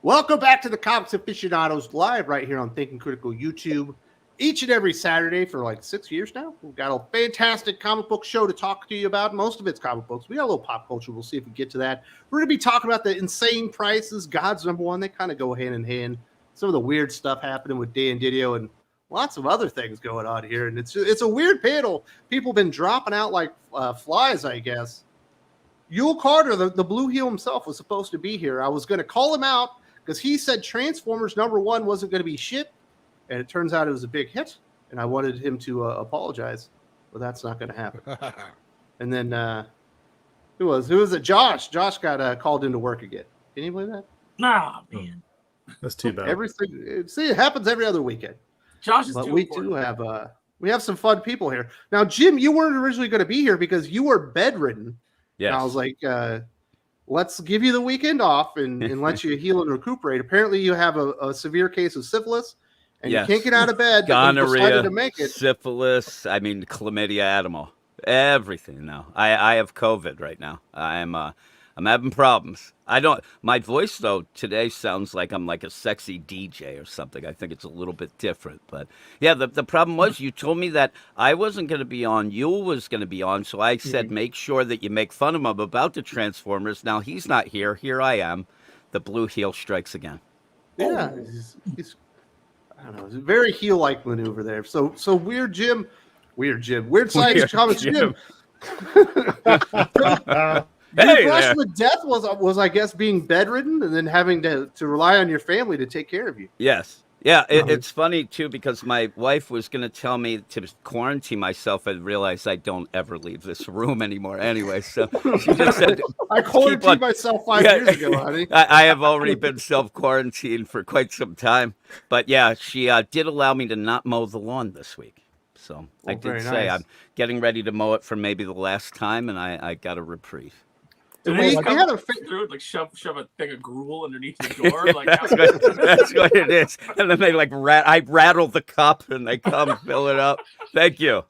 Welcome back to the Comics Aficionados live right here on Thinking Critical YouTube. Each and every Saturday for like 6 years now. We've got a fantastic comic book show to talk to you about. Most of it's comic books. We got a little pop culture. We'll see if we get to that. We're going to be talking about the insane prices. God's number one. They kind of go hand in hand. Some of the weird stuff happening with Dan and DiDio and lots of other things going on here. And it's a weird panel. People have been dropping out like flies, I guess. Yul Carter, the Blue Heel himself, was supposed to be here. I was going to call him out because he said Transformers #1 wasn't going to be shit, and it turns out it was a big hit, and I wanted him to apologize, but that's not going to happen. And then who was it? Josh. Josh got called into work again. Can you believe that? Nah, man, that's too bad. Everything. See, it happens every other weekend. Josh is but too we important. do have some fun people here. Now, Jim, you weren't originally going to be here because you were bedridden. Yes. And I was like, let's give you the weekend off and let you heal and recuperate. Apparently, you have a severe case of syphilis, and Yes. you can't get out of bed. But you decided Gonorrhea, to make it. syphilis, chlamydia, animal, everything now. I have COVID right now. I'm having problems. My voice though today sounds like I'm like a sexy DJ or something. I think it's a little bit different, but yeah, the problem was you told me that I wasn't going to be on, Yul was going to be on, so I said make sure that you make fun of him about the Transformers. Now he's not here. Here I am. The Blue Heel strikes again. Yeah, he's I don't know. It's a very heel-like maneuver there. So weird science comics Jim. Your brush with death was I guess being bedridden and then having to rely on your family to take care of you. Yes. Yeah, it's funny too because my wife was going to tell me to quarantine myself and realize I don't ever leave this room anymore anyway. So she just said, I quarantined myself 5 years ago, honey. I have already been self-quarantined for quite some time. But yeah, she did allow me to not mow the lawn this week. So I did say I'm getting ready to mow it for maybe the last time, and I got a reprieve. We had a through like shove a thing of gruel underneath the door. Like that's what it is. And then they I rattle the cup and they come fill it up. Thank you.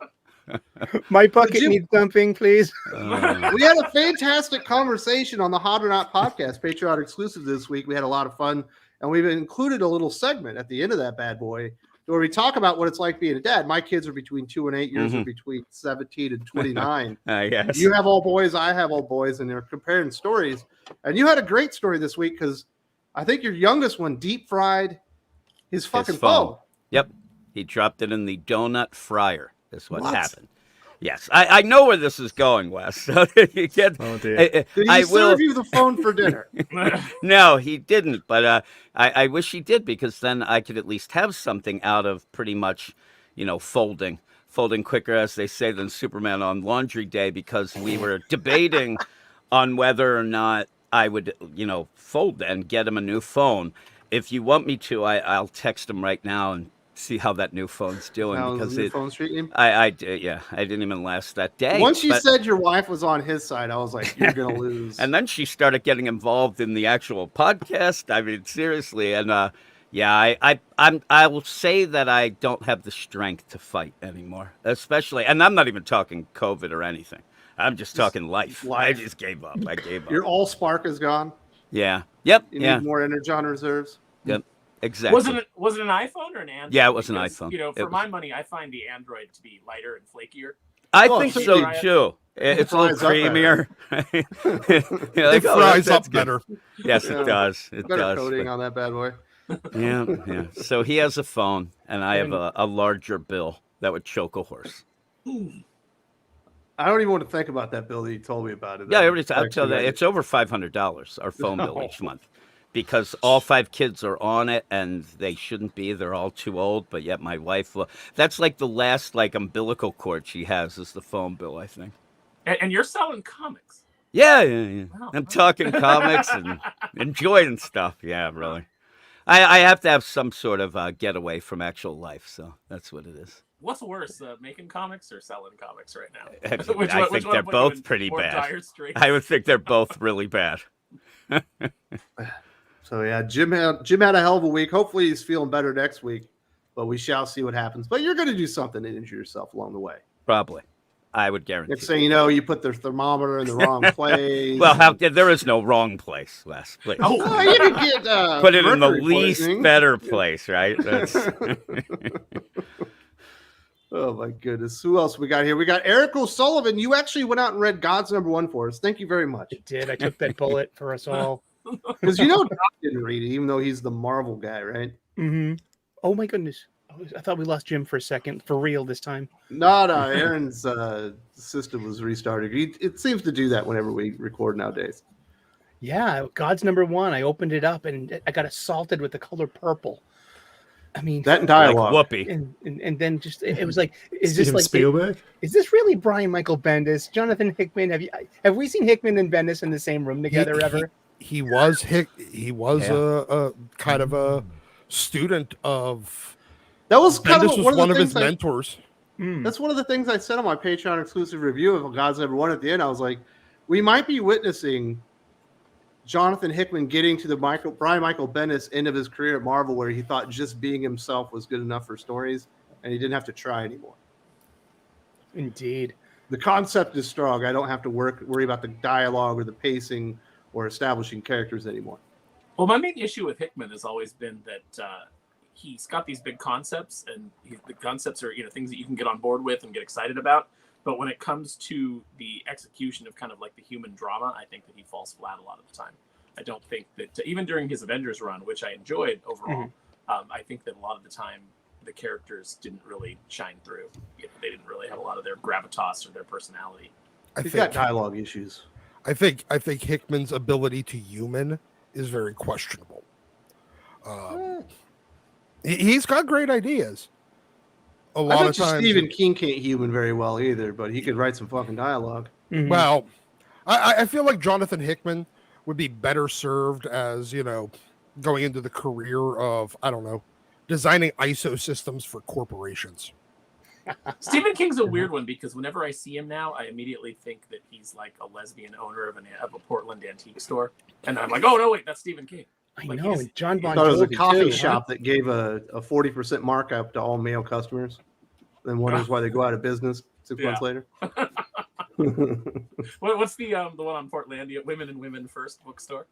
My bucket needs dumping, please. We had a fantastic conversation on the Hot or Not podcast, Patreon exclusive this week. We had a lot of fun, and we've included a little segment at the end of that bad boy where we talk about what it's like being a dad. My kids are between 2 and 8 years, are between 17 and 29. Yes. You have all boys, I have all boys, and they're comparing stories. And you had a great story this week because I think your youngest one deep fried his fucking phone. Yep. He dropped it in the donut fryer. That's what happened. Yes. I know where this is going, Wes. So you get, Did he serve you the phone for dinner? No, he didn't. But I wish he did because then I could at least have something out of pretty much, folding quicker, as they say, than Superman on Laundry Day because we were debating on whether or not I would, fold and get him a new phone. If you want me to, I'll text him right now and see how that new phone's doing because phone's treating him? I didn't even last that day. Once you said your wife was on his side, I was like, you're gonna lose. And then she started getting involved in the actual podcast. I mean, seriously, and I will say that I don't have the strength to fight anymore, especially, and I'm not even talking COVID or anything. I'm just talking life. I just gave up. Your all spark is gone. Yeah. Yep. You need more energy on reserves. Yep. Exactly. Was it an iPhone or an Android? Yeah, it was an iPhone. For my money, I find the Android to be lighter and flakier. I think so too. It's a little creamier. It fries up better. Yes, it does. It better does. Coating on that bad boy. Yeah. So he has a phone, and I have a larger bill that would choke a horse. I don't even want to think about that bill that you told me about it. Yeah, I'll tell you, it's over $500 our phone bill each month. Because all 5 kids are on it, and they shouldn't be. They're all too old. But yet my wife, that's like the last umbilical cord she has is the phone bill, I think. And you're selling comics. Yeah. Wow. I'm talking comics and enjoying stuff. Yeah, really. I have to have some sort of getaway from actual life, so that's what it is. What's worse, making comics or selling comics right now? I think they're both pretty bad. I would think they're both really bad. So yeah, Jim had a hell of a week. Hopefully he's feeling better next week, but we shall see what happens. But you're going to do something to injure yourself along the way. Probably. I would guarantee. Next thing you know, you put the thermometer in the wrong place. Well, there is no wrong place, Les. Please. Oh, you can get Put it in the mercury least poisoning. better place, right? That's... Oh my goodness. Who else we got here? We got Eric O'Sullivan. You actually went out and read God's #1 for us. Thank you very much. I did. I took that bullet for us all. Because Doc didn't read it, even though he's the Marvel guy, right? Mm-hmm. Oh my goodness. I thought we lost Jim for a second. For real this time. No. Aaron's system was restarted. It seems to do that whenever we record nowadays. Yeah, God's #1. I opened it up and I got assaulted with the color purple. I mean, that and dialogue. Like Whoopi. And then just it was like, is this Steven like Spielberg? Is this really Brian Michael Bendis, Jonathan Hickman? Have we seen Hickman and Bendis in the same room together ever? He was a kind of a student of. That was kind Bendis of was one of the his things mentors. That's one of the things I said on my Patreon exclusive review of God's #1 at the end. I was like, we might be witnessing Jonathan Hickman getting to the Brian Michael Bendis end of his career at Marvel, where he thought just being himself was good enough for stories, and he didn't have to try anymore. Indeed. The concept is strong. I don't have to worry about the dialogue or the pacing or establishing characters anymore. Well, my main issue with Hickman has always been that he's got these big concepts, and the concepts are things that you can get on board with and get excited about. But when it comes to the execution of kind of like the human drama, I think that he falls flat a lot of the time. I don't think that even during his Avengers run, which I enjoyed overall, I think that a lot of the time the characters didn't really shine through. They didn't really have a lot of their gravitas or their personality. He's got dialogue issues. I think Hickman's ability to human is very questionable. He's got great ideas. A lot of times, Stephen King can't human very well either, but he could write some fucking dialogue. Mm-hmm. Well, I feel like Jonathan Hickman would be better served as going into the career of designing ISO systems for corporations. Stephen King's a weird one because whenever I see him now, I immediately think that he's like a lesbian owner of a Portland antique store, and I'm like, oh no, wait, that's Stephen King. I know, and John Bon Jovi. It was a Jovi coffee too, shop that gave a 40% markup to all male customers, then wonders why they go out of business 6 months later. What's the one on Portlandia? Women and Women First bookstore.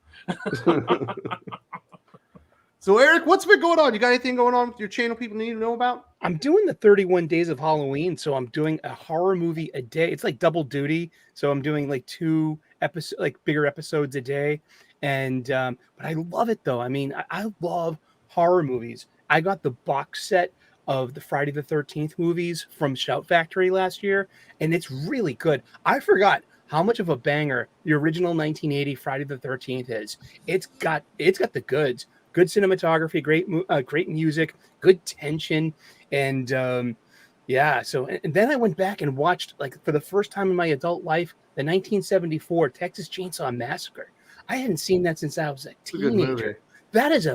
So, Eric, what's been going on? You got anything going on with your channel people need to know about? I'm doing the 31 days of Halloween, so I'm doing a horror movie a day. It's like double duty, so I'm doing like 2 episodes, like bigger episodes a day. And but I love it though. I mean, I love horror movies. I got the box set of the Friday the 13th movies from Shout Factory last year, and it's really good. I forgot how much of a banger the original 1980 Friday the 13th is. It's got the goods. Good cinematography, great music, good tension, and so and then I went back and watched, like for the first time in my adult life, the 1974 Texas Chainsaw Massacre. I hadn't seen that since I was a teenager. That is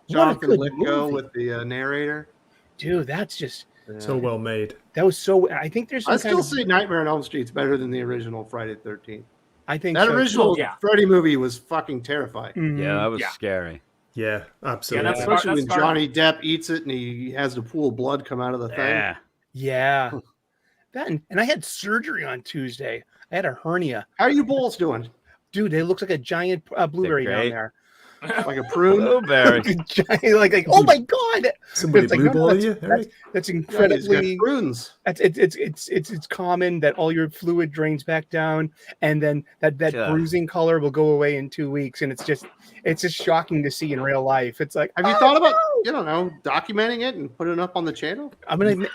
Jonathan Lithgow with the narrator. Dude, that's just so well made. That was so. I think there's. I still say Nightmare on Elm Street's better than the original Friday the 13th. I think that so original too. Freddy movie was fucking terrifying. Mm-hmm. Yeah, that was scary. Yeah, absolutely. Yeah, especially when Johnny Depp eats it and he has the pool of blood come out of the thing. Yeah. That and I had surgery on Tuesday. I had a hernia. How are you bulls doing? Dude, it looks like a giant blueberry down there. Like a prune? Blueberry. like, oh my God. Somebody like, blue you? That's incredibly prunes. It's common that all your fluid drains back down, and then that bruising color will go away in 2 weeks, and it's just shocking to see in real life. It's like, have you thought about documenting it and putting it up on the channel? I've made an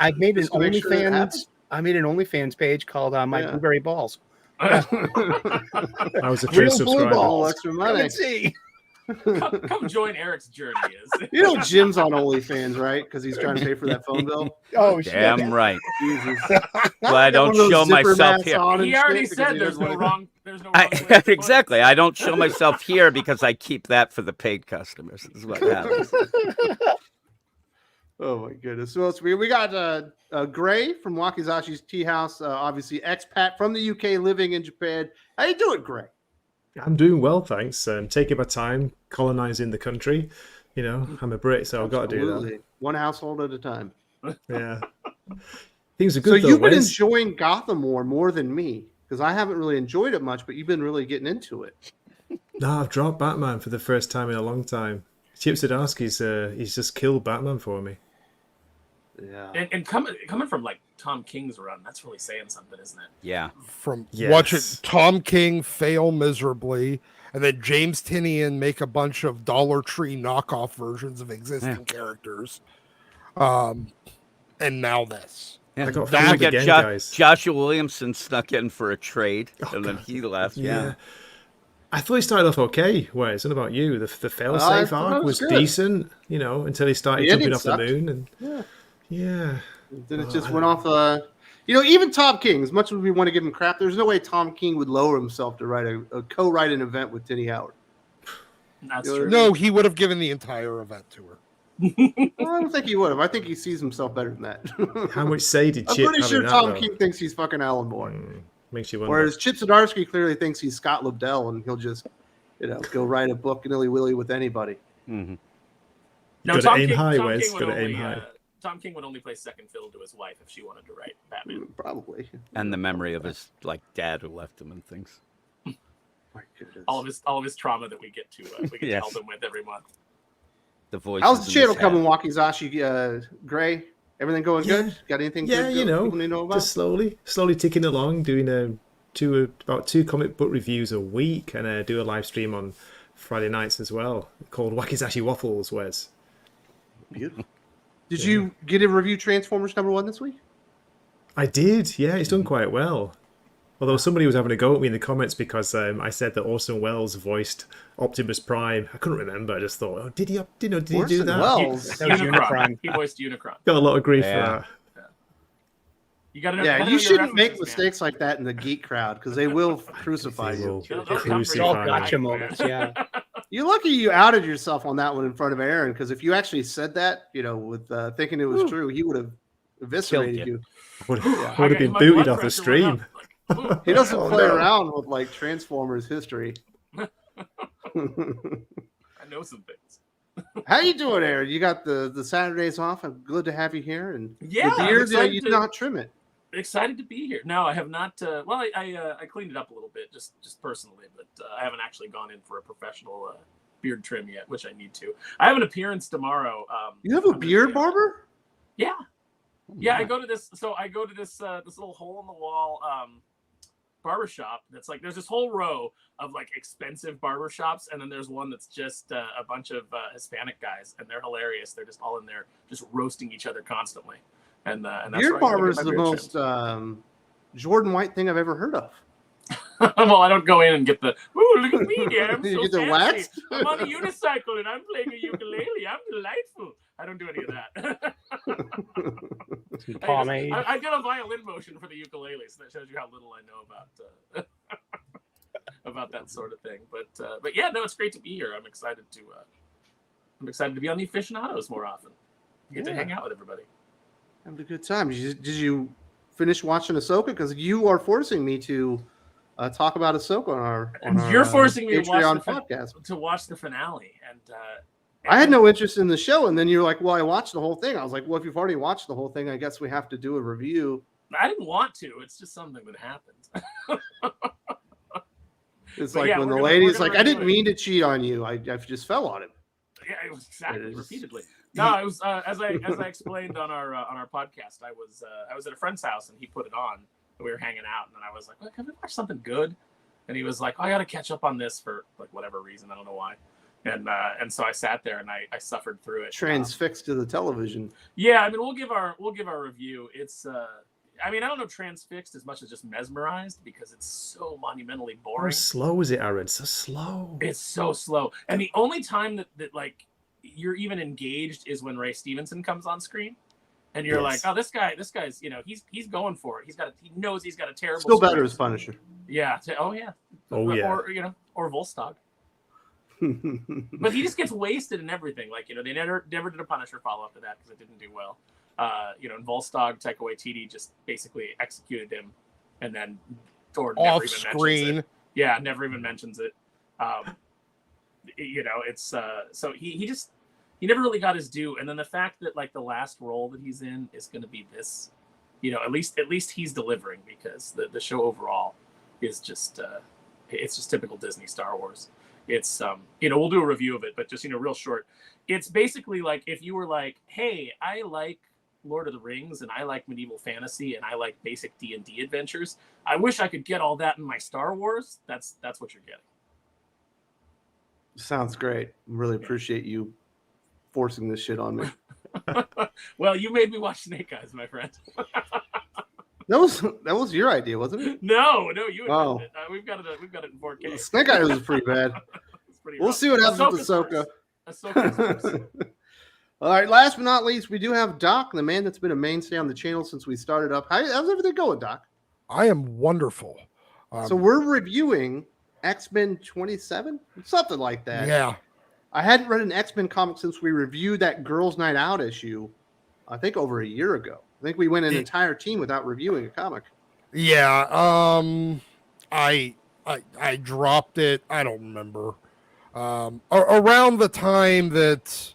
OnlyFans. I made an OnlyFans page called My Blueberry Balls. I was a true subscriber. All extra money. See. Come join Eric's journey. Jim's on OnlyFans, right? Because he's trying to pay for that phone bill. Oh, shit. Damn right. Jesus. Well, I don't show myself here. He already said there's no wrong. Exactly. I don't show myself here because I keep that for the paid customers. This is what happens. Oh my goodness! So we got Gray from Wakizashi's Tea House, obviously expat from the UK, living in Japan. How you doing, Gray? I'm doing well, thanks. Taking my time, colonizing the country. I'm a Brit, so I've got to do that. One household at a time. Yeah. Things are So good though. you've been Wes. enjoying Gotham more than me because I haven't really enjoyed it much, but you've been really getting into it. No, I've dropped Batman for the first time in a long time. Chip Zdarsky's he's just killed Batman for me. Yeah. And coming from like Tom King's run, that's really saying something, isn't it? Yeah. From Yes. watching Tom King fail miserably, and then James Tinian make a bunch of Dollar Tree knockoff versions of existing characters. And now this. Yeah. I got Don't fooled forget again, guys. Joshua Williamson snuck in for a trade, and then God. he left. Yeah. I thought he started off okay. Wes, what about you? The failsafe thought arc it was was good. decent, until he started The jumping ending off sucked. the moon, and Yeah. yeah. Then it Oh, just I went don't off. Even Tom King, as much as we want to give him crap, there's no way Tom King would lower himself to write a co-write an event with Tini Howard. That's You know, true. No, he would have given the entire event to her. I don't think he would have. I think he sees himself better than that. How much say did I'm Chip pretty have sure in that, Tom though? King thinks he's fucking Alan Moore. Makes you wonder. Whereas Chip Zdarsky clearly thinks he's Scott Lobdell and he'll just, go write a book nilly willy with anybody. Mm-hmm. No, Gotta aim high, Tom Wes, King would gotta aim only, high. Tom King would only play second fiddle to his wife if she wanted to write Batman. Probably. And the memory of his dad who left him and things. My goodness. All of his trauma that we get to Yes. help him with every month. The voice. How's the channel coming, Wakizashi Gray? Everything going good? Got anything Yeah, good people need to know about? just slowly ticking along, doing about 2 comic book reviews a week, and do a live stream on Friday nights as well, called Wakizashi Waffles, Wes. Beautiful. Did you get a review Transformers #1 this week? I did, yeah, it's done quite well. Although somebody was having a go at me in the comments because I said that Orson Welles voiced Optimus Prime. I couldn't remember. I just thought, did he do Orson that? Welles? That was Unicron. Unicron. He voiced Unicron. Got a lot of grief Yeah. for that. You got to know. Yeah, gotta you know your shouldn't make references, man. mistakes like that in the geek crowd because they will crucify They you. will. They'll come for you. It's all Crucify. gotcha moments, yeah. You're lucky you outed yourself on that one in front of Aaron because if you actually said that, with thinking it was true, he would have eviscerated Killed you. Would I have got- been my booted blood off the pressure went stream. up. Like, He doesn't Oh, play no. around with like Transformers history. I know some things. How you doing, Aaron? You got the Saturdays off. I'm good to have you here. And Yeah, the I'm beard, excited you to- did not trim it. Excited to be here. No, I have not. Well, I cleaned it up a little bit, just personally, but I haven't actually gone in for a professional beard trim yet, which I need to. I have an appearance tomorrow. You have a I'm gonna beard be- barber? Yeah, yeah. I go to this. So I go to this little hole in the wall barbershop. That's like there's this whole row of like expensive barbershops, and then there's one that's just a bunch of Hispanic guys, and they're hilarious. They're just all in there, just roasting each other constantly. And that's Beard where I go to barber is get my the beard most Jordan White thing I've ever heard of. trimmed. Well, I don't go in and get the ooh, look at me, yeah, I'm You so get the fancy. waxed? I'm on a unicycle and I'm playing a ukulele. I'm delightful. I don't do any of that. Some pomade. I got a violin motion for the ukulele, so that shows you how little I know about about that sort of thing. But yeah, no, it's great to be here. I'm excited to be on the Aficionados more often. Get to Yeah. hang out with everybody. Having a good time. Did you finish watching Ahsoka? Because you are forcing me to talk about Ahsoka on our You're forcing me to Patreon watch podcast. to watch the finale, and I had no interest in the show, and then you're like, "Well, I watched the whole thing." I was like, "Well, if you've already watched the whole thing, I guess we have to do a review." I didn't want to. It's just something that happened. It's But like yeah, when we're the gonna- lady's we're like, gonna "I didn't review it." mean to cheat on you. I just fell on him." Yeah, it was exactly It is- repeatedly. No, it was as I explained on our podcast. I was at a friend's house and he put it on. And we were hanging out, and then I was like, "Can we watch something good?" And he was like, "I got to catch up on this for like whatever reason. I don't know why." And so I sat there and I suffered through it. Transfixed to the television. Yeah, I mean, we'll give our review. It's I mean, I don't know transfixed as much as just mesmerized because it's so monumentally How boring. slow is it, Aaron? So slow. It's so slow. And the only time that like you're even engaged is when Ray Stevenson comes on screen. And you're Yes. like, oh, this guy's, he's going for it. He knows he's got a terrible Still better script. as Punisher. Yeah. Oh yeah. Oh, yeah. Or Volstagg. But he just gets wasted in everything. Like, they never did a Punisher follow up to that because it didn't do well. In Volstagg, Taika Waititi just basically executed him, and then Thor never Off even mentions screen. it. Yeah, never even mentions it. It's so he never really got his due. And then the fact that like the last role that he's in is going to be this, at least he's delivering, because the show overall is just it's just typical Disney Star Wars. It's we'll do a review of it, but just real short. It's basically like if you were like, hey, I like Lord of the Rings and I like medieval fantasy and I like basic D&D adventures. I wish I could get all that in my Star Wars. That's what you're getting. Sounds great. Really appreciate you forcing this shit on me. Well, you made me watch Snake Eyes, my friend. That was your idea, wasn't it? No, you. Oh. It. We've got it in 4K. Snake Eyes was pretty bad. It's pretty We'll rough. see what happens with Ahsoka's Ahsoka. worse. Ahsoka's worse. All right, last but not least, we do have Doc, the man that's been a mainstay on the channel since we started up. How's everything going, Doc? I am wonderful. So we're reviewing X-Men 27, something like that. Yeah. I hadn't read an X-Men comic since we reviewed that Girls Night Out issue, I think over a year ago. I think we went an entire team without reviewing a comic. Yeah. I dropped it. I don't remember. Around the time that,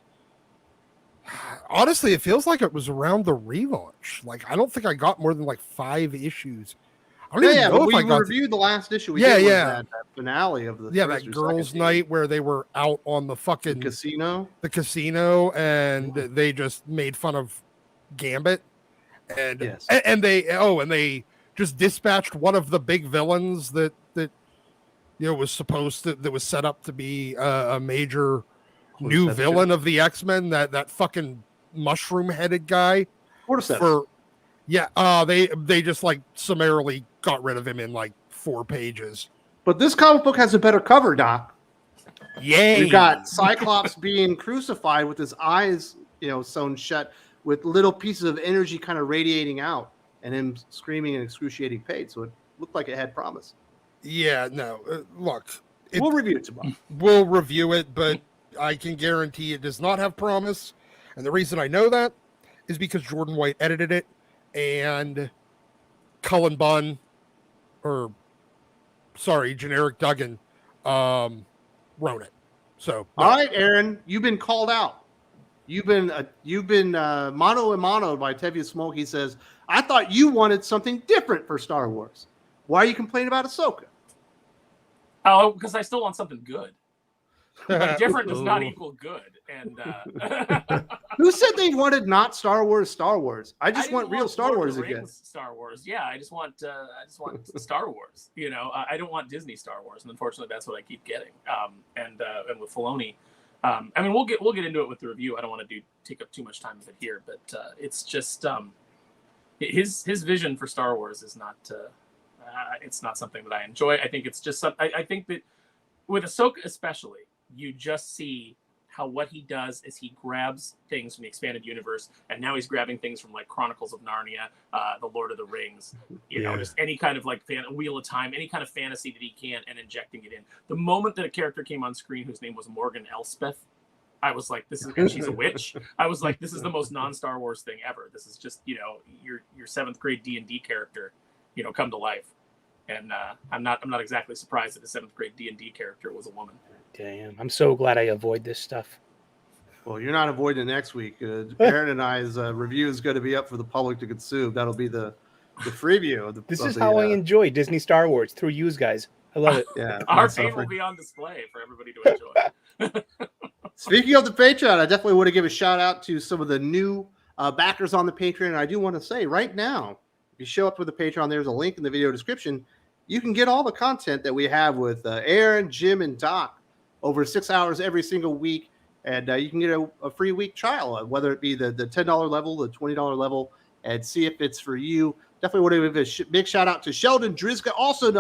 honestly, it feels like it was around the relaunch. Like, I don't think I got more than like 5 issues. I don't even know if I got reviewed the last issue. We Yeah, did was yeah. that finale of the that first or girls' second night where they were out on the fucking casino. the casino and they just made fun of Gambit and Yes. and they just dispatched one of the big villains that was that was set up to be a major new Cordyceps, villain of the X-Men, that fucking mushroom headed guy. Cordyceps. They just like summarily got rid of him in like 4 pages. But this comic book has a better cover, Doc. Yay. We've got Cyclops being crucified with his eyes, sewn shut, with little pieces of energy kind of radiating out, and him screaming in excruciating pain. So it looked like it had promise. Yeah, no. Look, We'll review it tomorrow. we'll review it, but I can guarantee it does not have promise. And the reason I know that is because Jordan White edited it and Cullen Bunn, Generic Duggan, wrote it. So, All right, Aaron, you've been called out. You've been mano a mano by Tevye Smoke. He says, I thought you wanted something different for Star Wars. Why are you complaining about Ahsoka? Oh, because I still want something good. But different does not equal good. And Who said they wanted not Star Wars? I I just didn't want real Star Lord Wars of the again. Rings Star Wars. Yeah, I just want Star Wars. I don't want Disney Star Wars, and unfortunately, that's what I keep getting. And with Filoni, we'll get into it with the review. I don't want to take up too much time with it here, but it's just his vision for Star Wars is not. It's not something that I enjoy. I think it's just I think that with Ahsoka especially, you just see how what he does is he grabs things from the expanded universe, and now he's grabbing things from like Chronicles of Narnia, the Lord of the Rings, just any kind of like Wheel of Time, any kind of fantasy that he can, and injecting it in. The moment that a character came on screen whose name was Morgan Elspeth, I was like, and she's a witch. I was like, this is the most non-Star Wars thing ever. This is just your 7th grade D&D character, come to life. And I'm not exactly surprised that the 7th grade D&D character was a woman. Damn, I'm so glad I avoid this stuff. Well, you're not avoiding it next week. Aaron and I's review is going to be up for the public to consume. That'll be the preview. This is how I enjoy Disney Star Wars, through you guys. I love it. Yeah, Our pain will be on display for everybody to enjoy. Speaking of the Patreon, I definitely want to give a shout out to some of the new backers on the Patreon. And I do want to say right now, if you show up with the Patreon, there's a link in the video description. You can get all the content that we have with Aaron, Jim, and Doc over 6 hours every single week. And you can get a free week trial, whether it be the $10 level, the $20 level, and see if it's for you. Definitely want to give a big shout out to Sheldon Drizga, also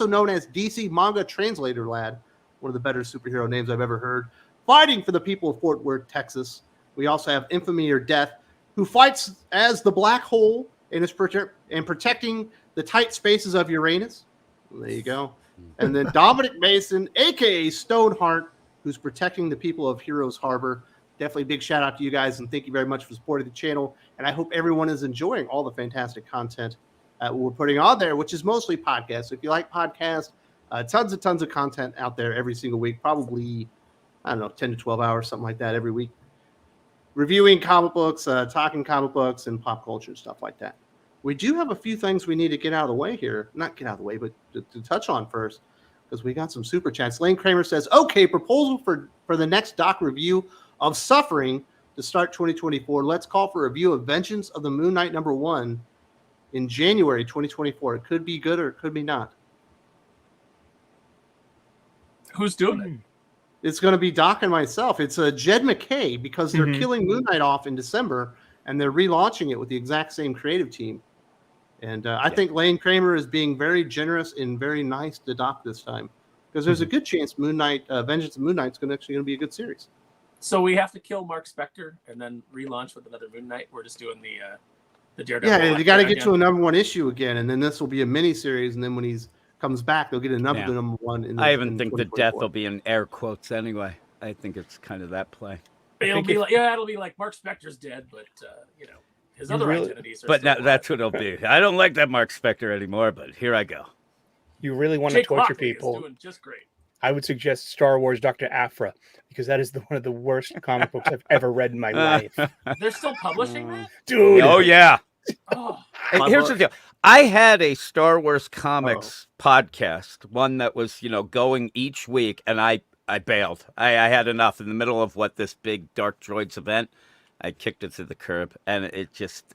known as DC Manga Translator Lad, one of the better superhero names I've ever heard, fighting for the people of Fort Worth, Texas. We also have Infamy or Death, who fights as the Black Hole and is protecting the tight spaces of Uranus. There you go. And then Dominic Mason, a.k.a. Stoneheart, who's protecting the people of Heroes Harbor. Definitely a big shout out to you guys, and thank you very much for supporting the channel. And I hope everyone is enjoying all the fantastic content we're putting on there, which is mostly podcasts. So if you like podcasts, tons of content out there every single week, probably, 10 to 12 hours, something like that every week. reviewing comic books, talking comic books, and pop culture stuff like that. We do have a few things we need to get out of the way here. Not get out of the way, but to touch on first, because we got some super chats. Lane Kramer says, okay, proposal for the next doc review of Suffering to start 2024. Let's call for a review of Vengeance of the Moon Knight #1 in January 2024. It could be good or it could be not. Who's doing it? It's going to be Doc and myself. It's Jed McKay, because they're killing Moon Knight off in December, and they're relaunching it with the exact same creative team. And I think Lane Kramer is being very generous and very nice to Doc this time, because there's a good chance Moon Knight, Vengeance of Moon Knight, is actually going to be a good series. So we have to kill Mark Spector and then relaunch with another Moon Knight. We're just doing the Daredevil. Yeah, they got to get to a #1 issue again, and then this will be a mini series, and then when he's comes back, they'll get another #1. I even think the death will be in air quotes anyway. I think it's kind of that play. It'll be like Mark Spector's dead, but his other identities are. But still that's what it'll be. I don't like that Mark Spector anymore, but here I go. You really want to torture Lockley people? Is doing just great. I would suggest Star Wars Dr. Aphra, because that is one of the worst comic books I've ever read in my life. They're still publishing that? Dude. Oh, yeah. Oh, Hey, here's the deal. I had a Star Wars comics podcast, one that was, going each week, and I bailed. I had enough in the middle of this big Dark Droids event. I kicked it to the curb, and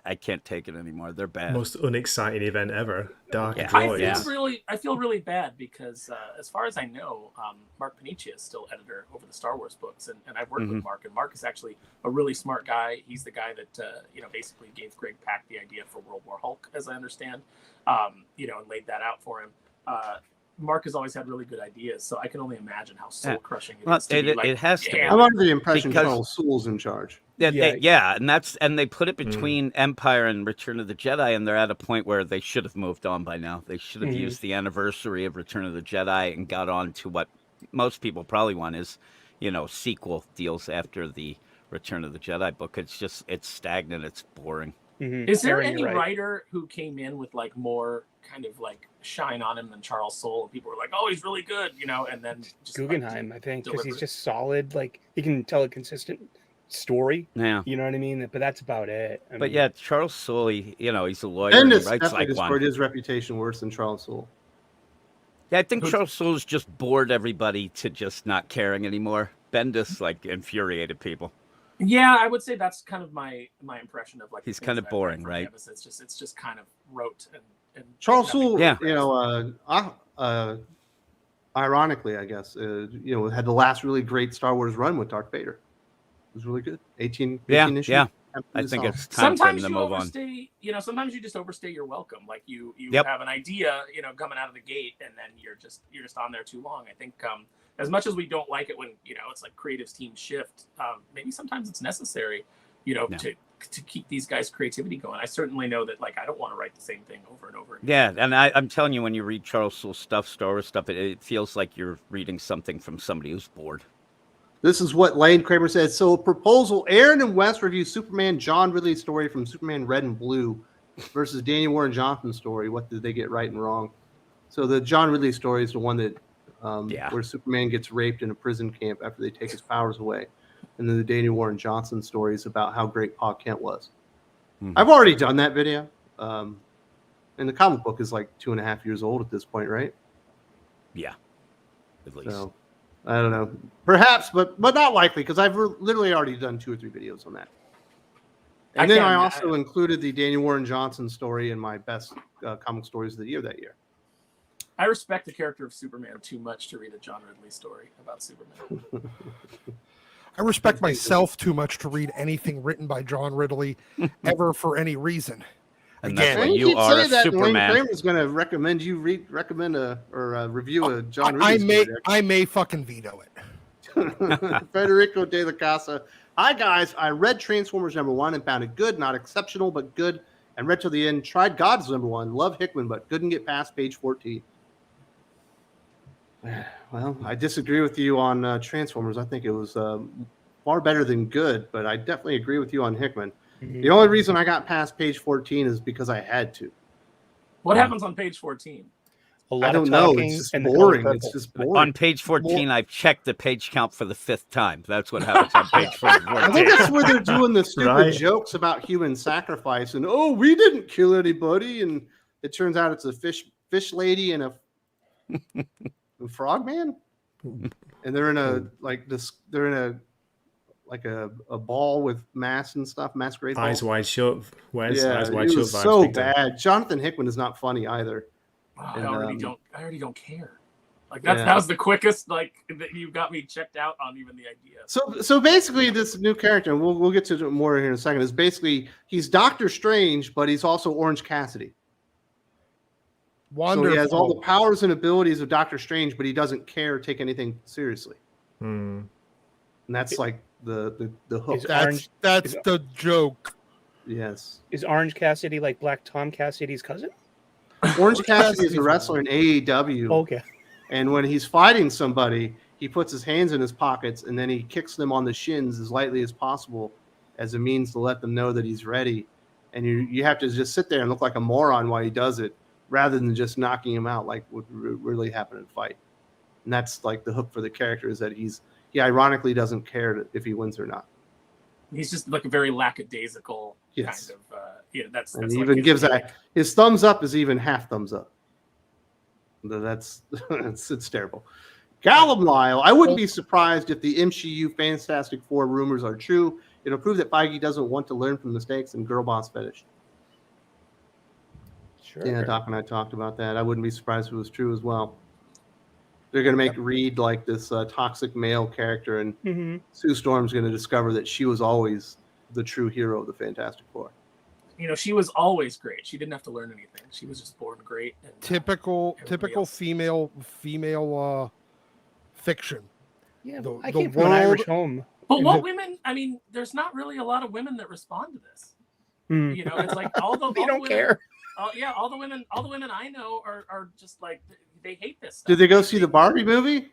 I can't take it anymore. They're bad. Most unexciting event ever. Dark Yeah. Droids. I feel really bad because, as far as I know, Mark Paniccia is still editor over the Star Wars books, and I've worked with Mark, and Mark is actually a really smart guy. He's the guy that basically gave Greg Pak the idea for World War Hulk, as I understand, and laid that out for him. Mark has always had really good ideas, so I can only imagine how soul crushing it is. It has to be. I'm under the impression Because- Charles Soule's in charge. And they put it between Empire and Return of the Jedi, and they're at a point where they should have moved on by now. They should have used the anniversary of Return of the Jedi and got on to what most people probably want is, sequel deals after the Return of the Jedi book. It's stagnant. It's boring. Is there Aaron, any you're right. writer who came in with more kind of shine on him than Charles Soule? People were like, "Oh, he's really good," and then just Guggenheim, I think, because he's delivered. just solid. He can tell a consistent story. Yeah. You know what I mean? But that's about it. I mean, Charles Soule, he's a lawyer. And And he it's writes definitely like one. destroyed his reputation worse than Charles Soule. Yeah, I think Charles Soule's just bored everybody to just not caring anymore. Bendis infuriated people. Yeah, I would say that's kind of my impression of He's the kind things of that I've read boring, from right? him. It's just kind of rote and Charles nothing Soule, progressed. ironically, I guess, had the last really great Star Wars run with Darth Vader. It was really good. 18 issues. Yeah. I think it's time for him Sometimes to you move on. overstay, sometimes you just overstay your welcome. Like you Yep. have an idea, coming out of the gate, and then you're just on there too long. I think as much as we don't like it when it's like creative teams shift, maybe sometimes it's necessary, to keep these guys' creativity going. I certainly know that I don't want to write the same thing over and over again. Yeah, and I'm telling you, when you read Charles Soule's stuff, Star Wars stuff, it feels like you're reading something from somebody who's bored. This is what Lane Kramer said. So, proposal: Aaron and Wes review Superman John Ridley story from Superman Red and Blue versus Daniel Warren Johnson's story. What did they get right and wrong? So, the John Ridley story is the one that where Superman gets raped in a prison camp after they take his powers away. And then the Daniel Warren Johnson story is about how great Pa Kent was. I've already done that video. And the comic book is 2.5 years old at this point, right? Yeah, at least. So, I don't know. Perhaps, but not likely, because I've literally already done 2 or 3 videos on that. And then I also included the Daniel Warren Johnson story in my best comic stories of the year that year. I respect the character of Superman too much to read a John Ridley story about Superman. I respect myself too much to read anything written by John Ridley ever for any reason. And Again, that's why you are a Lane Superman. Kramer's going to recommend you review a John Ridley story. I may fucking veto it. Federico de la Casa. Hi, guys. I read Transformers #1 and found it good, not exceptional, but good, and read to the end. Tried God's #1. Love Hickman, but couldn't get past page 14. Well, I disagree with you on Transformers. I think it was far better than good, but I definitely agree with you on Hickman. The only reason I got past page 14 is because I had to. What happens on page 14? a lot I don't of know. talking, It's just and the color boring. It's purple. just boring. On page 14, I've checked the page count for the 5th time. That's what happens on page 14. I think that's where they're doing the stupid Right. jokes about human sacrifice and we didn't kill anybody, and it turns out it's a fish lady and a frog man, and they're in a a ball with masks and stuff, masquerade ball. Eyes wide shut. Wes, Yeah, eyes wide it shut. was vibes so big time. bad. Jonathan Hickman is not funny either. Oh, I And, already don't care. Like that yeah. was the quickest that you got me checked out on even the idea. So basically, this new character, and we'll get to more here in a second, is basically he's Doctor Strange, but he's also Orange Cassidy. Wonderful. So he has all the powers and abilities of Doctor Strange, but he doesn't care or take anything seriously. Hmm. And that's like the hook. Is That's the joke. Yes. Is Orange Cassidy like Black Tom Cassidy's cousin? Orange Cassidy is a wrestler in AEW. Okay. And when he's fighting somebody, he puts his hands in his pockets and then he kicks them on the shins as lightly as possible as a means to let them know that he's ready. And you have to just sit there and look like a moron while he does it, rather than just knocking him out like would really happen in a fight. And that's like the hook for the character, is that he ironically doesn't care if he wins or not. He's just like a very lackadaisical Yes. kind of. That's And like he even his gives gimmick. his thumbs up is even half thumbs up. That's it's terrible. Callum Lyle, I wouldn't be surprised if the MCU Fantastic Four rumors are true. It'll prove that Feige doesn't want to learn from mistakes and girl boss fetish. Sure. Yeah, Doc and I talked about that. I wouldn't be surprised if it was true as well. They're going to make Reed like this toxic male character, and Mm-hmm. Sue Storm's going to discover that she was always the true hero of the Fantastic Four. She was always great. She didn't have to learn anything. She was just born great. And, Typical else. female fiction. Yeah, The- I the came from an Irish world- home. But what women? I mean, there's not really a lot of women that respond to this. Hmm. It's like all the They all the don't women, care. all the women I know are just like they hate this stuff. Did they go see the Barbie movie?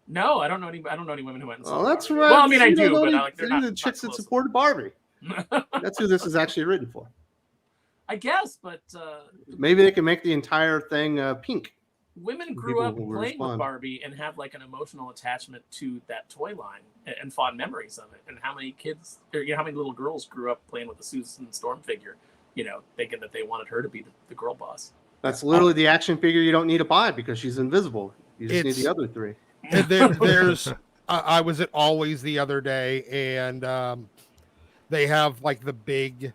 No, I don't know any women who went and saw. Oh, that's Barbie. right. Well, I mean, I You do, don't but know they're the not chicks that close. supported Barbie. That's who this is actually written for. I guess, but Maybe they can make the entire thing pink. women grew People up will playing respond. with Barbie and have like an emotional attachment to that toy line and fond memories of it. And how many kids, or how many little girls grew up playing with the Susan Storm figure, thinking that they wanted her to be the girl boss. That's literally the action figure you don't need to buy because she's invisible. You just need It's- the other three. And there's I was at Always the other day, and they have like the big,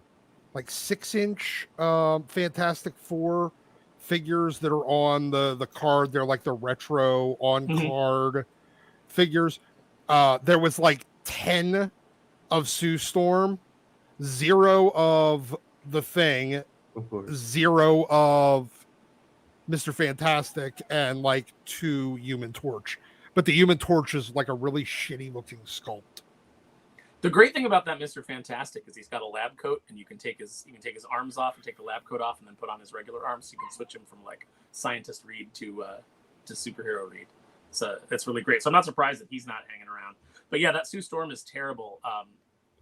like 6-inch Fantastic Four figures that are on the card. They're like the retro on card figures. There was like 10 of Sue Storm, 0 of the Thing, Of course. 0 of Mr. Fantastic, and like 2 Human Torch. But the Human Torch is like a really shitty looking sculpt. The great thing about that Mr. Fantastic is he's got a lab coat, and you can take his arms off and take the lab coat off, and then put on his regular arms. So you can switch him from like scientist Reed to superhero Reed. So that's really great. So I'm not surprised that he's not hanging around. But yeah, that Sue Storm is terrible.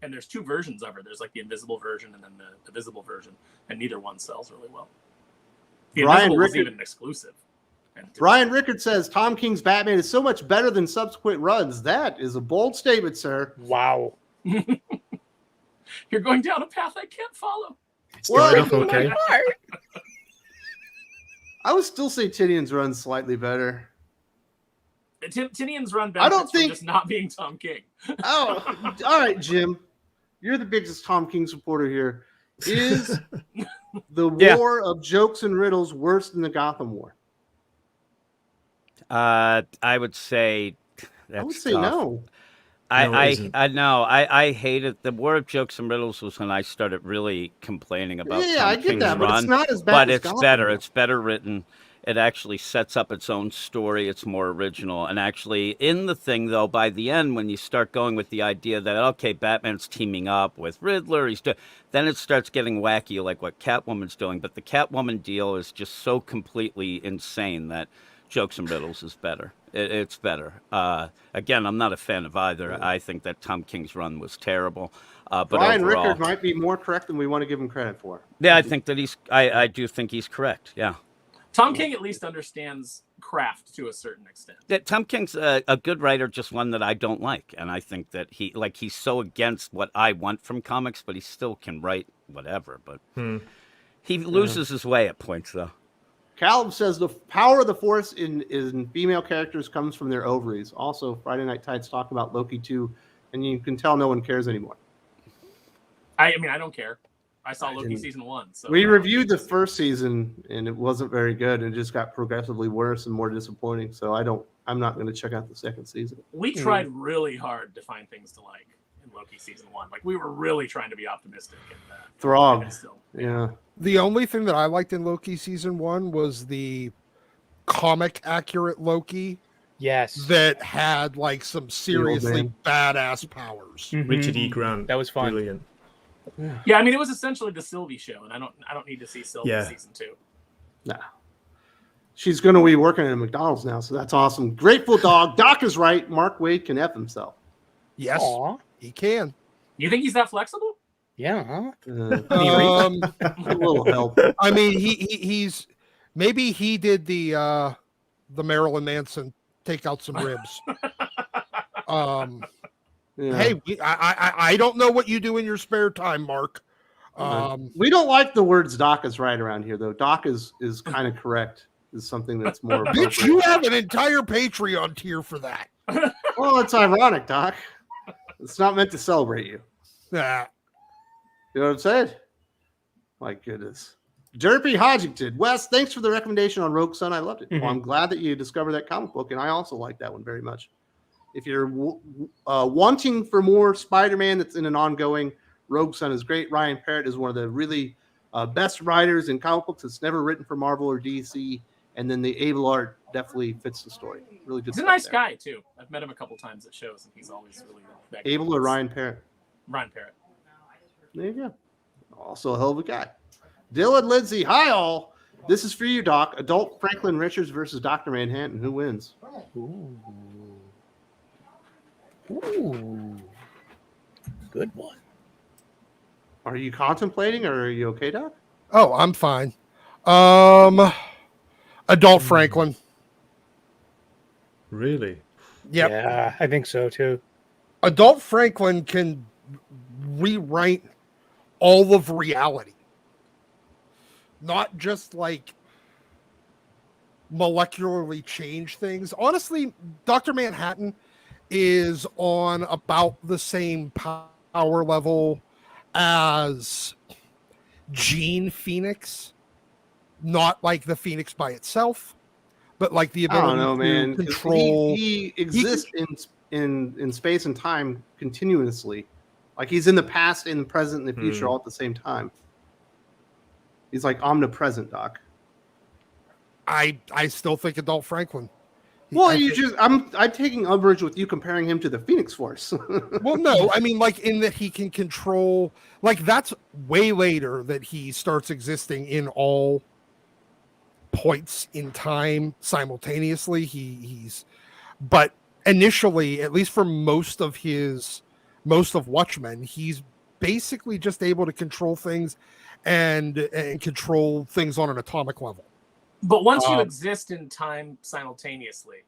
And there's 2 versions of her. There's like the invisible version and then the visible version, and neither one sells really well. The Brian invisible was Rickard- even an exclusive. Brian Rickard says Tom King's Batman is so much better than subsequent runs. That is a bold statement, sir. Wow. You're going down a path I can't follow. Started off okay. I would still say Tinian's run slightly better. Tinian's run I don't benefits from think- just not being Tom King. Oh, all right, Jim. You're the biggest Tom King supporter here. Is the Yeah. war of jokes and riddles worse than the Gotham War? I would say that's I would say tough. no. No, it isn't. I know. I hated the War of Jokes and Riddles was when I started really complaining about Yeah, Tom I get King's that, but run. it's not as bad But as it's Gotham better. War. It's better written. It actually sets up its own story. It's more original. And actually, in the thing, though, by the end, when you start going with the idea that, okay, Batman's teaming up with Riddler, then it starts getting wacky, like what Catwoman's doing. But the Catwoman deal is just so completely insane that Jokes and Riddles is better. It's better. Again, I'm not a fan of either. I think that Tom King's run was terrible. But Brian overall, Rickard might be more correct than we want to give him credit for. yeah, I think that I do think he's correct. Yeah. Tom King at least understands craft to a certain extent. That Tom King's a good writer, just one that I don't like, and I think that he's so against what I want from comics, but he still can write whatever. But he loses his way at points, though. Caleb says the power of the Force in female characters comes from their ovaries. Also, Friday Night Tides talk about Loki too, and you can tell no one cares anymore. I mean, I don't care. I saw Loki season 1. So we reviewed the first season, and it wasn't very good. It just got progressively worse and more disappointing. So I'm not going to check out the second season. We tried really hard to find things to like in Loki season 1. Like we were really trying to be optimistic. And, Throg. Yeah. The only thing that I liked in Loki season 1 was the comic accurate Loki. Yes. That had like some seriously badass powers. Richard E. Grant. That was fun. Brilliant. Yeah, I mean, it was essentially the Sylvie show, and I don't need to see Sylvie season 2. Nah. She's going to be working at McDonald's now, so that's awesome. Grateful Dog. Doc is right. Mark Waid can F himself. Yes, he can. You think he's that flexible? Yeah, huh? A little help. I mean, he's maybe he did the Marilyn Manson take out some ribs. Yeah. Hey, I don't know what you do in your spare time, Mark. We don't like the words Doc is right around here, though. Doc is kind of correct. Is something that's more. Bitch, you have an entire Patreon tier for that. Well, it's ironic, Doc. It's not meant to celebrate you. Nah. You know what I'm saying? My goodness. Derpy Hodgington. Wes, thanks for the recommendation on Rogue Sun. I loved it. Well, I'm glad that you discovered that comic book, and I also like that one very much. If you're wanting for more Spider-Man that's in an ongoing, Rogue Sun is great. Ryan Parrott is one of the really best writers in comic books that's never written for Marvel or DC. And then the Able art definitely fits the story. Really good. He's a nice guy, too. I've met him a couple times at shows, and he's always really good. Able or Ryan Parrott? Ryan Parrott. There you go. Also a hell of a guy. Dylan Lindsay. Hi, all. This is for you, Doc. Adult Franklin Richards versus Dr. Manhattan. Who wins? Ooh. Good one. Are you contemplating, or are you okay, Doc? Oh, I'm fine. Adult Franklin. Really? Yep. Yeah, I think so too. Adult Franklin can rewrite all of reality. Not just like molecularly change things. Honestly, Dr. Manhattan is on about the same power level as Jean Phoenix. Not like the Phoenix by itself, but like the ability to control. He exists in space and time continuously. Like he's in the past, in the present, and the future all at the same time. He's like omnipresent, Doc. I still think Adult Franklin. Well, I'm taking umbrage with you comparing him to the Phoenix Force. Well, no, I mean like in that he can control. Like that's way later that he starts existing in all points in time simultaneously. But initially, at least for most of Watchmen, he's basically just able to control things and control things on an atomic level. But once you exist in time simlotaneously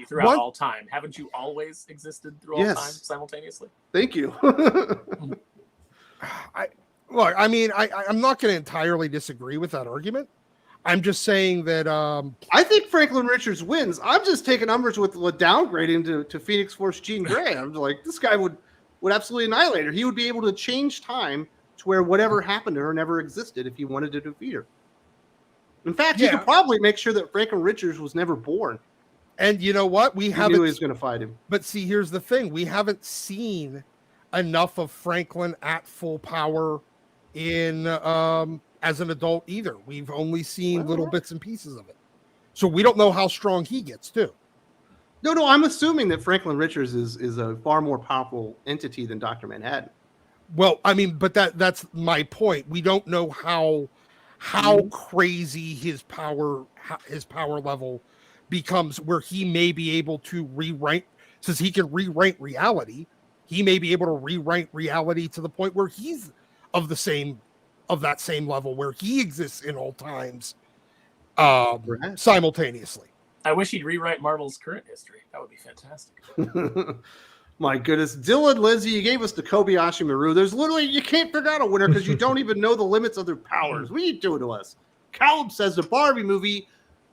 throughout all time, haven't you always existed through all time simultaneously? Thank you. I'm not going to entirely disagree with that argument. I'm just saying that I think Franklin Richards wins. I'm just taking umbrage with downgrading to Phoenix Force Jean Grey. I'm like, this guy would absolutely annihilate her. He would be able to change time to where whatever happened to her never existed if he wanted to defeat her. In fact, he could probably make sure that Franklin Richards was never born. And you know what? He knew he was going to fight him. But see, here's the thing. We haven't seen enough of Franklin at full power in as an adult either. We've only seen little bits and pieces of it. So we don't know how strong he gets too. No, I'm assuming that Franklin Richards is a far more powerful entity than Dr. Manhattan. Well, I mean, but that's my point. We don't know how crazy his power level becomes, where he may be able to rewrite, since he can rewrite reality, he may be able to rewrite reality to the point where he's of that same level, where he exists in all times Perhaps. simultaneously. I wish he'd rewrite Marvel's current history. That would be fantastic. My goodness. Dylan Lindsay, you gave us the Kobayashi Maru. There's literally, you can't figure out a winner because you don't even know the limits of their powers. What are you doing to us? Callum says the Barbie movie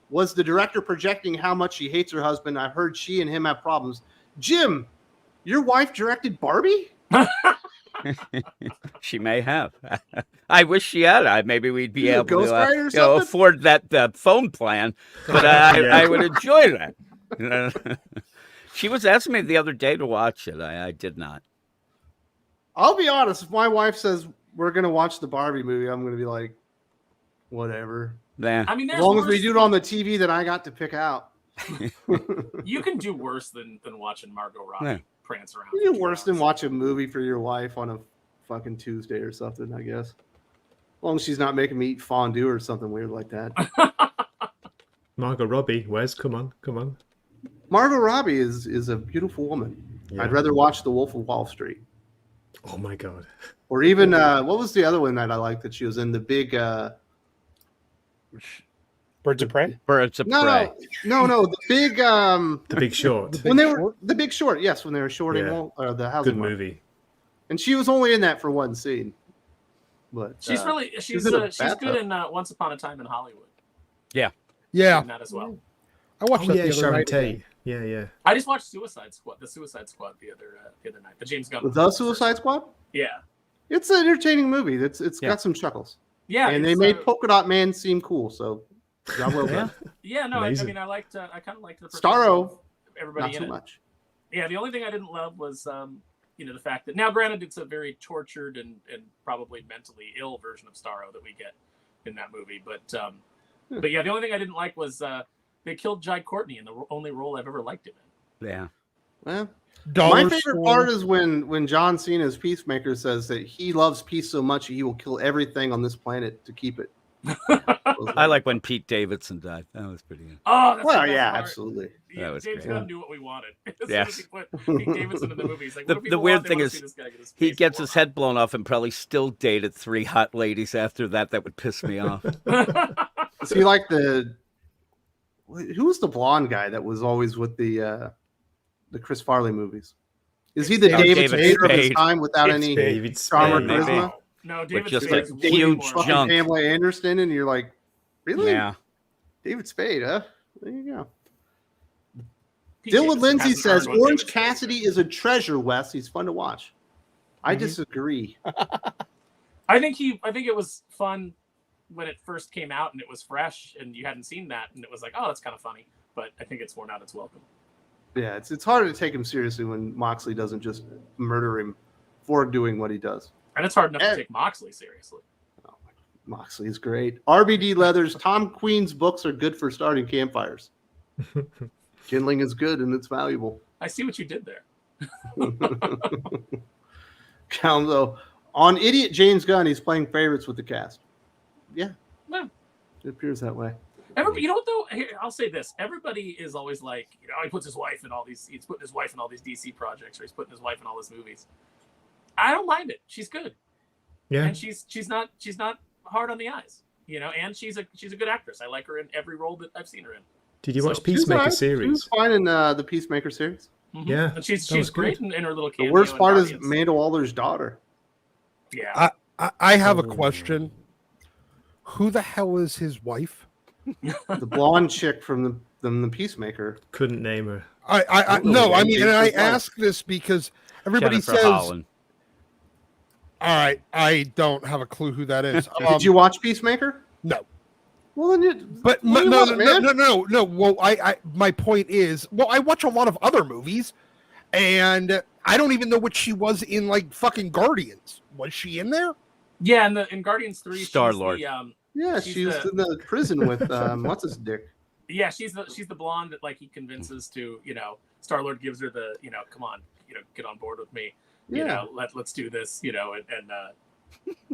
was the director projecting how much she hates her husband. I've heard she and him have problems. Jim, your wife directed Barbie? She may have. I wish she had. Maybe we'd be You a able to ghostwriter or something? afford that phone plan, but I would enjoy that. She was asking me the other day to watch it. I did not. I'll be honest. If my wife says we're going to watch the Barbie movie, I'm going to be like, whatever. Yeah. I mean, As there's long as we worse- do it on the TV that I got to pick out. You can do worse than watching Margot Robbie Yeah. prance around. You for do 2 worse than hours. watch a movie for your wife on a fucking Tuesday or something, I guess. As long as she's not making me eat fondue or something weird like that. Margot Robbie, Wes, come on. Margot Robbie is a beautiful woman. Yeah. I'd rather watch The Wolf of Wall Street. Oh my god. Or even, what was the other one that I liked that she was in? The big, Birds of Prey. Birds of Prey. no, the big, The Big Short. when they were, The Big Short, yes, when they were shorting Yeah. the housing Good market. movie. And she was only in that for one scene. But She's she's in a she's bathtub. good in Once Upon a Time in Hollywood. Yeah, In that as well. I watched Oh that yeah, the other Sharon night. Tate. Yeah. I just watched Suicide Squad, the Suicide Squad the other night. The James Gunn. The Suicide Squad? Yeah. It's an entertaining movie. It's Yeah. got some chuckles. Yeah. And they it's, made Polka Dot Man seem cool, so job well done. Yeah, no, I Amazing. mean, I kind of liked the Starro, of everybody Not in so it. much. Yeah, the only thing I didn't love was, the fact that now, granted, it's a very tortured and probably mentally ill version of Starro that we get in that movie. But yeah, the only thing I didn't like was they killed Jai Courtney in the only role I've ever liked him in. Yeah. Well, Dollar my favorite Store. part is when John Cena's Peacemaker says that he loves peace so much he will kill everything on this planet to keep it. I like when Pete Davidson died. That was pretty good. Oh, that's Well, the best yeah, part. absolutely. Yeah, That was James great. Gunn knew what we wanted. As soon Yes. as he put Pete Davidson in the movie, he's like, The- what do the people weird want? They thing wanna is see this guy get his He face gets blown his head blown off and probably still dated 3 hot ladies after that. That would piss me off. Is he like who was the blonde guy that was always with the Chris Farley movies? Is he the David David Spade of his Spade. time without David any Spade. David charm or Spade, maybe. charisma? No, David just Spade's like way huge more- Fucking junk. Pamela Anderson, and you're like, really? Yeah. David Spade, huh? There you go. Pete Dylan Davidson Lindsay hasn't says earned what Orange David Spade Cassidy earned. is a treasure, Wes. He's fun to watch. I Mhm. disagree. I think it was fun when it first came out and it was fresh and you hadn't seen that and it was like, oh, that's kind of funny. But I think it's worn out its welcome. Yeah, it's harder to take him seriously when Moxley doesn't just murder him for doing what he does. And it's hard enough Eh. to take Moxley seriously. Moxley is great. RBD Leathers, Tom Queen's books are good for starting campfires. Kindling is good and it's valuable. I see what you did there. Count though. On Idiot James Gunn, he's playing favorites with the cast. Yeah. Yeah. It appears that way. You know what though? Here, I'll say this: everybody is always like, he puts his wife in all these. He's putting his wife in all these DC projects, or he's putting his wife in all his movies. I don't mind it. She's good, Yeah. and she's not hard on the eyes, And she's a good actress. I like her in every role that I've seen her in. Did you So- watch She was Peacemaker alright. She was series? fine in the Peacemaker series. Mhm. Yeah, and she's that was great good. in her little The cameo. worst in part is Guardians. Amanda Waller's daughter. Yeah, I have a Oh. question. Who the hell is his wife? The blonde chick from the Peacemaker. Couldn't name her. I don't know no, the I name. mean, and I James' wife. ask this because everybody Jennifer says, Holland. all right, I don't have a clue who that is. Did you watch Peacemaker? No. Well, then you. But what do you no, want, man? no. Well, my point is, well, I watch a lot of other movies, and I don't even know what she was in, like fucking Guardians. Was she in there? yeah. In Guardians 3, Star-Lord. She's the, Yeah, She's she was the- in the prison with what's his dick. yeah, she's the blonde that like he convinces to, Star-Lord gives her the, come on, get on board with me. Yeah. Let's do this, and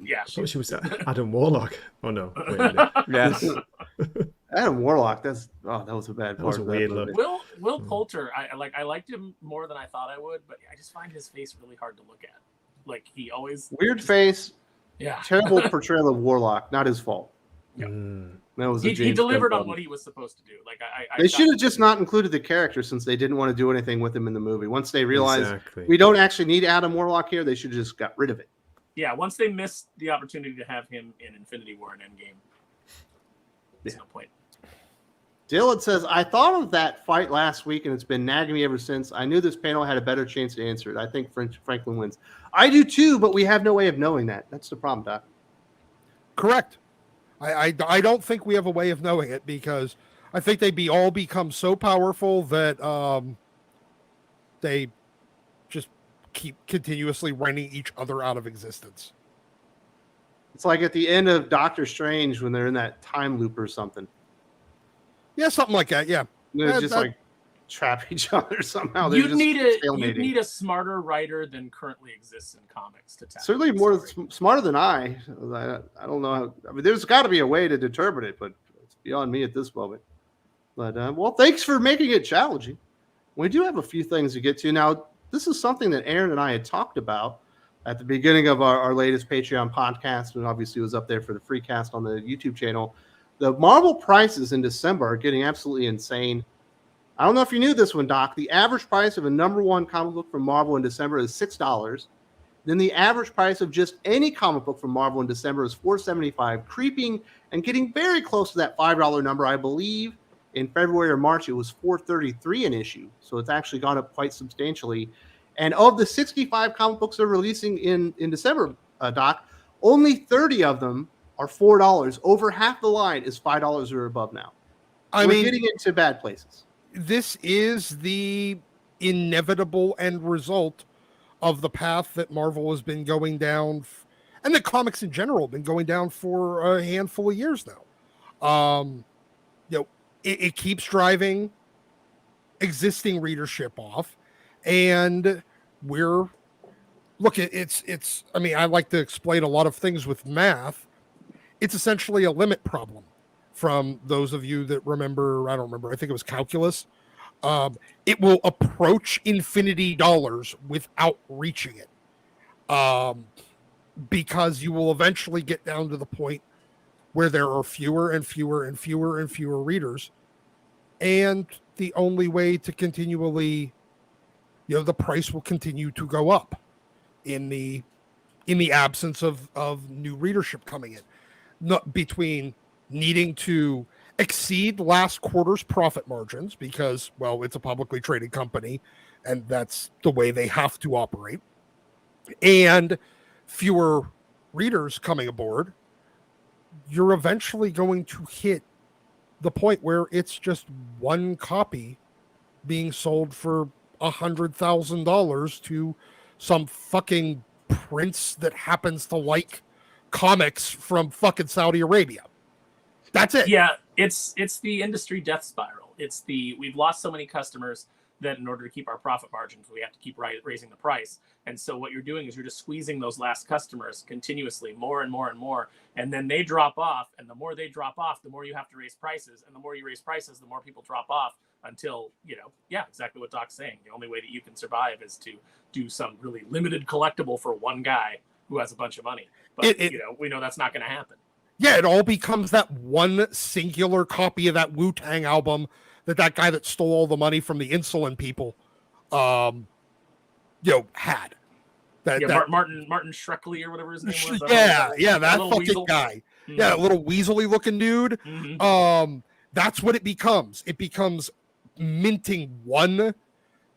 yeah, I thought she was Adam Warlock. Oh no. Wait a minute. Yes. Adam Warlock. That was a bad That was part. a of weird movie. look. Will Poulter, I liked him more than I thought I would, but I just find his face really hard to look at. Like he always Weird face, yeah. terrible portrayal of Warlock. Not his fault. That was He James delivered Gunn on what he was supposed to do. Like They should have just not included the character since they didn't want to do anything with him in the movie. Once they realized Exactly. we don't actually need Adam Warlock here, they should have just got rid of it. Yeah, once they missed the opportunity to have him in Infinity War and Endgame, there's no point. Dylan says, I thought of that fight last week and it's been nagging me ever since. I knew this panel had a better chance to answer it. I think Franklin wins. I do too, but we have no way of knowing that. That's the problem, Doc. Correct. I don't think we have a way of knowing it because I think they all become so powerful that they just keep continuously running each other out of existence. It's like at the end of Doctor Strange when they're in that time loop or something. Yeah, something like that. Yeah, They just like trap each other somehow. You'd need a smarter writer than currently exists in comics to tackle. Certainly more smarter than I. I don't know how. I mean, there's got to be a way to determine it, but it's beyond me at this moment. But well, thanks for making it challenging. We do have a few things to get to now. This is something that Aaron and I had talked about at the beginning of our latest Patreon podcast, and obviously it was up there for the free cast on the YouTube channel. The Marvel prices in December are getting absolutely insane. I don't know if you knew this one, Doc. The average price of a #1 comic book from Marvel in December is $6. Then the average price of just any comic book from Marvel in December is $4.75, creeping and getting very close to that $5 number. I believe in February or March it was $4.33 an issue, so it's actually gone up quite substantially. And of the 65 comic books they're releasing in December, Doc, only 30 of them are $4. Over half the line is $5 or above now. We're getting into bad places. This is the inevitable end result of the path that Marvel has been going down, and the comics in general have been going down for a handful of years now. It keeps driving existing readership off, and it's. I mean, I like to explain a lot of things with math. It's essentially a limit problem. From those of you that remember, I don't remember, I think it was calculus. It will approach infinity dollars without reaching it. Because you will eventually get down to the point where there are fewer and fewer and fewer and fewer readers. And the only way to continually, the price will continue to go up in the absence of new readership coming in. Not between needing to exceed last quarter's profit margins because, well, it's a publicly traded company and that's the way they have to operate, and fewer readers coming aboard, you're eventually going to hit the point where it's just one copy being sold for $100,000 to some fucking prince that happens to like comics from fucking Saudi Arabia. That's it. Yeah, it's the industry death spiral. We've lost so many customers that in order to keep our profit margins, we have to keep raising the price. And so what you're doing is you're just squeezing those last customers continuously, more and more and more. And then they drop off. And the more they drop off, the more you have to raise prices. And the more you raise prices, the more people drop off until, exactly what Doc's saying. The only way that you can survive is to do some really limited collectible for one guy who has a bunch of money. But, we know that's not going to happen. Yeah, it all becomes that one singular copy of that Wu-Tang album that guy that stole all the money from the insulin people, had. Martin Shkreli or whatever his name was. That fucking weasel guy. Mm-hmm. Yeah, that little weaselly looking dude. Mm-hmm. That's what it becomes. It becomes minting one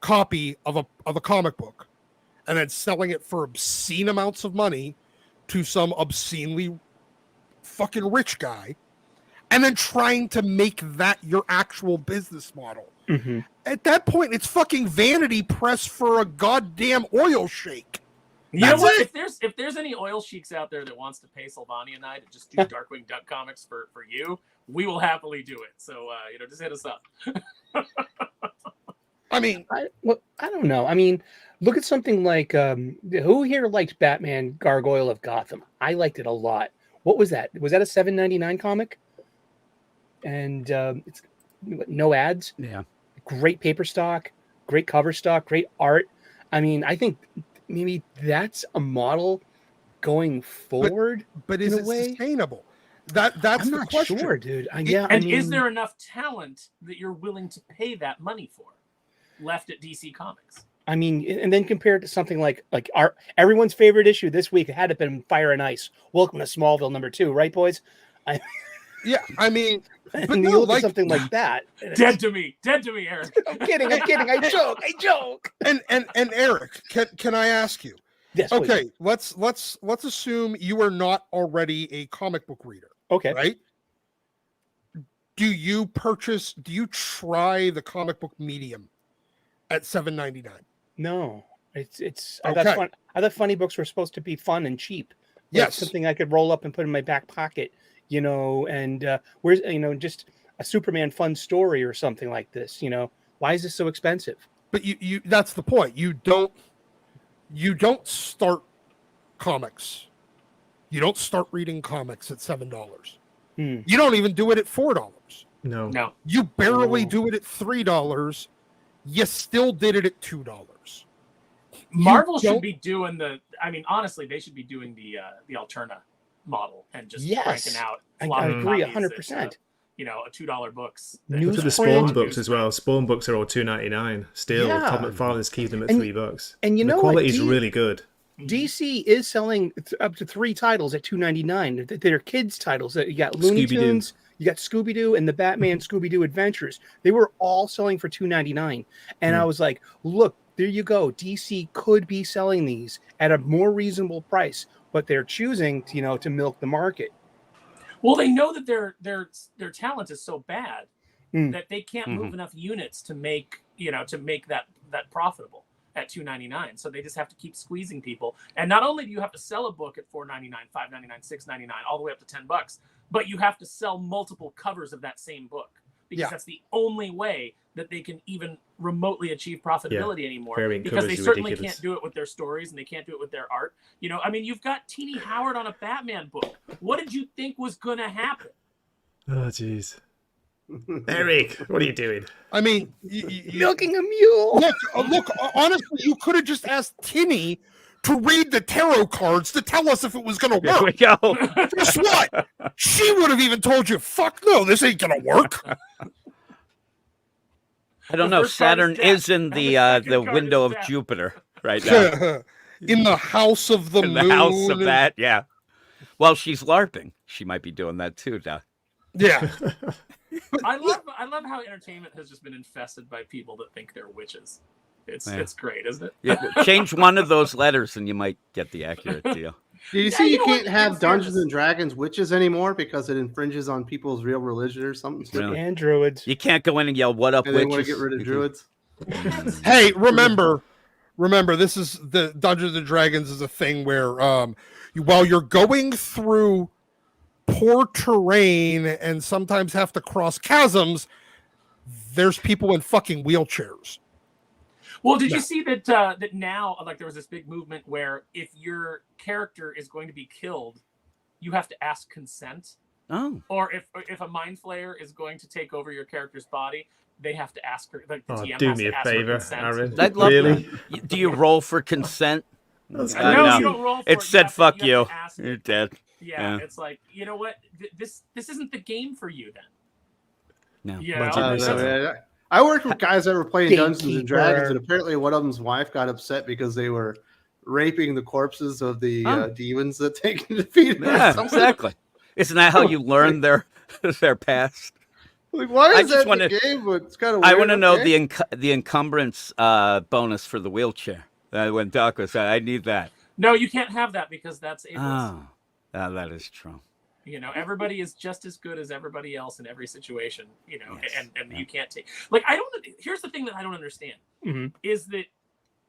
copy of a comic book and then selling it for obscene amounts of money to some obscenely fucking rich guy, and then trying to make that your actual business model. Mm-hmm. At that point, it's fucking vanity press for a goddamn oil shake. You know what? If there's any oil sheiks out there that wants to pay Sylvania and I to just do Darkwing Duck comics for you, we will happily do it. So just hit us up. I mean, I don't know. I mean, look at something like who here liked Batman Gargoyle of Gotham? I liked it a lot. What was that? Was that a $7.99 comic? And it's no ads. Yeah. Great paper stock, great cover stock, great art. I mean, I think maybe that's a model going forward. But is it sustainable? That's I'm the not question. sure, dude. I And is mean, there enough talent that you're willing to pay that money for left at DC Comics? I mean, and then compared to something like our everyone's favorite issue this week had to been Fire and Ice. Welcome to Smallville #2, right, boys? Yeah, I mean, but And you no, look at like, something like that. and Dead to me, Eric. I'm kidding. I joke. and Eric, can I ask you? Yes, please. Okay, let's assume you are not already a comic book reader, Okay. right? Do you try the comic book medium at $7.99? No, it's. Okay. I thought funny books were supposed to be fun and cheap. Like Yes. something I could roll up and put in my back pocket, and where's just a Superman fun story or something like this. Why is this so expensive? But you that's the point. You don't start comics. You don't start reading comics at $7. You don't even do it at $4. No. You barely Oh. do it at $3. You still did it at $2. Marvel don't- should be doing honestly, they should be doing the Alterna model and just Yes. cranking out. I floppy agree copies 100%. at, a $2 books. News To the Newsprint. Spawn books as well. Spawn books are all $2.99. Still, Yeah. Todd McFarlane's keeping them at And- $3. And you The know quality's what? really good. DC is selling up to 3 titles at $2.99. They're kids titles. You got Looney Scooby-Doo. Tunes, you got Scooby-Doo, and the Batman Scooby-Doo Adventures. They were all selling for $2.99. And I was like, look, there you go. DC could be selling these at a more reasonable price, but they're choosing to milk the market. Well, they know that their talent is so bad that they can't Mhm. move enough units to make that profitable at $2.99. So they just have to keep squeezing people. And not only do you have to sell a book at $4.99, $5.99, $6.99, all the way up to $10, but you have to sell multiple covers of that same book because Yeah. that's the only way that they can even remotely achieve profitability anymore. Variant Because they covers are certainly ridiculous. can't do it with their stories and they can't do it with their art. You've got Teeny Howard on a Batman book. What did you think was going to happen? Oh, jeez. Eric, what are you doing? I mean, Milking a mule. look. Honestly, you could have just asked Tinny to read the tarot cards to tell us if it was going to There we work. go. Guess what? She would have even told you, "Fuck no, this ain't going to work." I don't The know. first card is Saturn death, is in and the the second the card window is of death. Jupiter right now. In the house of the In moon. the house of that, yeah. Well, she's LARPing. She might be doing that too now. Yeah. I love how entertainment has just been infested by people that think they're witches. It's great, isn't it? Yeah, change one of those letters and you might get the accurate deal. Did you Yeah, see you you know can't what? have In Dungeons fairness- and Dragons witches anymore because it infringes on people's real religion or something? Really? And druids. You can't go in and yell, "What up, And they witches?" want to get rid of You can- druids? Hey, remember, this is the Dungeons and Dragons is a thing where while you're going through poor terrain and sometimes have to cross chasms, there's people in fucking wheelchairs. Well, did you see that now, like, there was this big movement where if your character is going to be killed, you have to ask consent, Oh, or if a mind flayer is going to take over your character's body, they have to ask her. Like, the Oh, TM do has me to a ask her favor, consent. Aaron. I'd love Really? that. Do you roll for consent? That's No, crazy. you don't roll for It it. said, have to- "Fuck have you. to ask You're it. dead." Yeah, Yeah. it's like, you know what? This isn't the game for you then. No. You Bunch know? of I don't know, reasons. man. I worked with guys that were playing Dungeons and Dragons, and Gatekeeper. apparently one of them's wife got upset because they were raping the corpses of the demons that they can defeat. Yeah, exactly. Isn't that how you learn their past? Like, why I is just that wanna- the game? But it's kind of. I want to know the encumbrance bonus for the wheelchair. When Doc was saying, I need that. No, you can't have that because that's ableist. That is true. Everybody is just as good as everybody else in every situation, Yes. and you can't take, like, here's the thing that I don't understand Mhm. is that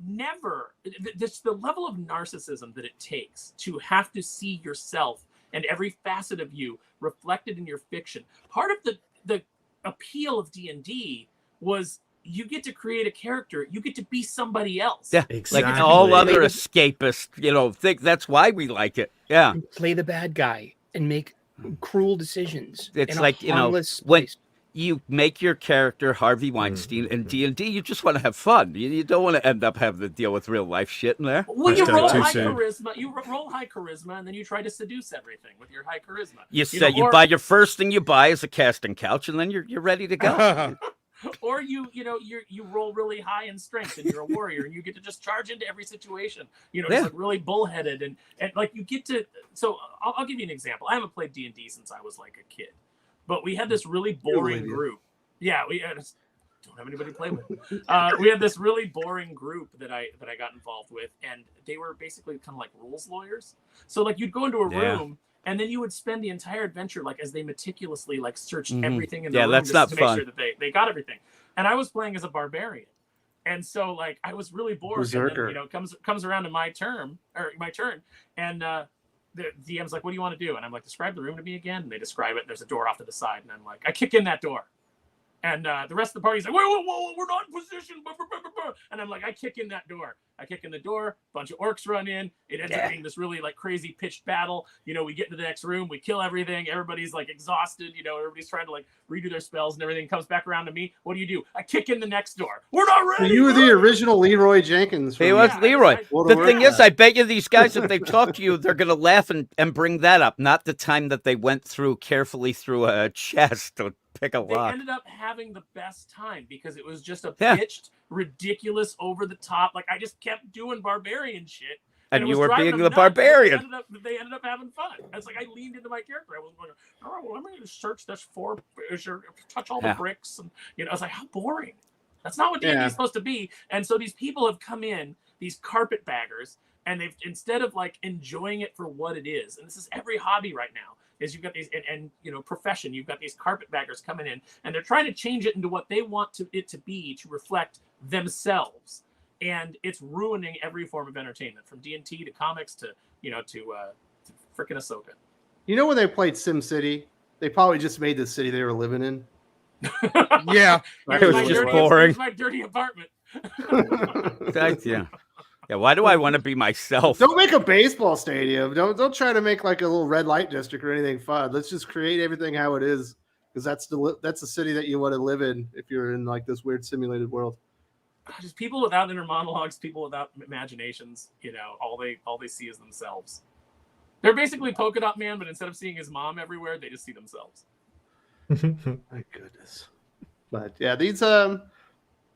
never, the level of narcissism that it takes to have to see yourself and every facet of you reflected in your fiction. Part of the appeal of D&D was you get to create a character, you get to be somebody else. Yeah, Exactly. like all other escapists, think that's why we like it. Yeah. And play the bad guy and make cruel decisions. It's in a like, harmless when place. you make your character Harvey Weinstein in D&D. You just want to have fun. You don't want to end up having to deal with real life shit in there. Well, you Hashtag roll too high soon. charisma. You roll high charisma, and then you try to seduce everything with your high charisma. You know, say you buy your first thing you buy is a casting couch, and then you're ready to go. Or you roll really high in strength, and you're a warrior, and you get to just charge into every situation. Just like really bullheaded, and like you get to. So I'll give you an example. I haven't played D&D since I was like a kid, but we had this really boring group. Yeah, we had. Don't have anybody to play with. We had this really boring group that I got involved with, and they were basically kind of like rules lawyers. So like you'd go into a room, and then you would spend the entire adventure like as they meticulously like searched everything in the room that's not to fun. make sure that they got everything. And I was playing as a barbarian, and so like I was really bored. Berserker. And then comes around to my turn, and the DM's like, "What do you want to do?" And I'm like, "Describe the room to me again." And they describe it. There's a door off to the side, and I'm like, "I kick in that door." And the rest of the party's like, whoa, we're not in position. And I'm like, I kick in that door. I kick in the door. A bunch of orcs run in. It ends up being this really like crazy pitched battle. We get into the next room. We kill everything. Everybody's like exhausted. Everybody's trying to like redo their spells and everything. Comes back around to me. What do? I kick in the next door. We're not ready. So you were the original Leroy Jenkins. He was Leroy. The thing is, I I bet you these guys, if they talk to you, they're going to laugh and bring that up. Not the time that they went carefully through a chest to pick a lock. They ended up having the best time because it was just a pitched, ridiculous, over the top. Like I just kept doing barbarian shit, and you were being the barbarian. They ended up having fun. It's like I leaned into my character. I was like, "Oh, well, let me just search this touch all the bricks," and I was like, "How boring." That's not what D&D is supposed to be. And so these people have come in, these carpetbaggers, and they've instead of like enjoying it for what it is, and this is every hobby right now. Is you've got these and profession, you've got these carpetbaggers coming in, and they're trying to change it into what they want it to be to reflect themselves, and it's ruining every form of entertainment, from D&T to comics to freaking Ahsoka. When they played SimCity, they probably just made the city they were living in. Yeah, it was just boring. It's my dirty apartment. Yeah, why do I want to be myself? Don't make a baseball stadium. Don't try to make like a little red light district or anything fun. Let's just create everything how it is, because that's the city that you want to live in if you're in like this weird simulated world. Just people without inner monologues, people without imaginations. All they see is themselves. They're basically Polka Dot Man, but instead of seeing his mom everywhere, they just see themselves. My goodness. But yeah, these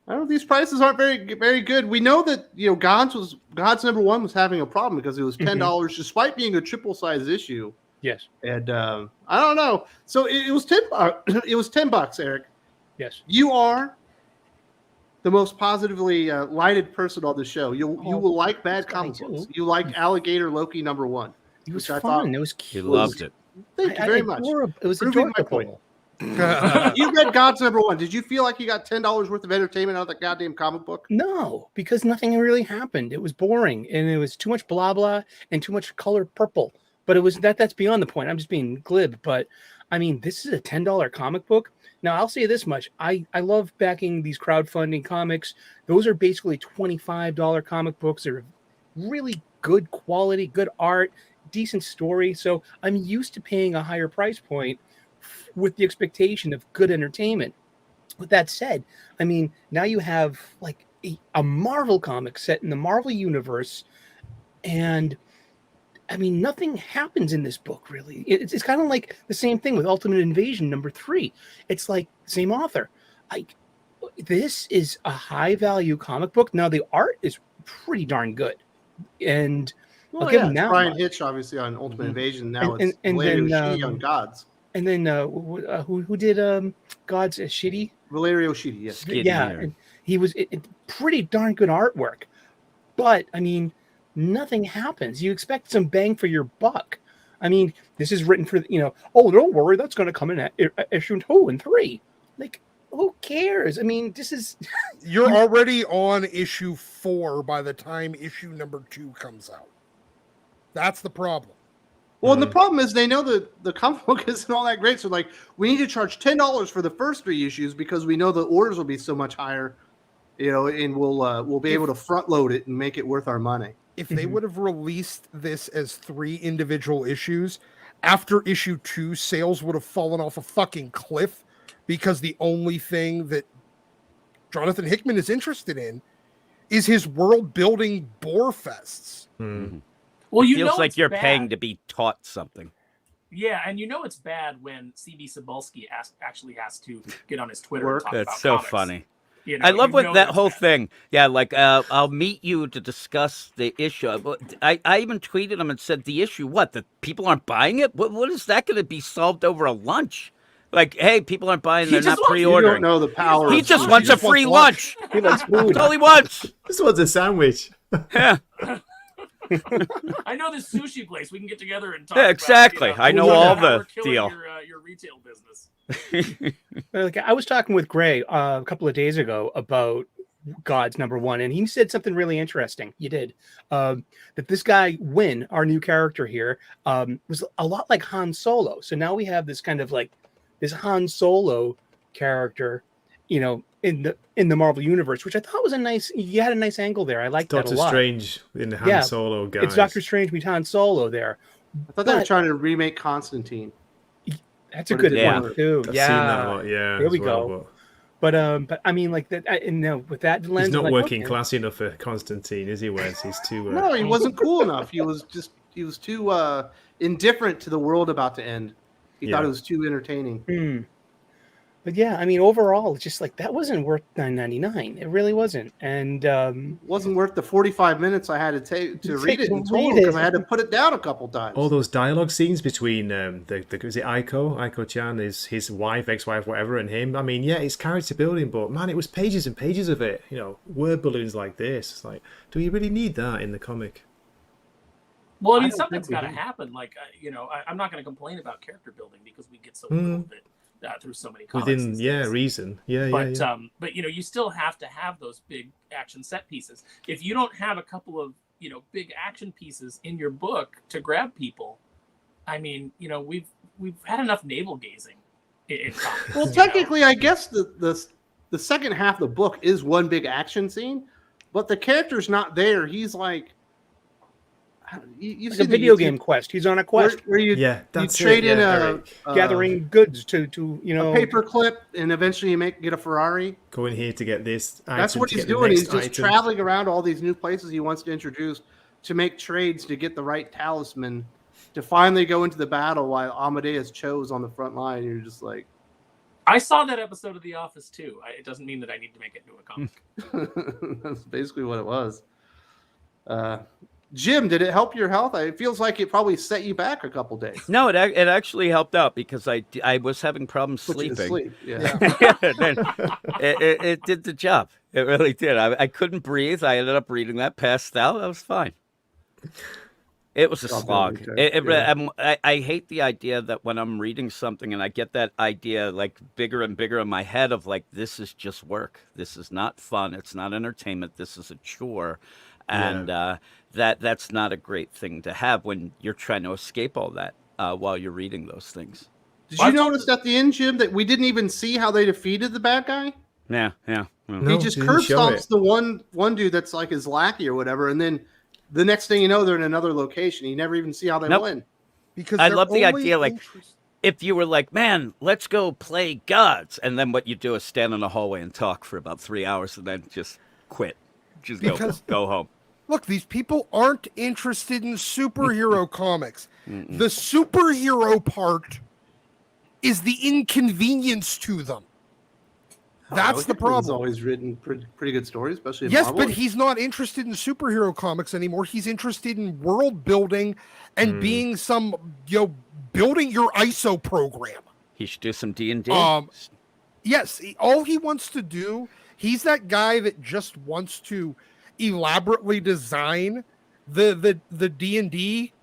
I don't know, these prices aren't very, very good. We know that G.O.D.S #1 was having a problem because it was $10 despite being a triple size issue. Yes. And I don't know. So it was $10. It was $10, Eric. Yes. You are the most positively lighted person on the show. You will like bad comic books. You like Alligator Loki #1. It was I fun. thought It was cute. He loved it. Thank you very much. It was Proving my point. adorable. You read G.O.D.S #1. Did you feel like you got $10 worth of entertainment out of that goddamn comic book? No, because nothing really happened. It was boring, and it was too much blah blah and too much color purple. But it was that's beyond the point. I'm just being glib. But I mean, this is a $10 comic book. Now I'll say this much: I love backing these crowdfunding comics. Those are basically $25 comic books. They're really good quality, good art, decent story. So I'm used to paying a higher price point with the expectation of good entertainment. With that said, I mean, now you have like a Marvel comic set in the Marvel universe, and I mean, nothing happens in this book really. It's kind of like the same thing with Ultimate Invasion #3. It's like same author. This is a high value comic book. Now the art is pretty darn good, and I'll give him that Brian much. Hitch obviously on Ultimate Invasion. Now And it's Valerio Schiti on G.O.D.S. And then who did God's Shitty? Valerio Schiti, yes. Yeah, and he was pretty darn good artwork. But I mean, nothing happens. You expect some bang for your buck. I mean, this is written for oh, don't worry, that's going to come in at issue 2 and 3. Like, who cares? I mean, this is you're already on issue 4 by the time issue #2 comes out. That's the problem. Well, and the problem is they know that the comic book isn't all that great. So, like, we need to charge $10 for the first 3 issues because we know the orders will be so much higher, and we'll be able to front load it and make it worth our money. If they would have released this as 3 individual issues, after issue 2, sales would have fallen off a fucking cliff because the only thing that Jonathan Hickman is interested in is his world building bore fests. Mhm. Well, It you feels know like it's you're bad. paying to be taught something. Yeah, and you know it's bad when C.B. Cebulski actually has to get on his Twitter Work. and talk about That's so comics. funny. You know, I love you what know that it's whole bad. thing. Yeah, like I'll meet you to discuss the issue. I even tweeted him and said the issue. What? That people aren't buying it? What is that going to be solved over a lunch? Like, hey, people aren't buying. He They're just not wants- You don't pre-ordering. know the power. He of just sushi. wants a just wants free lunch. lunch. He likes food. That's all he wants. This one's a sandwich. Yeah, I know this sushi place. We can get together and talk. Yeah, exactly. About, I know how all we're the killing deal. Your retail business. Like, I was talking with Gray a couple of days ago about God's #1, and he said something really interesting. You did that this guy Win, our new character here, was a lot like Han Solo. So now we have this kind of like this Han Solo character, you know, in the Marvel universe, which I thought was a nice. You had a nice angle there. I liked that Doctor a lot. Strange in the Han Yeah, Solo guys. It's Doctor Strange meets Han Solo there. I thought they were But- trying to remake Constantine. That's a But it good didn't one work. too. I've yeah, seen that a lot. Yeah, There we as well, go. But I mean, like that. With that but lens, he's not I'm like, working okay. classy enough for Constantine, is he? Wes? He's too. No, he wasn't cool enough. He was too indifferent to the world about to end. He thought Yeah. it was too entertaining. But yeah, I mean, overall, it's just like that wasn't worth $9.99. It really wasn't. And It wasn't worth the 45 minutes I had to take to read it in to total read because it. I had to put it down a couple times. All those dialogue scenes between is it Aiko-chan, his wife, ex-wife, whatever, and him. I mean, yeah, it's character building, but man, it was pages and pages of it. You know, word balloons like this. It's like, do we really need that in the comic? Well, I I mean, don't something's think we got to do. happen. Like, I'm not going to complain about character building because we get so Mm. little of it through so many comics. Within these days. reason. Yeah, But yeah. but you still have to have those big action set pieces. If you don't have a couple of big action pieces in your book to grab people, I mean, we've had enough navel gazing in comics. Well, technically, I guess the second half of the book is one big action scene, but the character's not there. He's like, you've like a seen the video YouTube game quest. He's on a where, quest, where you Yeah, that's trade it, in yeah, a Eric. gathering goods to a paper clip, and eventually you get a Ferrari. Go in here to get this. That's item, what to he's get the doing. next He's just item. traveling around all these new places he wants to introduce to make trades to get the right talisman to finally go into the battle while Amadeus Cho's on the front line. You're just like, I saw that episode of The Office too. It doesn't mean that I need to make it into a comic. that's basically what it was. Jim, did it help your health? It feels like it probably set you back a couple days. No, it actually helped out because I was having problems Put you to sleeping. sleep. Yeah. Yeah, then it did the job. It really did. I couldn't breathe. I ended up reading that, passed out. I was fine. It was a Oh, slog. really? Yeah. I hate the idea that when I'm reading something and I get that idea like bigger and bigger in my head of like, this is just work. This is not fun. It's not entertainment. This is a chore. And that's not a great thing to have when you're trying to escape all that while you're reading those things. Did you notice at the end, Jim, that we didn't even see how they defeated the bad guy? Yeah. No, He just didn't curb show stomps it. the one dude that's like his lackey or whatever, and then the next thing you know, they're in another location. You never even see how they Nope. win. Because I they're love the only idea, like, interest- if you were like, man, let's go play gods, and then what you do is stand in the hallway and talk for about 3 hours and then just quit. Just Because- go home. Look, these people aren't interested in superhero comics. The superhero part is the inconvenience to them. That's the He's problem. always written pretty good stories, especially in Yes, Marvel. but he's not interested in superhero comics anymore. He's interested in world building and being some, building your ISO program. He should do some D&D. Yes, all he wants to do, he's that guy that just wants to elaborately design the D&D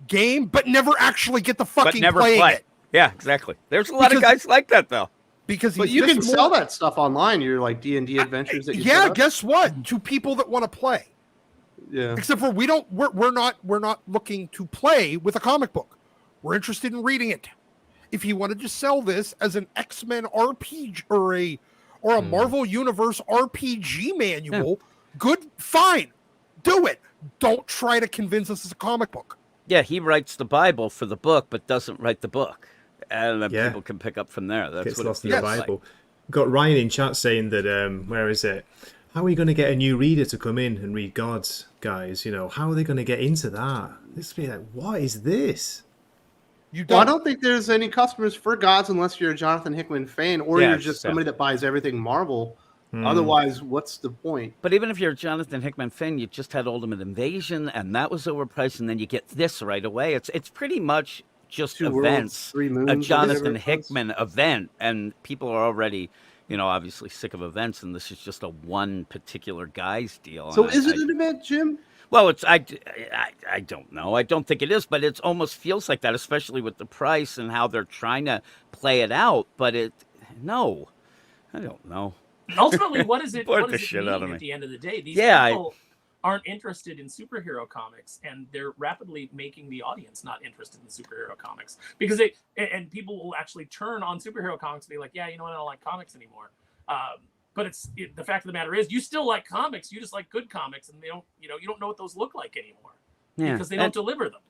game, but never actually get the but fucking never playing play. it. Yeah, exactly. There's a lot of Because- guys like that, though. Because But he's you can just sell more- that stuff online. Your like D&D adventures that you Yeah, put up. guess what? To people that want to play. Yeah. Except for we're not looking to play with a comic book. We're interested in reading it. If you wanted to sell this as an X-Men RPG or a Marvel Universe RPG manual, good, fine. Do it. Don't try to convince us it's a comic book. Yeah, he writes the Bible for the book, but doesn't write the book. and then Yeah. people can pick up from there. That's Gets what it lost in the feels like. Bible. Got Ryan in chat saying that where is it? How are we going to get a new reader to come in and read Gods, guys? You know, how are they going to get into that? This be like, what is this? You Well, I don't. don't think there's any customers for Gods unless you're a Jonathan Hickman fan or Yeah, you're just Sam. somebody that buys everything Marvel. Hmm. Otherwise, what's the point? But even if you're a Jonathan Hickman fan, you just had Ultimate Invasion, and that was overpriced, and then you get this right away. It's pretty much just Two Worlds, events, Three Moons, a whatever Jonathan it was. Hickman event, and people are already, obviously sick of events, and this is just a one particular guy's deal. So and is it an event, Jim? Well, I don't know. I don't think it is, but it almost feels like that, especially with the price and how they're trying to play it out. But no, I don't know. Ultimately, what is it? Bored What the does it shit mean out of at me. the end of the day? These Yeah, people aren't interested in superhero comics, and they're rapidly making the audience not interested in superhero comics because and people will actually turn on superhero comics and be like, yeah, you know what, I don't like comics anymore. But the fact of the matter is, you still like comics. You just like good comics, and you don't know what those look like anymore because they don't deliver them.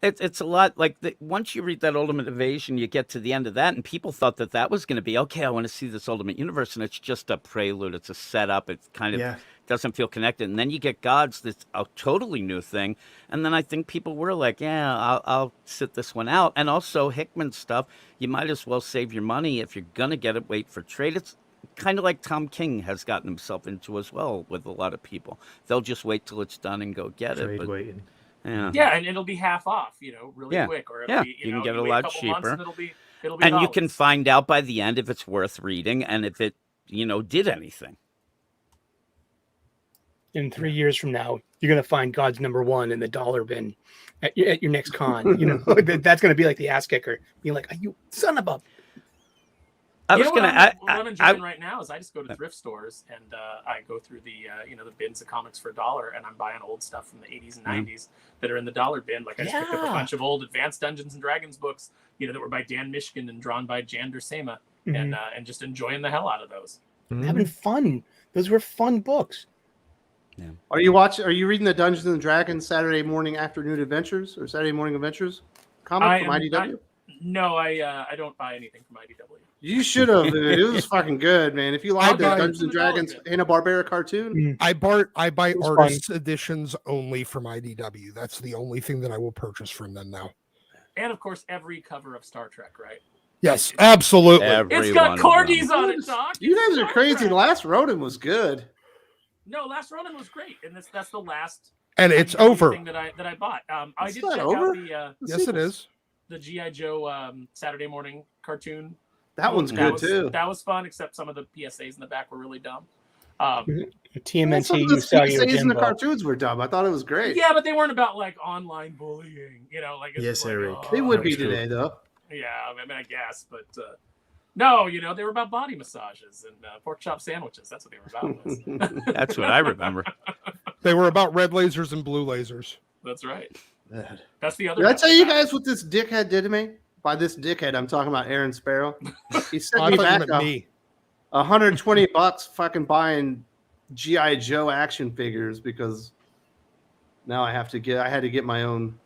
It's a lot like once you read that Ultimate Invasion, you get to the end of that, and people thought that was going to be okay. I want to see this Ultimate Universe, and it's just a prelude. It's a setup. It kind of doesn't feel connected. And then you get Gods, that's a totally new thing. And then I think people were like, yeah, I'll sit this one out. And also Hickman stuff, you might as well save your money if you're going to get it. Wait for trade. It's kind of like Tom King has gotten himself into as well with a lot of people. They'll just wait till it's done and go get Trade it. But waiting. Yeah, and it'll be half off, really quick, or it'll be, you can get you a wait lot couple months cheaper. and it'll be and you can dollars. find out by the end if it's worth reading and if it, did anything. In 3 years from now, you're going to find God's #1 in the dollar bin at your next con. That's going to be like the ass kicker. Being like, you son of a. What I'm enjoying right now is I just go to thrift stores and I go through the the bins of comics for $1, and I'm buying old stuff from the 80s and 90s that are in the dollar bin. Like I just picked up a bunch of old Advanced Dungeons and Dragons books, that were by Dan Mishkin and drawn by Jan Dursema, and just enjoying the hell out of those. Having fun. Those were fun books. Yeah. Are you reading the Dungeons and Dragons Saturday morning afternoon adventures or Saturday morning adventures comic from IDW? No, I don't buy anything from IDW. You should have. It was fucking good, man. If you like the buy- Dungeons and Dragons Hanna-Barbera cartoon, I buy was artist editions only from IDW. That's the only thing that I will purchase from them now. And of course, every cover of Star Trek, right? Yes, absolutely. It's got corgis on it, Doc. you It's guys are Star crazy. Trek. Last Ronin was good. No, Last Ronin was great, and that's the last. And it's IDW over. thing that I bought. I It's did not check over? out the Yes, it is. GI Joe Saturday morning cartoon. That one's good too. That was fun, except some of the PSAs in the back were really dumb. TMNT, Some of you the sell your PSAs and the Jimbo. cartoons were dumb. I thought it was great. Yeah, but they weren't about like online bullying. Like it's Yes, just like, Eric. They would That be was cool. today, though. Yeah, I mean, I guess, but no, they were about body massages and pork chop sandwiches. That's what they were about. That's what I remember. They were about red lasers and blue lasers. That's right. Did That's the other. I tell you guys what this dickhead did to me? By this dickhead, I'm talking about Aaron Sparrow. He sent I me thought you back meant me. $120 fucking buying GI Joe action figures because now I had to get my own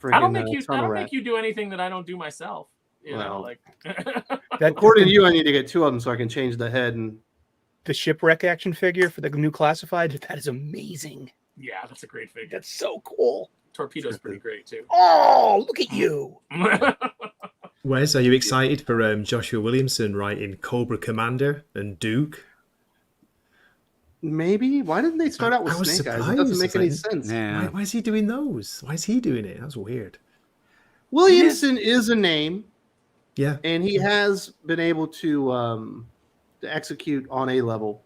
freaking I don't make tunnel rack. you do anything that I don't do myself. Well, That, According to you, I need to get 2 of them so I can change the head. And the shipwreck action figure for the new classified, that is amazing. yeah, that's a great figure. That's so cool. Torpedo's pretty great too. Oh, look at you. Wes, are you excited for Joshua Williamson writing Cobra Commander and Duke? maybe why didn't they start out with I was Snake Eyes? It doesn't make any surprised. sense. Yeah. Why is he doing those? Why is he doing it? That's weird. Williamson is a name, Yeah. and he has been able to execute on a level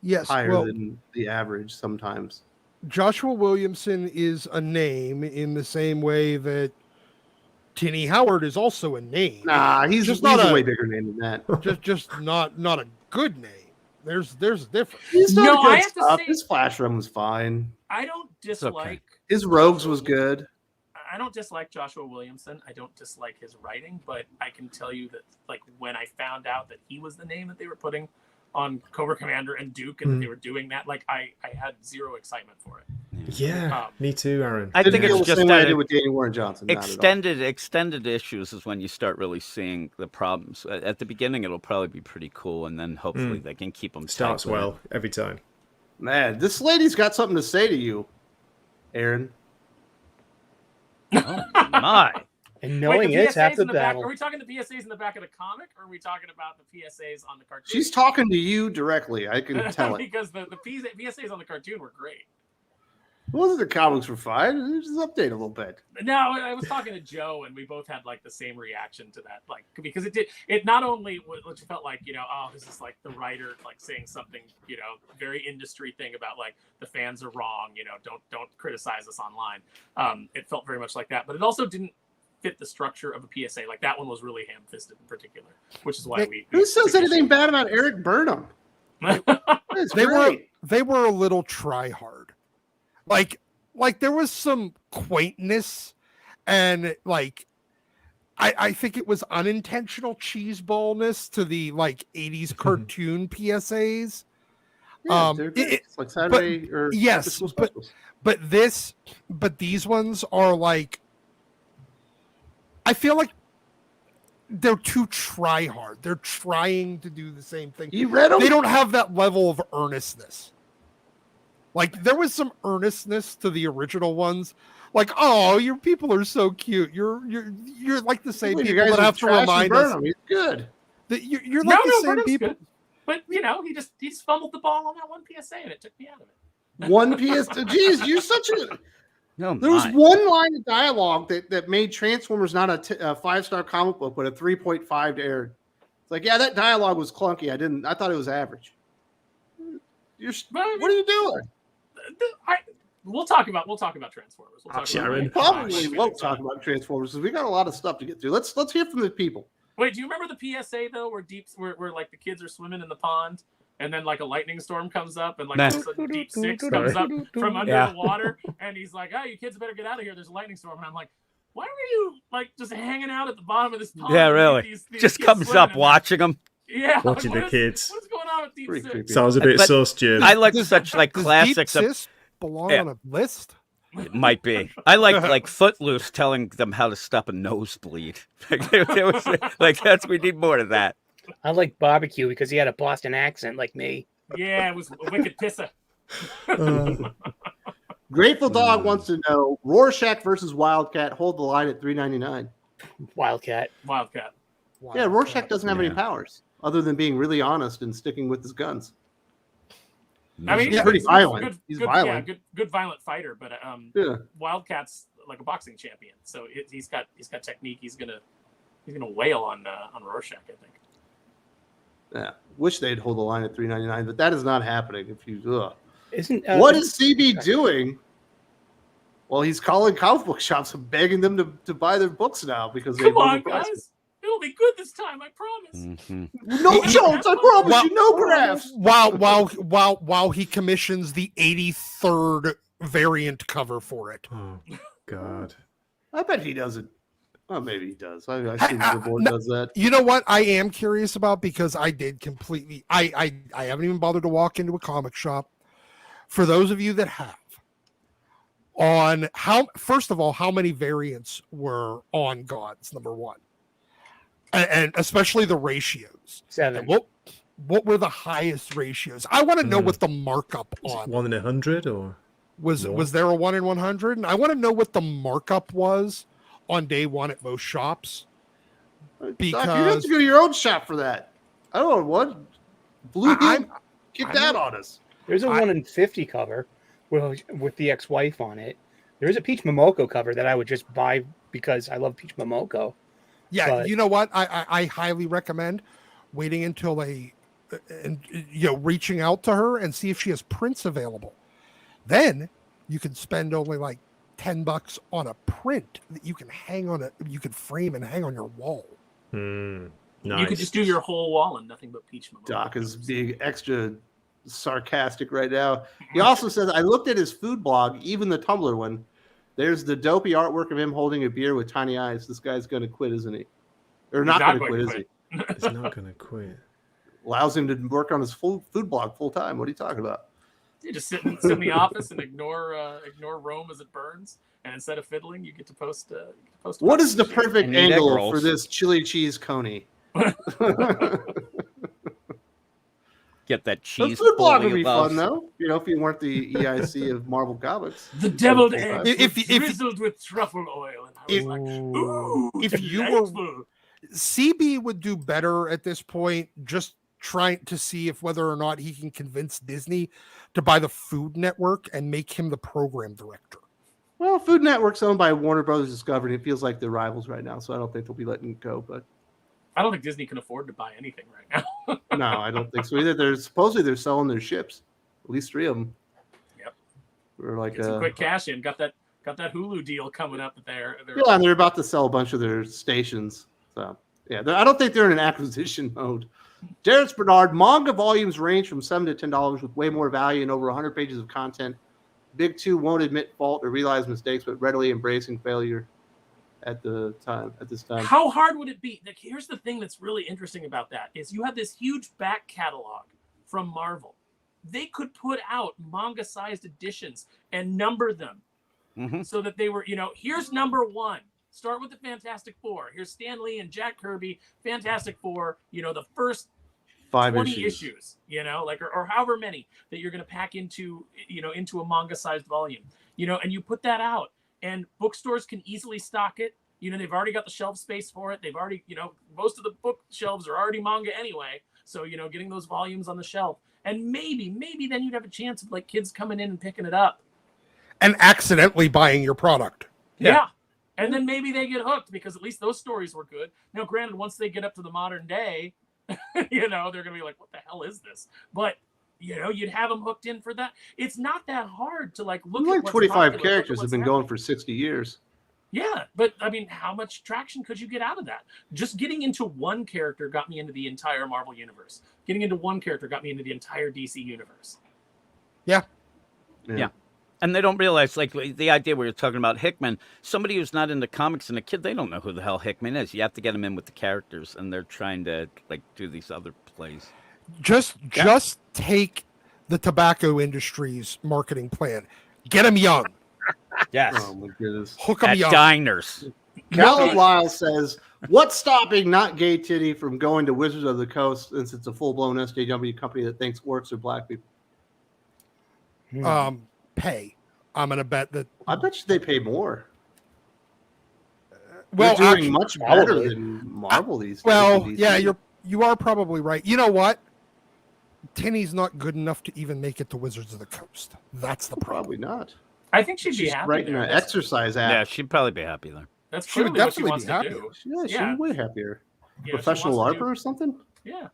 Yes, higher well, than the average sometimes. Joshua Williamson is a name in the same way that Tinny Howard is also a name. Nah, he's Just a not way bigger name than that. just not a good name. There's a difference. He's No, not I good have to stuff. say- His Flash Run was fine. I don't dislike. His Rogues was good. I don't dislike Joshua Williamson. I don't dislike his writing, but I can tell you that, like, when I found out that he was the name that they were putting on Cobra Commander and Duke, and that they were doing that. Like I had zero excitement for it. Yeah, me too, Aaron. I think Didn't feel it's the just same way I that did with Danny Warren Johnson. Not at all. extended issues is when you start really seeing the problems. At the beginning, it'll probably be pretty cool, and then hopefully they can keep them. Starts well every time. Man, this lady's got something to say to you, Aaron. Oh my! And Wait, knowing the it's half PSAs the in the back. battle. Are we talking the PSAs in the back of the comic, or are we talking about the PSAs on the cartoon? She's talking to you directly. I can tell it. Because the PSAs on the cartoon were great. Well, the comics were fine. Just update a little bit. No, I was talking to Joe, and we both had like the same reaction to that. Like, because it not only what you felt like, oh, this is like the writer like saying something, very industry thing about like the fans are wrong, don't criticize us online. It felt very much like that, but it also didn't fit the structure of a PSA. Like that one was really ham-fisted in particular, which is why Who says anything bad about Eric Burnham? They were a little try hard. Like there was some quaintness, and like I think it was unintentional cheeseballness to the like 80s cartoon PSAs. Yeah, it's like Saturday or yes, but these ones are like, I feel like they're too try hard. They're trying to do the same thing. You read them? They don't have that level of earnestness. Like there was some earnestness to the original ones. Like, oh, your people are so cute. You're like the same people that have to remind us. He's good. That you're like the same people. Good. But he just fumbled the ball on that one PSA, and it took me out of it. One PSA. Geez, you're such a. No, there was one line of dialogue that made Transformers not a 5-star comic book, but a 3.5 to Aaron. It's like, yeah, that dialogue was clunky. I thought it was average. What are you doing? We'll talk about Transformers. We probably won't talk about Transformers because we got a lot of stuff to get through. Let's hear from the people. Wait, do you remember the PSA though, where like the kids are swimming in the pond, and then like a lightning storm comes up, and like all of a sudden Deep Six comes up from under the water, and he's like, "Oh, you kids better get out of here. There's a lightning storm." And I'm like, "Why were you like just hanging out at the bottom of this pond?" Yeah, really. These just comes up watching them. Yeah, watching the kids. What's going on with Deep Six? Sounds a bit sus, Jim. I like such like classics. Deep Six belong on a list? It might be. I like Footloose telling them how to stop a nosebleed. We need more of that. I like Barbecue because he had a Boston accent like me. Yeah, it was a wicked pisser. Grateful Dog wants to know Rorschach versus Wildcat. Hold the line at $3.99. Wildcat. Yeah, Rorschach doesn't have any powers other than being really honest and sticking with his guns. I mean, he's pretty violent. He's violent. Yeah, good violent fighter, but Wildcat's like a boxing champion, so he's got technique. He's gonna wail on Rorschach, I think. Yeah, wish they'd hold the line at $3.99, but that is not happening. If you what is CB doing? Well, he's calling comic book shops and begging them to buy their books now because come on, guys. It'll be good this time, I promise. Mm-hmm. No jokes, I promise you, no graphs. While he commissions the 83rd variant cover for it. Oh God! I bet he doesn't. Well, maybe he does. I assume the board does that. You know what I am curious about, because I did completely. I haven't even bothered to walk into a comic shop. For those of you that have, on first of all, how many variants were on G.O.D.S, number one? And especially the ratios. 7. What were the highest ratios? I want to know what the markup on 1 in 100 or was there a 1 in 100? And I want to know what the markup was on day one at most shops. Because Doc, you have to go to your own shop for that. I don't know what Blue get that on us. There's a 1 in 50 cover with the ex-wife on it. There's a Peach Momoko cover that I would just buy because I love Peach Momoko. Yeah, but, you know what? I highly recommend waiting until reaching out to her and see if she has prints available. Then you can spend only like $10 on a print that you can you can frame and hang on your wall. Nice. You could just do your whole wall and nothing but Peach Momoko. Doc is being extra sarcastic right now. He also says, I looked at his food blog, even the Tumblr one. There's the dopey artwork of him holding a beer with tiny eyes. This guy's going to quit, isn't he? Or not going to quit, is he? He's not going to quit. allows him to work on his food blog full time. What are you talking about? You just sit in the office and ignore Rome as it burns, and instead of fiddling, you get to post. What is the perfect I need egg angle rolls. for this chili cheese coney? Get that The cheese. food blog pull would be you love. fun, though. You know, if you weren't the EIC of Marvel Comics. The deviled Full time. eggs If- were if- drizzled with truffle oil, and I was like, "Ooh, If you were- delightful." CB would do better at this point, just trying to see if whether or not he can convince Disney to buy the Food Network and make him the program director. Well, Food Network's owned by Warner Brothers Discovery. It feels like they're rivals right now, so I don't think they'll be letting it go. But I don't think Disney can afford to buy anything right now. no, I don't think so either. They're selling their ships, at least 3 of them. Yep. We're like Get some quick cash in. Got that Hulu deal coming up. They're yeah, and they're about to sell a bunch of their stations. So yeah, I don't think they're in an acquisition mode. Darius Bernard, manga volumes range from $7 to $10 with way more value and over 100 pages of content. Big Two won't admit fault or realize mistakes, but readily embracing failure at this time. How hard would it be? Like, here's the thing that's really interesting about that is you have this huge back catalog from Marvel. They could put out manga-sized editions and number them Mhm. so that they were, here's number 1. Start with the Fantastic Four. Here's Stan Lee and Jack Kirby, Fantastic Four, the first 5 20 issues. issues, or however many that you're going to pack into a manga-sized volume, and you put that out, and bookstores can easily stock it. They've already got the shelf space for it. They've already, most of the bookshelves are already manga anyway. So, getting those volumes on the shelf, and maybe then you'd have a chance of like kids coming in and picking it up. And accidentally buying your product. Yeah. And then maybe they get hooked because at least those stories were good. Now, granted, once they get up to the modern day, they're going to be like, what the hell is this? But, you'd have them hooked in for that. It's not that hard to look at what's 25 popular, look at characters have what's been happening. going for 60 years. Yeah, but I mean, how much traction could you get out of that? Just getting into one character got me into the entire Marvel universe. Getting into one character got me into the entire DC universe. Yeah. And they don't realize, like, the idea we were talking about Hickman, somebody who's not into comics and a kid, they don't know who the hell Hickman is. You have to get them in with the characters, and they're trying to, like, do these other plays. Just take the tobacco industry's marketing plan. Get them young. Yes. Oh my goodness. Hook them At young. diners. Callum Lyle says, "What's stopping not gay titty from going to Wizards of the Coast since it's a full-blown SJW company that thinks orcs are black people?" Pay. I'm going to bet that. I bet you they pay more. Well, They're doing actually, much better probably. than Marvel these days. well, than DC. yeah, you are probably right. You know what? Tinny's not good enough to even make it to Wizards of the Coast. That's the problem. Probably not. I think she'd be She's happy. writing there. an That's, exercise Yeah, app. she'd probably be happy there. that's She would clearly what she definitely wants be to happy. do. Yeah, she's Yeah. way happier. Yeah, she Professional wants to LARPer or something? Yeah.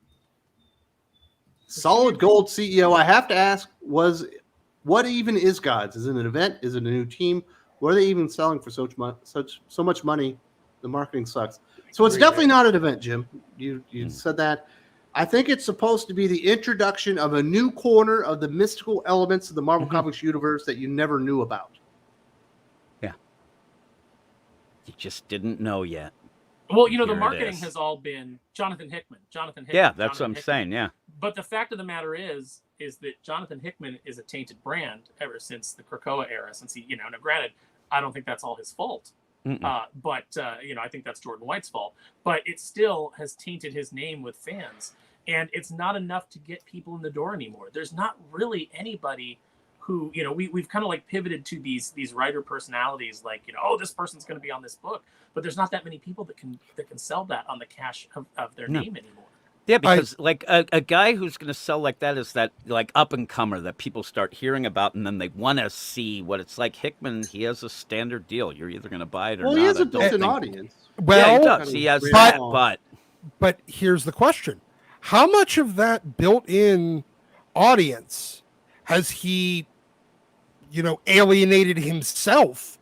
Solid Gold CEO. I have to ask, what even is G.O.D.S? Is it an event? Is it a new team? What are they even selling for so much money? The marketing sucks. So it's definitely not an event, Jim. You said that. I think it's supposed to be the introduction of a new corner of the mystical elements of the Marvel Comics universe that you never knew about. You just didn't know yet. Well, the Here it marketing is. has all been Jonathan Hickman. Yeah, that's what I'm saying, yeah. But the fact of the matter is that Jonathan Hickman is a tainted brand ever since the Krakoa era. Since he, now granted, I don't think that's all his fault. But I think that's Jordan White's fault. But it still has tainted his name with fans, and it's not enough to get people in the door anymore. There's not really anybody who, we've kind of like pivoted to these writer personalities, like, oh, this person's going to be on this book, but there's not that many people that can sell that on the cash of their name anymore. Yeah, because like a guy who's going to sell like that is that like up and comer that people start hearing about, and then they want to see what it's like. Hickman, he has a standard deal. You're either going to buy it or Well, not. he has I a don't built-in think- audience. Well, yeah, he does. He has that, but here's the question: how much of that built-in audience has he, alienated himself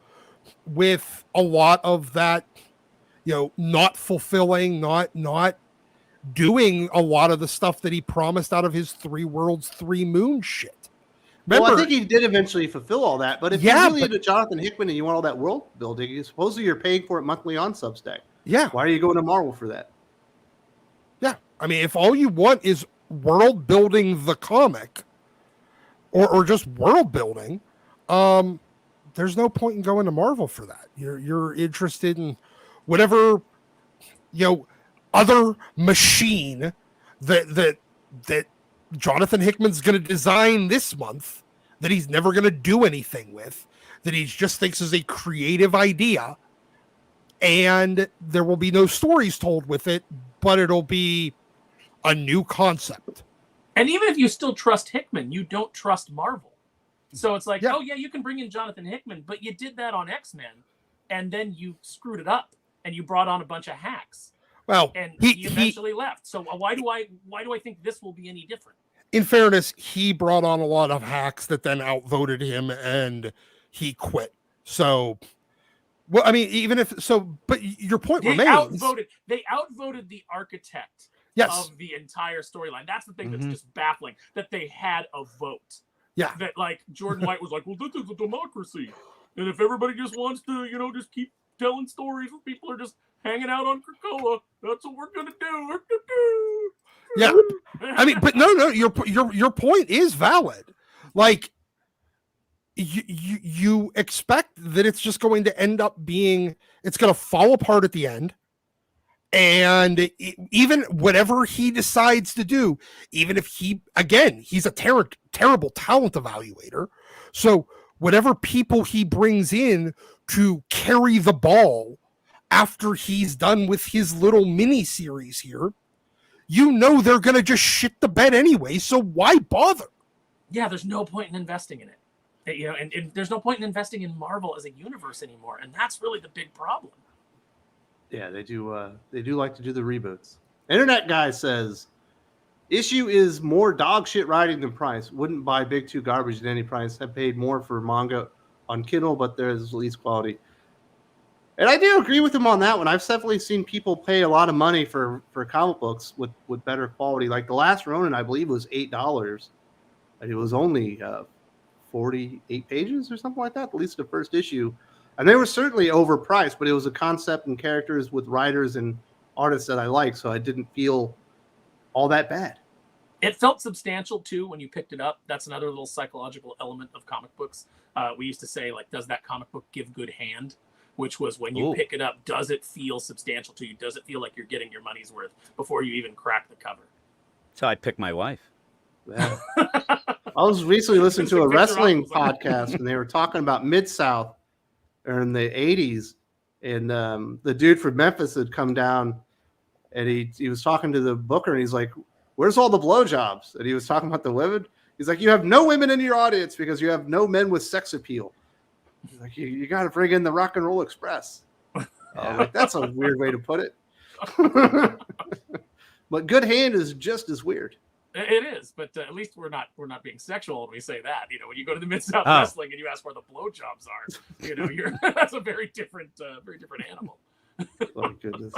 with a lot of that, not fulfilling, not doing a lot of the stuff that he promised out of his 3 worlds, 3 moons shit. Remember, Well, I think he did eventually fulfill all that. But if Yeah, you're really but- into Jonathan Hickman and you want all that world building, supposedly you're paying for it monthly on Substack. yeah, Why are you going to Marvel for that? yeah. I mean, if all you want is world building the comic or just world building, there's no point in going to Marvel for that. You're interested in whatever, other machine that Jonathan Hickman's going to design this month that he's never going to do anything with, that he just thinks is a creative idea, and there will be no stories told with it, but it'll be a new concept. And even if you still trust Hickman, you don't trust Marvel. So it's like, oh yeah, you can bring in Jonathan Hickman, but you did that on X-Men, and then you screwed it up, and you brought on a bunch of hacks. Well, and he eventually left. So why do I think this will be any different? In fairness, he brought on a lot of hacks that then outvoted him, and he quit. So, well, I mean, even if so, but your point remains. They outvoted the architect of the entire storyline. That's the thing that's just baffling, that they had a vote. Yeah. That like Jordan White was like, well, this is a democracy. And if everybody just wants to, just keep telling stories where people are just hanging out on Krakoa, that's what we're gonna do. Yeah. I mean, but no, your point is valid. Like you expect that it's just going to end up being, it's going to fall apart at the end. And even whatever he decides to do, even if he's a terrible talent evaluator. So whatever people he brings in to carry the ball after he's done with his little mini series here, they're going to just shit the bed anyway. So why bother? Yeah, there's no point in investing in it. And there's no point in investing in Marvel as a universe anymore. And that's really the big problem. Yeah, they do like to do the reboots. Internet guy says, issue is more dog shit writing than price. Wouldn't buy Big Two garbage at any price. Have paid more for manga on Kindle, but there's least quality. And I do agree with him on that one. I've definitely seen people pay a lot of money for comic books with better quality. Like The Last Ronin, I believe, was $8. And it was only 48 pages or something like that, at least the first issue. And they were certainly overpriced, but it was a concept and characters with writers and artists that I like, so I didn't feel all that bad. It felt substantial, too, when you picked it up. That's another little psychological element of comic books. We used to say, like, does that comic book give good hand? Which was when you pick it up, does it feel substantial to you? Does it feel like you're getting your money's worth before you even crack the cover? So I pick my wife. Yeah. I was recently listening to a wrestling podcast, and they were talking about Mid-South in the 80s, and the dude from Memphis had come down, and he was talking to the booker, and he's like, where's all the blowjobs? And he was talking about the women. He's like, you have no women in your audience because you have no men with sex appeal. He's like, you got to bring in the Rock and Roll Express. Like, that's a weird way to put it. But good hand is just as weird. It is, but at least we're not being sexual when we say that. When you go to the Mid-South Wrestling and you ask where the blowjobs are, you're that's a very different animal. Oh goodness.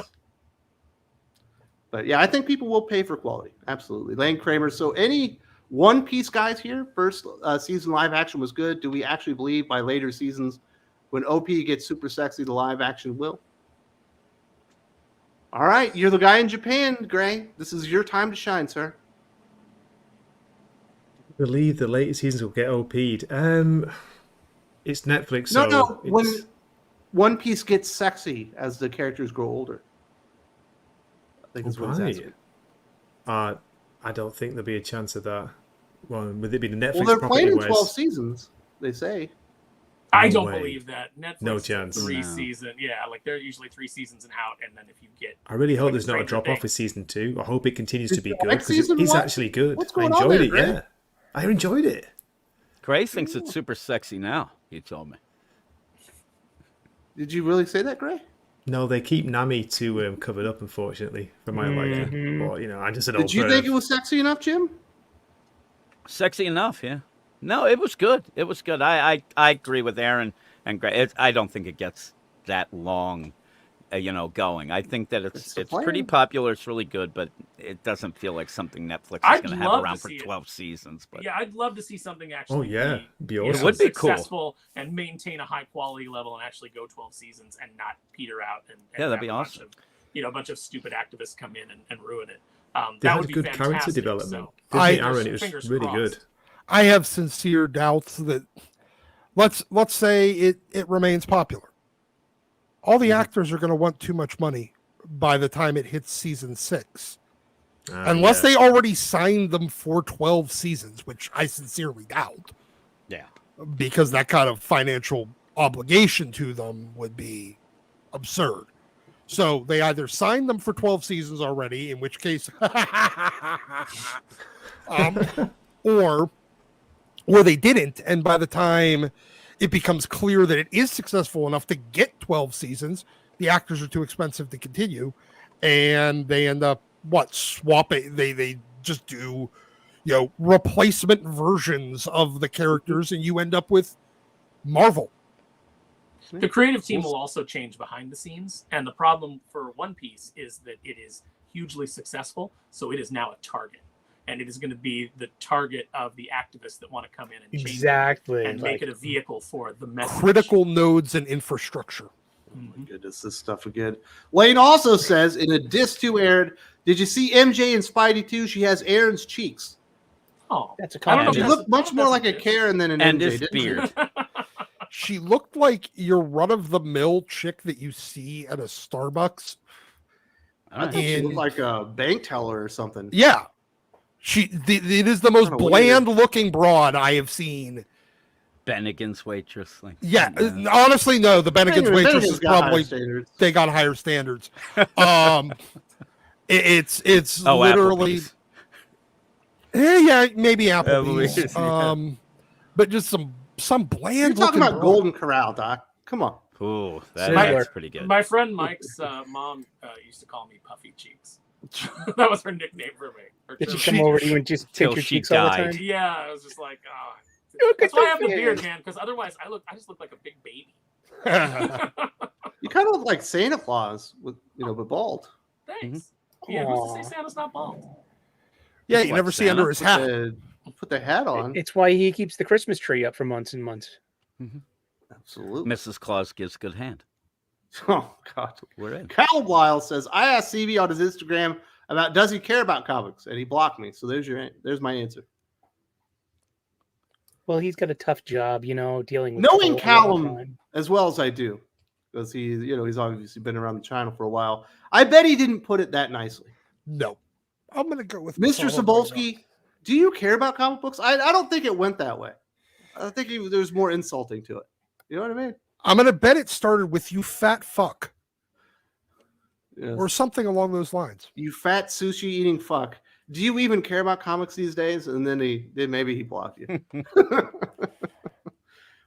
But yeah, I think people will pay for quality. Absolutely. Lane Kramer. So any One Piece guys here? First season live action was good. Do we actually believe by later seasons when OP gets super sexy, the live action will? All right, you're the guy in Japan, Gray. This is your time to shine, sir. Believe the later seasons will get OP'd. It's Netflix. No. When One Piece gets sexy as the characters grow older. I think that's what he's asking. I don't think there'll be a chance of that. Well, would it be the Netflix? Well, they're playing in 12 seasons, they say. I don't believe that. Netflix, no chance. Season. Yeah, like they're usually 3 seasons and out, and then if you get... I really hope there's not a drop-off with season 2. I hope it continues to be good, because it's actually good. What's going I enjoyed on there, it, yeah. I enjoyed it. Gray thinks it's super sexy now, he told me. Did you really say that, Gray? No, they keep Nami too covered up, unfortunately, for my liking. But, I just said... Did you think it was sexy enough, Jim? Sexy enough, yeah. No, it was good. It was good. I agree with Aaron and Gray. I don't think it gets that long, going. I think that it's pretty popular. It's really good, but it doesn't feel like something Netflix is going to have around for 12 seasons. But yeah, I'd love to see something actually. Be awesome. It would be cool. Successful and maintain a high quality level and actually go 12 seasons and not peter out and that'd be awesome. A bunch of stupid activists come in and ruin it. They That had would be good character fantastic. development. So, Didn't they, I- Aaron? It was fingers really crossed. good. I have sincere doubts that let's say it remains popular. All the actors are going to want too much money by the time it hits season 6. Unless they already signed them for 12 seasons, which I sincerely doubt. Yeah. Because that kind of financial obligation to them would be absurd. So they either signed them for 12 seasons already, in which case, or they didn't. And by the time it becomes clear that it is successful enough to get 12 seasons, the actors are too expensive to continue. And they end up, swapping. They just do, replacement versions of the characters, and you end up with Marvel. The creative team will also change behind the scenes, and the problem for One Piece is that it is hugely successful, so it is now a target, and it is going to be the target of the activists that want to come in and change Exactly. it and make it a vehicle for the message. Critical nodes and infrastructure. Oh my goodness, this stuff again. Lane also says in a diss to Aaron, did you see MJ and Spidey too? She has Aaron's cheeks. Oh, That's a I don't know. compliment. She if looked that's- much more like a Karen than an And MJ, his didn't she? beard. She looked like your run-of-the-mill chick that you see at a Starbucks. I thought she looked like a bank teller or something. Yeah. It is the most Kinda weird. bland-looking broad I have seen. Bennigan's waitress. Yeah, honestly, no. The Bennigan's waitress Bennigan's is got higher probably standards. they got higher standards. It's Oh, literally Applebee's. yeah, maybe Applebee's. Applebee's, yeah. But just some bland. You're talking looking about broad. Golden Corral, Doc. Come on. Ooh, Similar. that's pretty good. My friend Mike's mom used to call me Puffy Cheeks. That was her nickname for me. Her Did she term. come over to you and just take Till your she cheeks all the died. time? Yeah, I was just like, oh. Look That's at why I have the the beard, face. man, because otherwise I just look like a big baby. You kind of look like Santa Claus with but bald. Thanks. Yeah, who's to say Santa's not bald? Yeah, Look you like never see Santa. under his hat. Put the hat on. It's why he keeps the Christmas tree up for months and months. Absolutely. Mrs. Claus gives good hand. Oh God. We're in. Cal Blyle says I asked CB on his Instagram about does he care about comics, and he blocked me. So there's my answer. Well, he's got a tough job, dealing with Knowing all the Callum time. as well as I do, because he's obviously been around the channel for a while. I bet he didn't put it that nicely. No, I'm gonna go with Mr. Paul Sobolski, do you care about comic books? I don't think it went that way. I think there's more insulting to it. You know what I mean? I'm gonna bet it started with "you fat fuck" Yes. or something along those lines. You fat sushi eating fuck. Do you even care about comics these days? And then maybe he blocked you.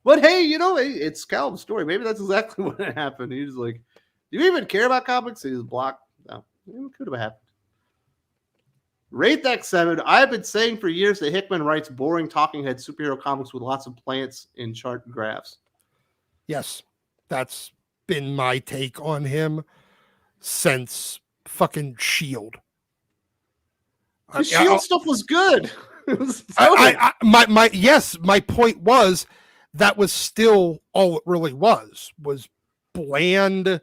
But hey, it's Calvin's story. Maybe that's exactly what happened. He was like, "Do you even care about comics?" He was blocked. No, it could have happened. Rate that 7. I've been saying for years that Hickman writes boring talking head superhero comics with lots of plants and chart graphs. Yes, that's been my take on him since fucking Shield. The Shield stuff was good. It was my point was that was still all it really was bland,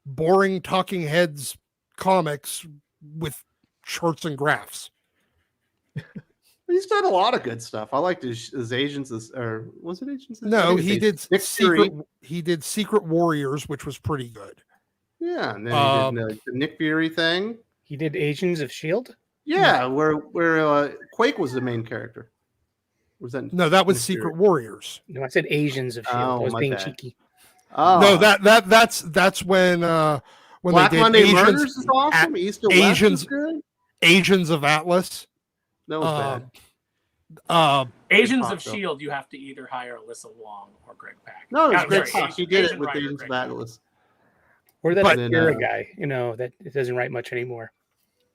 boring talking heads comics with charts and graphs. He's done a lot of good stuff. I liked his Agents, or was it Agents? I No, think it's he did Agents. Nick Fury. he did Secret Warriors, which was pretty good. Yeah, and then he did the Nick Fury thing. He did Agents of S.H.I.E.L.D.? Yeah, where Quake was the main character. Was that No, that was Nick Secret Fury? Warriors. No, I said Asians of S.H.I.E.L.D. Oh, I was my being bad. cheeky. Oh, No, that's when Black they did Monday Asians, Murders is awesome. East of West Asians- is good. Asians of Atlas. That was bad. Agents Pop, of S.H.I.E.L.D., you have to either hire Alyssa Wong or Greg Pak. No, it was I'm Greg sorry, Pak. He did it Asian with writer Agents of Greg Pak. Atlas. Or that But then, Akira guy, that doesn't write much anymore.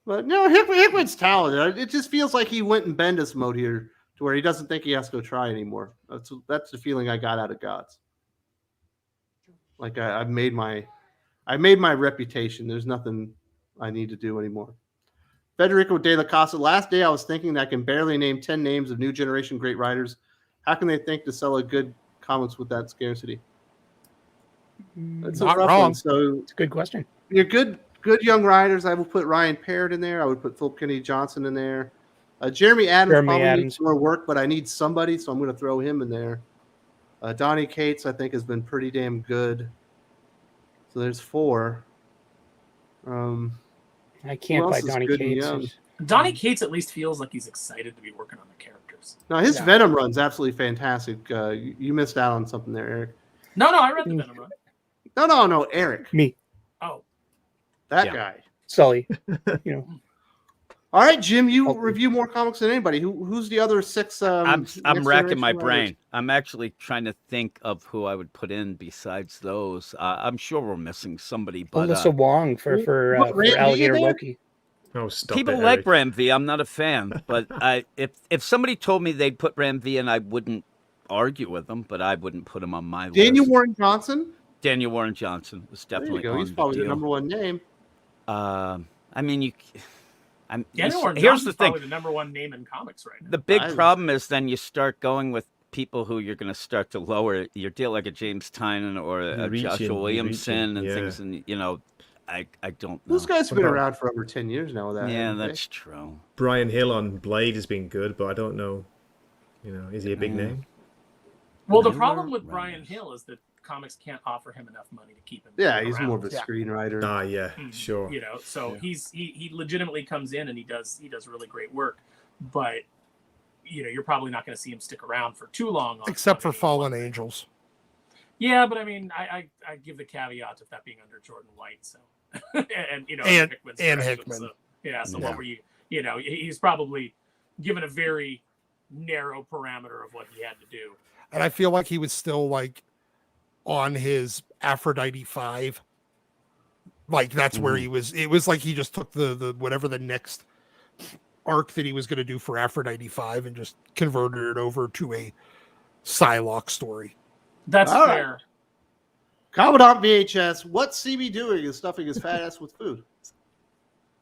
But no, Hickman's talented. It just feels like he went in Bendis mode here, to where he doesn't think he has to go try anymore. That's the feeling I got out of Gods. Like I made my reputation. There's nothing I need to do anymore. Federico de la Casa. Last day I was thinking that I can barely name 10 names of new generation great writers. How can they think to sell a good comics with that scarcity? That's Not a rough wrong. one. So It's a good question. your good Good young writers. I would put Ryan Parrott in there. I would put Philip Kennedy Johnson in there. Jeremy Adams Jeremy probably Adams. needs more work, but I need somebody, so I'm going to throw him in there. Donnie Cates, I think, has been pretty damn good. So there's 4. I can't else buy is Donnie good and Cates. young? Donnie Cates at least feels like he's excited to be working on the characters. No, his Yeah. Venom run's absolutely fantastic. You missed out on something there, Eric. No, I read the Venom run. No, Eric. Me, Oh, That Yeah. guy. Sully. You know, All right, Jim, you Oh. review more comics than anybody. Who's the other 6? I'm next racking my generation writers? brain. I'm actually trying to think of who I would put in besides those. I'm sure we're missing somebody, but Alyssa Wong for What, Randy Alligator there? Loki. Oh, stop people it, like Eric. Ram V. I'm not a fan, but if somebody told me they'd put Ram V in, I wouldn't argue with them, but I wouldn't put him on my Daniel list. Warren Johnson. Daniel Warren Johnson was There definitely you go. He's on probably the the deal. #1 name. I mean, Daniel Warren here's Johnson's the thing. probably the #1 name in comics right now. The big I- problem is then you start going with people who you're going to start to lower your deal, like a James Tynan or a You're reaching, Joshua you're Williamson reaching, and yeah. things, and I don't know. Those guys have What been about- around for over 10 years now. With that, Yeah, haven't they? that's true. Brian Hill on Blade has been good, but I don't know. Is he a big Mm. name? Well, the Never problem with runs. Brian Hill is that comics can't offer him enough money to keep him. Yeah, he's around. more of a Yeah. screenwriter. Ah, yeah, Mm, sure. You know, so Yeah. he legitimately comes in and he does really great work, but you're probably not going to see him stick around for too long. Except for any Fallen one thing. Angels. Yeah, but I mean, I give the caveat of that being under Jordan White, so and Hickman's and direction, Hickman. So, yeah, so Yeah. what were he's probably given a very narrow parameter of what he had to do. And I feel like he was still like on his Aphrodite 5. Like that's where he was. It was like he just took the whatever the next arc that he was going to do for Aphrodite 5 and just converted it over to a Psylocke story. That's All right. fair. Commandant VHS, what's CB doing is stuffing his fat ass with food.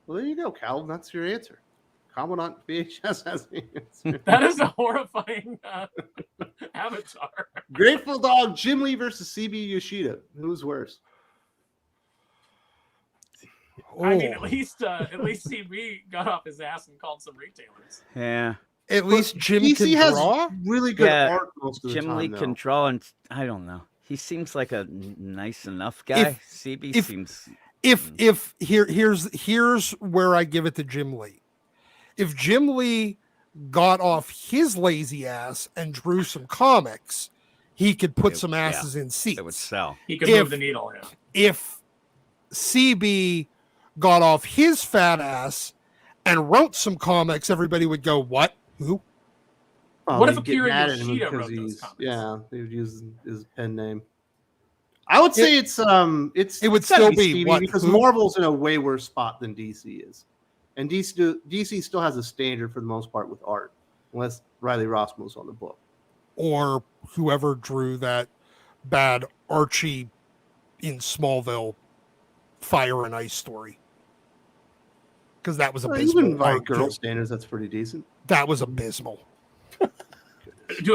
Well, there you go, Calvin. That's your answer. Commandant VHS has the answer. That is a horrifying avatar. Grateful Dog, Jim Lee versus CB Yoshida. Who's worse? I mean, Oh, at least CB got off his ass and called some retailers. Yeah, at least Jim DC can has draw. really good Yeah, art most of the Jim time. Lee though. can draw, and I don't know. He seems like a nice enough guy. CB if- seems. Here's where I give it to Jim Lee. If Jim Lee got off his lazy ass and drew some comics, he could put It- some yeah, asses in seats. It would sell. He could If- move the needle. Yeah. If CB got off his fat ass and wrote some comics, everybody would go, "What? Who?" Well, What if they'd get Akira mad at him Yoshida because wrote those he's- comics? Yeah, they would use his pen name. I would say it's It would it's gotta still be Stevie what, because who? Marvel's in a way worse spot than DC is, and DC still has a standard for the most part with art, unless Riley Rossmo's on the book. Or whoever drew that bad Archie in Smallville Fire and Ice story. Because that was Well, abysmal. even by art, girl too. standards, that's pretty decent. That was abysmal.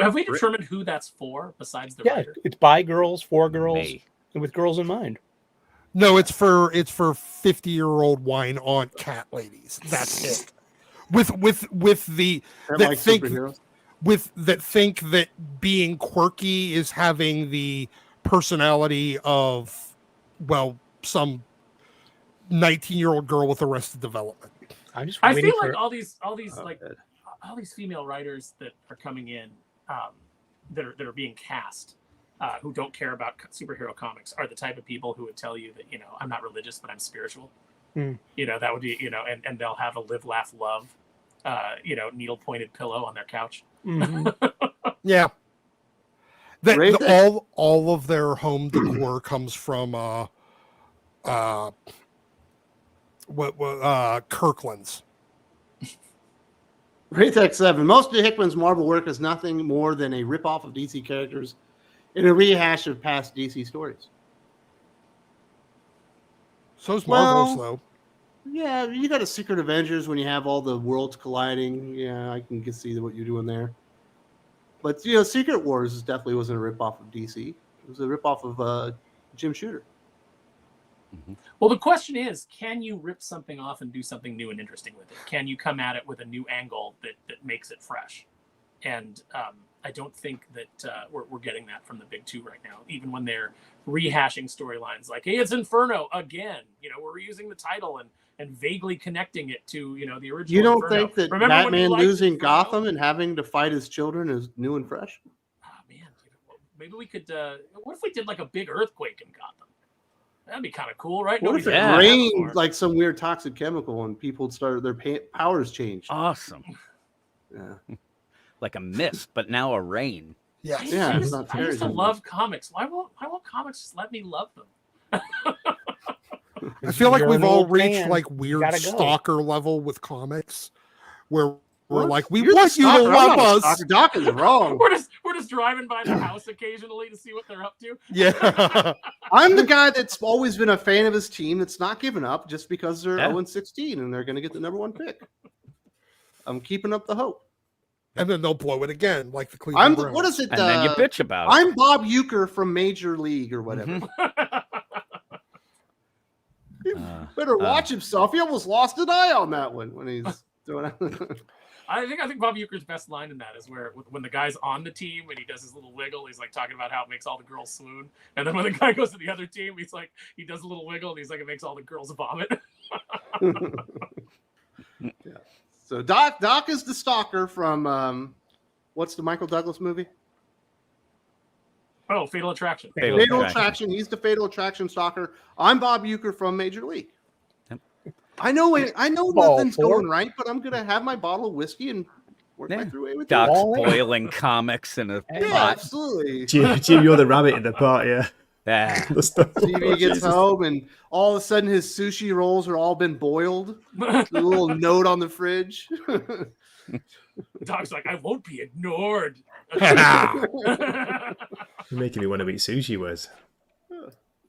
Have we determined who that's for besides the Yeah, writer? it's by girls, for girls, May. and with girls in mind. No, it's for 50-year-old wine aunt cat ladies. That's it. With the They're that like think superheroes. think that being quirky is having the personality of, well, some 19-year-old girl with Arrested Development. I'm just I waiting feel for like all these Oh, like all these female writers that are coming in that are being cast who don't care about superhero comics are the type of people who would tell you that I'm not religious but I'm spiritual. Hmm. That would be and they'll have a live laugh love needle pointed pillow on their couch. Mhm. Yeah. Great. All of their home decor comes from Kirkland's. Raytech 7. Most of Hickman's Marvel work is nothing more than a ripoff of DC characters and a rehash of past DC stories. So's Well- Marvel's though. Yeah, you got a Secret Avengers when you have all the worlds colliding. Yeah, I can see what you're doing there. But Secret Wars definitely wasn't a ripoff of DC. It was a ripoff of Jim Shooter. Well, the question is, can you rip something off and do something new and interesting with it? Can you come at it with a new angle that makes it fresh? And I don't think that we're getting that from the big two right now, even when they're rehashing storylines like, hey, it's Inferno again. We're reusing the title and vaguely connecting it to, the original You don't Inferno. think that Remember when you Batman liked losing Inferno? Gotham and having to fight his children is new and fresh? Oh, man. Maybe we could, what if we did like a big earthquake in Gotham? That'd be kind of cool, right? What if it Yeah. rained like some weird toxic chemical and people started their powers changed? Awesome. Yeah. Like a mist, but now a rain. Yes. Yeah, it's I not used to terrorism. love comics. Why won't comics just let me love them? I feel like You're we've an all old reached man. like You weird gotta go. stalker level with comics, where we're What? like, we You're the want you to stalker. I'm love not a us. stalker. Doc is wrong. We're just driving by the house occasionally to see what they're up to. Yeah. I'm the guy that's always been a fan of his team that's not giving up just because they're Yeah. 0-16 and they're going to get the #1 pick. I'm keeping up the hope. And then they'll blow it again, like the Cleveland Browns. What is it? And then you bitch about it. I'm Bob Euchre from Major League or whatever. Mhm. He better watch himself. He almost lost an eye on that one when he's doing it. I think Bob Euchre's best line in that is where when the guy's on the team and he does his little wiggle, he's like talking about how it makes all the girls swoon, and then when the guy goes to the other team, he's like he does a little wiggle and he's like it makes all the girls vomit. Yeah. So Doc is the stalker from what's the Michael Douglas movie? Oh, Fatal Attraction. Fatal Fatal Attraction. Attraction. He's the Fatal Attraction stalker. I'm Bob Euchre from Major League. Yep. I know Ball nothing's four. going right, but I'm gonna have my bottle of whiskey and work my Yeah. through way with Doc's you. All in. boiling comics in a Yeah, Yeah, pot. absolutely. Jim, you're the rabbit in the pot, yeah. Yeah. The stuff- TV oh, gets Jesus. home and all of a sudden his sushi rolls are all been boiled. The little note on the fridge. Doc's like, I won't be ignored. You're making me want to eat sushi, Wes.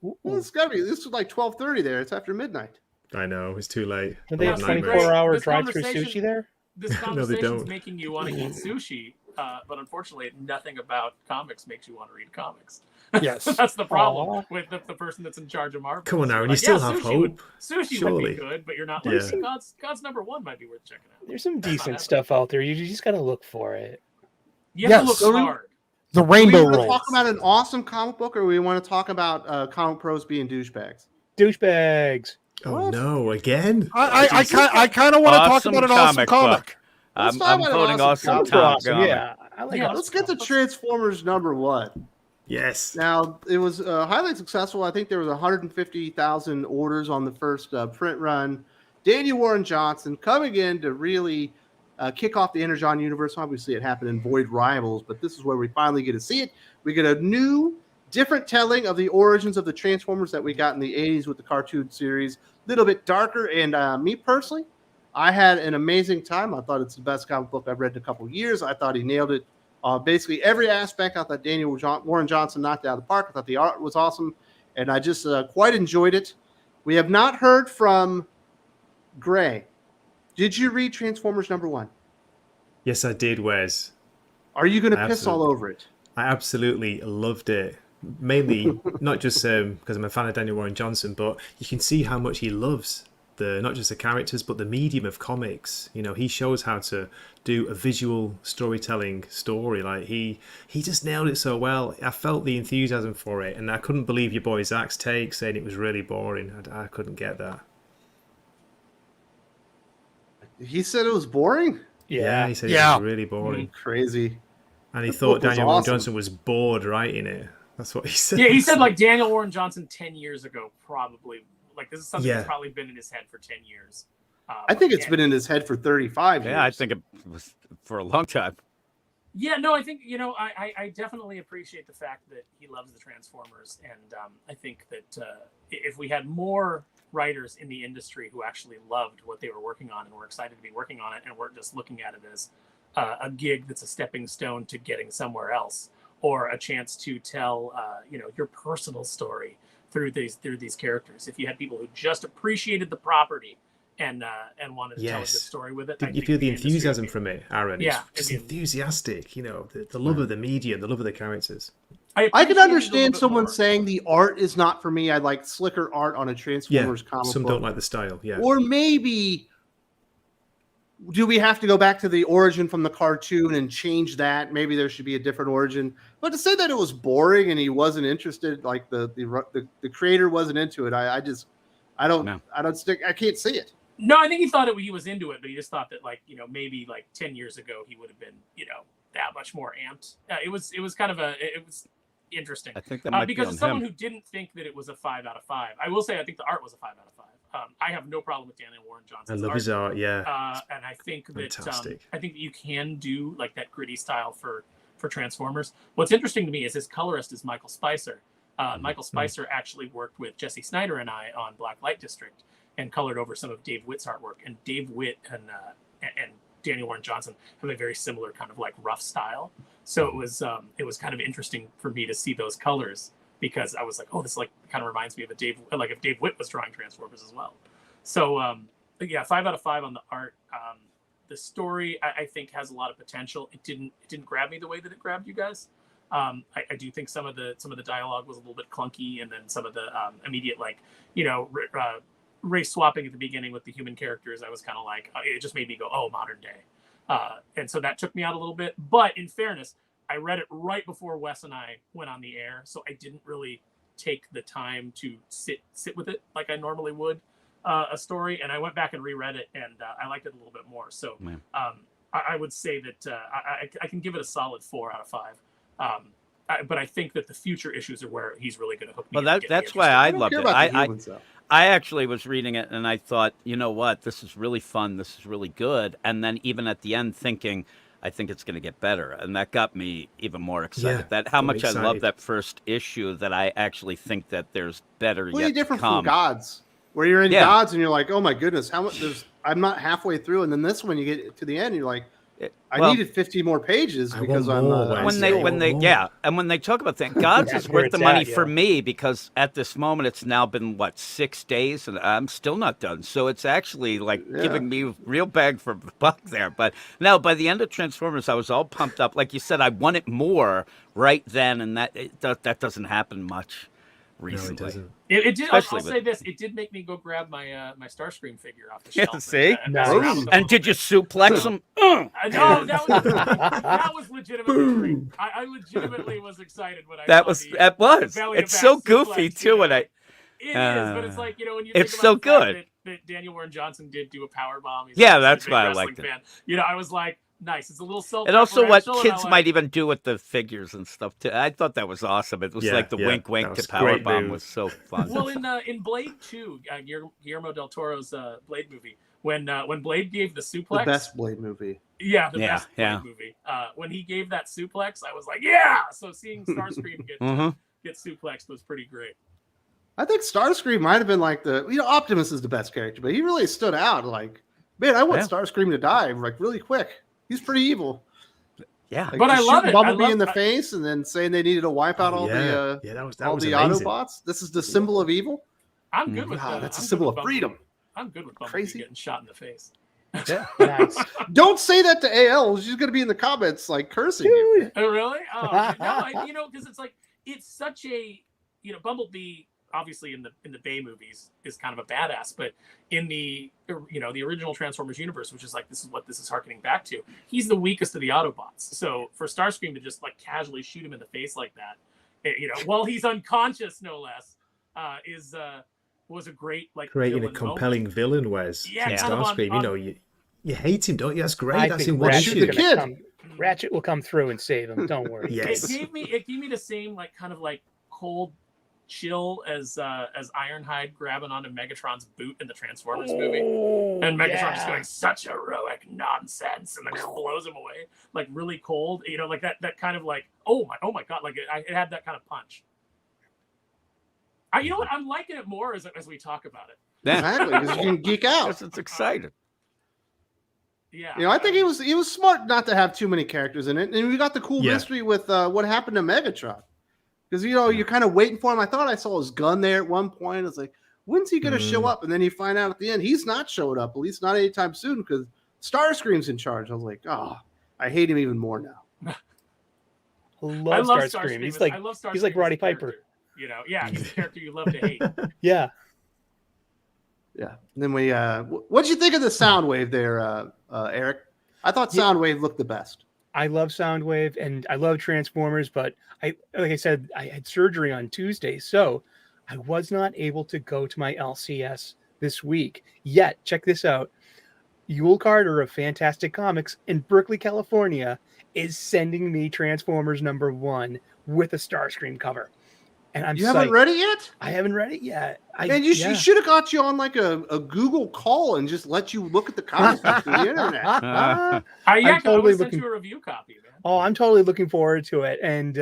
Well, it's gotta be. This was like 12:30 there. It's after midnight. I know, it's too late. Do they have Nightmare. 24-hour This drive-through conversation- sushi there? This No, they conversation's don't. making you want to eat sushi, but unfortunately, nothing about comics makes you want to read comics. Yes. That's the problem Aw. with the person that's in charge of Marvel. Come on, You're Aaron, like, you still yeah, have sushi would- hope. Sushi would Surely. be good, but you're not like Yeah. God's #1 might be worth checking out. There's some That's not decent happening. stuff out there. You just got to look for it. You have to Yes. look hard. The Do we rainbow want to rolls. talk about an awesome comic book, or we want to talk about comic pros being douchebags? Douchebags. Oh What? no, again? I kind of want to talk Awesome about an awesome comic comic. book. Let's I'm talk about an voting awesome awesome comic. Those are Tom awesome. Comic. Yeah, I like Yeah, awesome. Let's get to Transformers #1. Yes. Now, it was highly successful. I think there was 150,000 orders on the first print run. Daniel Warren Johnson coming in to really kick off the Energon universe. Obviously, it happened in Void Rivals, but this is where we finally get to see it. We get a new, different telling of the origins of the Transformers that we got in the 80s with the cartoon series. A little bit darker, and me personally, I had an amazing time. I thought it's the best comic book I've read in a couple of years. I thought he nailed it. Basically every aspect. I thought Daniel Warren Johnson knocked it out of the park. I thought the art was awesome, and I just quite enjoyed it. We have not heard from Gray. Did you read Transformers #1? Yes, I did, Wes. Are you going to piss all Absolutely. over it? I absolutely loved it. Mainly, not just because I'm a fan of Daniel Warren Johnson, but you can see how much he loves not just the characters, but the medium of comics. You know, he shows how to do a visual storytelling story. Like he just nailed it so well. I felt the enthusiasm for it, and I couldn't believe your boy Zach's take saying it was really boring. I couldn't get that. He said it was boring. Yeah. he said Yeah. it was really boring, Crazy. and he The thought book was Daniel Warren awesome. Johnson was bored writing it. That's what he said. Yeah, he said like Daniel Warren Johnson 10 years ago, probably. Like this is something Yeah. that's probably been in his head for 10 years. I think it's and- been in his head for 35 years. Yeah, I think it was for a long time. Yeah, no, I think, I definitely appreciate the fact that he loves the Transformers. And I think that if we had more writers in the industry who actually loved what they were working on and were excited to be working on it and weren't just looking at it as a gig that's a stepping stone to getting somewhere else or a chance to tell, your personal story through these characters. If you had people who just appreciated the property and wanted to tell a good Yes. story with it. I You think feel the industry enthusiasm would be- from it, Aaron. Yeah, It's just it'd be- enthusiastic, the love of the media, the love of the characters. I can appreciate it a understand little bit someone more. saying the art is not for me. I like slicker art on a Yeah, Transformers comic some book. don't like the style. Yeah, Or maybe do we have to go back to the origin from the cartoon and change that? Maybe there should be a different origin. But to say that it was boring and he wasn't interested, like the creator wasn't into it, I No. can't see it. No, I think he thought he was into it, but he just thought that maybe 10 years ago he would have been that much more amped. It was interesting. I think that might because be on as someone him. who didn't think that it was a 5 out of 5, I will say I think the art was a 5 out of 5. I have no problem with Daniel Warren I Johnson's love art. his art. Yeah, And I think that fantastic. that you can do like that gritty style for Transformers. What's interesting to me is his colorist is Michael Spicer. Michael Spicer actually worked with Jesse Snyder and I on Black Light District and colored over some of Dave Witt's artwork. And Dave Witt and Daniel Warren Johnson have a very similar kind of like rough style. So it was kind of interesting for me to see those colors, because I was like, oh, this kind of reminds me of if Dave Witt was drawing Transformers as well. So 5 out of 5 on the art. The story I think has a lot of potential. It didn't grab me the way that it grabbed you guys. I do think some of the dialogue was a little bit clunky, and then some of the immediate race swapping at the beginning with the human characters, I was kind of like, it just made me go, oh, modern day. And so that took me out a little bit. But in fairness, I read it right before Wes and I went on the air, so I didn't really take the time to sit with it like I normally would a story. And I went back and reread it, and I liked it a little bit more. So I would say that I can give it a solid 4 out of 5. But I think that the future issues are where he's really going to hook me. Well, that's why I loved it. I actually was reading it and I thought, you know what, this is really fun. This is really good. And then even at the end thinking, I think it's going to get better. And that got me even more excited. Yeah, How much I love that first issue, that I actually think that there's better yet different to come. from G.O.D.S, where you're in G.O.D.S and you're like, oh my goodness, how much I'm not halfway through. And then this one, you get to the end, you're like, I needed 50 more pages because I'm when they talk about that, G.O.D.S is worth the money for me, because at this moment it's now been 6 days and I'm still not done. So it's actually giving me real bang for buck there. But no, by the end of Transformers, I was all pumped up. Like you said, I wanted more right then, and that doesn't happen much recently. No, it doesn't. It did. I'll say this: it did make me go grab my my Starscream figure off the shelf. Yeah, see? And did you suplex him? No, that was legitimately great. I legitimately was excited when I saw that was. It's so goofy too, and it is, but it's like, when you think it's about so the good. fact that Daniel Warren Johnson did do a power bomb. That's why I liked it. Fan. I was like, nice. It's a little self. And also what kids might even do with the figures and stuff too. I thought that was awesome. It was like the wink to Powerbomb was so fun. Well, in Blade 2, Guillermo del Toro's Blade movie, when Blade gave the suplex, the best Blade movie. Yeah, the best Blade movie. When he gave that suplex, I was like, yeah. So seeing Starscream get suplexed was pretty great. I think Starscream might have been like Optimus is the best character, but he really stood out. Like, man, I want Starscream to die really quick. He's pretty evil. Yeah, but I love it. Bumblebee in the face, and then saying they needed to wipe out all the Autobots. This is the symbol of evil. I'm good with that. That's a symbol of freedom. I'm good with Bumblebee getting shot in the face. Yeah. Nice. Don't say that to AL. She's going to be in the comments cursing you. Oh, really? Oh, no. Because it's such a Bumblebee. Obviously, in the Bay movies, is kind of a badass, but in the the original Transformers universe, which is this is what this is harkening back to, he's the weakest of the Autobots. So for Starscream to just casually shoot him in the face like that, while he's unconscious, no less, was a great creating a compelling villain. Wes, Starscream, you hate him, don't you? That's great. That's in one issue. Ratchet will come through and save him. Don't worry. Yes. It gave me the same cold chill as Ironhide grabbing onto Megatron's boot in the Transformers movie, and Megatron just going such heroic nonsense, and then just blows him away really cold. That kind of oh my god, it had that kind of punch. You know what? I'm liking it more as we talk about it. Yeah. Exactly, because you can geek out. It's exciting. Yeah, I think he was smart not to have too many characters in it, and we got the cool mystery with what happened to Megatron. Because you're kind of waiting for him. I thought I saw his gun there at one point. It's like, when's he going to show up? And then you find out at the end he's not showing up, at least not anytime soon, because Starscream's in charge. I was like, oh, I hate him even more now. love Starscream. He's like I love Starscream he's like as a Roddy Piper. character. You know, yeah, he's a character you love to hate. Yeah. Yeah. And then we what'd you think of the Soundwave there, Eric? I thought Soundwave looked the best. I love Soundwave and I love Transformers, but like I said, I had surgery on Tuesday, so I was not able to go to my LCS this week. Yet, check this out. Yule Carter of Fantastic Comics in Berkeley, California, is sending me Transformers #1 with a Starscream cover. And I'm You haven't read it yet? I haven't read it yet. Man, you should have got you on like a Google call and just let you look at the comics through the internet. I totally sent you a review copy, man. Oh, I'm totally looking forward to it, and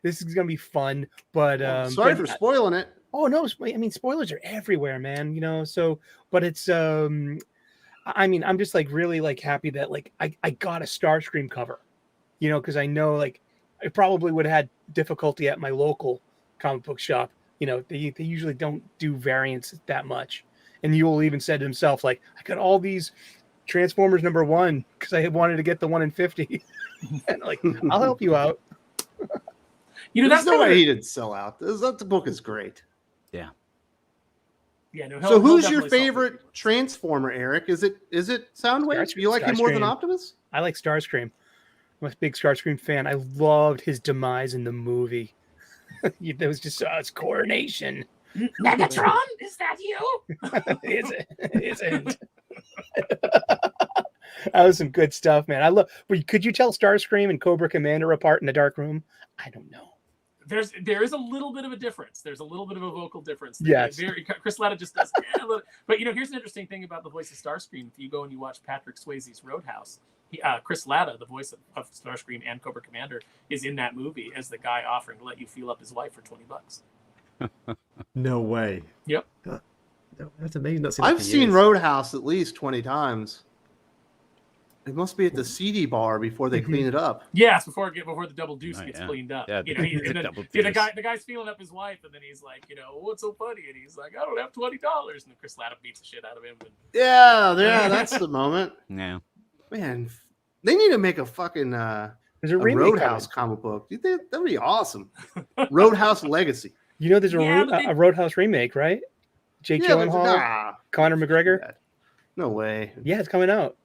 this is gonna be fun. But sorry for spoiling it. Oh no, I mean spoilers are everywhere, man. You know, so but it's I mean, I'm just like really like happy that like I got a Starscream cover, you know, because I know like I probably would have had difficulty at my local comic book shop. You know, they usually don't do variants that much. And Yule even said to himself, like, I got all these Transformers #1 because I wanted to get the 1 in 50. And like, I'll help you out. You know, There's that's no way he didn't sell out. The book is great. Yeah. Yeah. No. So who's your favorite Transformer, Eric? Is it Soundwave? You like him more than Optimus? I like Starscream. I'm a big Starscream fan. I loved his demise in the movie. There was just it's coronation. Megatron, is that you? Is it? Isn't. That was some good stuff, man. I love. But could you tell Starscream and Cobra Commander apart in a dark room? I don't know. There is a little bit of a difference. There's a little bit of a vocal difference. Yes. Chris Latta just does. But you know, here's an interesting thing about the voice of Starscream. If you go and you watch Patrick Swayze's Roadhouse, Chris Latta, the voice of Starscream and Cobra Commander, is in that movie as the guy offering to let you feel up his wife for $20. No way. Yep. That's amazing. I've seen Roadhouse at least 20 times. It must be at the CD bar before they clean it up. Yes, before the double deuce gets cleaned up. Yeah, you know, the guy's feeling up his wife, and then he's like, you know, what's so funny? And he's like, I don't have $20, and then Chris Latta beats the shit out of him. Yeah, that's the moment. Yeah. Man, they need to make a fucking there's a Roadhouse comic book. You think that'd be awesome? Roadhouse Legacy. You know, there's a Roadhouse remake, right? Jake Gyllenhaal, Conor McGregor. No way. Yeah, it's coming out.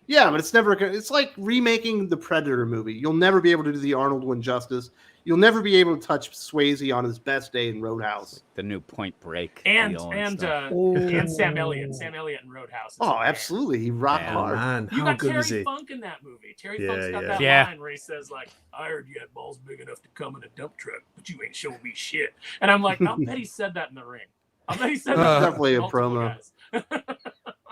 Yeah, but it's never. It's like remaking the Predator movie. You'll never be able to do the Arnold one justice. You'll never be able to touch Swayze on his best day in Roadhouse. The new Point Break. And Sam Elliott. Sam Elliott in Roadhouse. Oh, absolutely. He rocked hard. Man, you how got good Terry is he? Funk in that movie. Terry Funk's got that line where he says, like, I heard you had balls big enough to come in a dump truck, but you ain't showing me shit. And I'm like, I'll bet he said that in the ring. I'll bet he said that. Definitely a promo.